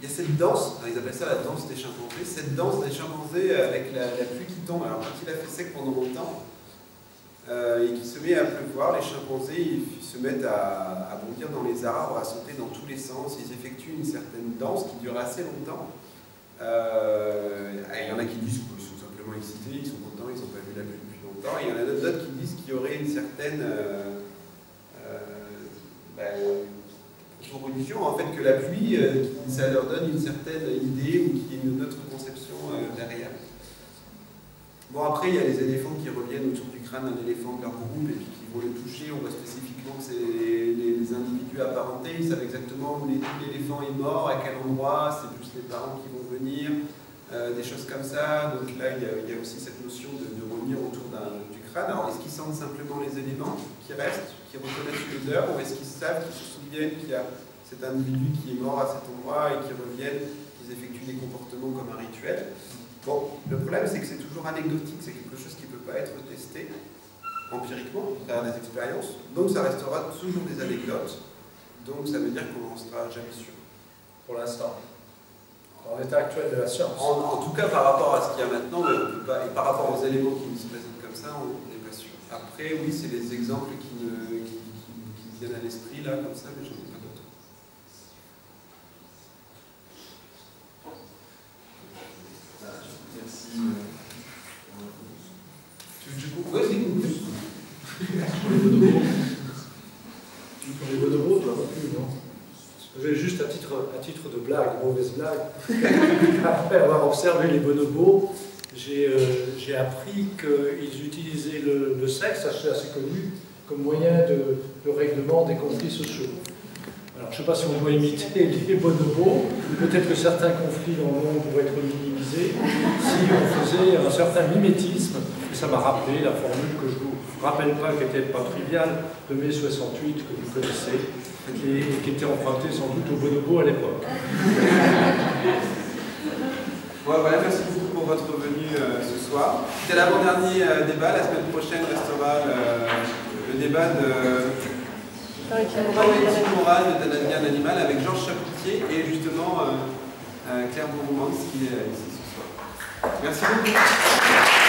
cette danse, ils appellent ça la danse des chimpanzés, cette danse des chimpanzés avec la pluie qui tombe. Alors quand il a fait sec pendant longtemps, et qu'il se met à pleuvoir, les chimpanzés ils se mettent à bondir dans les arbres, à sauter dans tous les sens, ils effectuent une certaine danse qui dure assez longtemps. Il y en a qui disent qu'ils sont simplement excités, ils sont contents, ils n'ont pas vu la pluie depuis longtemps, et il y en a d'autres qui disent qu'il y aurait une certaine religion, en fait, que la pluie, ça leur donne une certaine idée ou qu'il y ait une autre conception derrière. Bon, après, il y a les éléphants qui reviennent autour du crâne d'un éléphant de leur groupe et puis qui vont le toucher. On voit spécifiquement que c'est les individus apparentés. Ils savent exactement où l'éléphant est mort, à quel endroit, c'est plus les parents qui vont venir, des choses comme ça. Donc là, il y a aussi cette notion de revenir autour du crâne. Alors, est-ce qu'ils sentent simplement les éléments qui restent, qui reconnaissent l'odeur, ou est-ce qu'ils savent, qu'ils se souviennent qu'il y a cet individu qui est mort à cet endroit et qui reviennent, qu'ils effectuent des comportements comme un rituel? Bon, le problème, c'est que c'est toujours anecdotique, c'est quelque chose qui ne peut pas être testé empiriquement, à travers des expériences, donc ça restera toujours des anecdotes, donc ça veut dire qu'on n'en sera jamais sûr. Pour l'instant, dans l'état actuel de la science. En tout cas, par rapport à ce qu'il y a maintenant, on peut pas, et par rapport aux éléments qui nous se présentent comme ça, on n'est pas sûr. Après, oui, c'est les exemples qui viennent à l'esprit, là, comme ça, mais j'en ai pas d'autres. Merci. Du coup, ouais, c'est une plus. Pour les bonobos, tu n'as pas plus, non? Juste à titre de blague, mauvaise blague, après avoir observé les bonobos, j'ai appris qu'ils utilisaient le sexe, c'est assez connu, comme moyen de règlement des conflits sociaux. Alors, je ne sais pas si on doit imiter les bonobos, peut-être que certains conflits dans le monde pourraient être minimisés si on faisait un certain mimétisme, et ça m'a rappelé la formule que je ne vous rappelle pas, qui n'était pas triviale, de mai 68, que vous connaissez, et qui était empruntée sans doute aux bonobos à l'époque. Bon, voilà, merci beaucoup pour votre venue ce soir. C'était l'avant-dernier débat. La semaine prochaine restera le débat de l'éthique morale de l'anatomie de l'animal avec Georges Chapoutier et justement Claire Bourmans qui est ici ce soir. Merci beaucoup.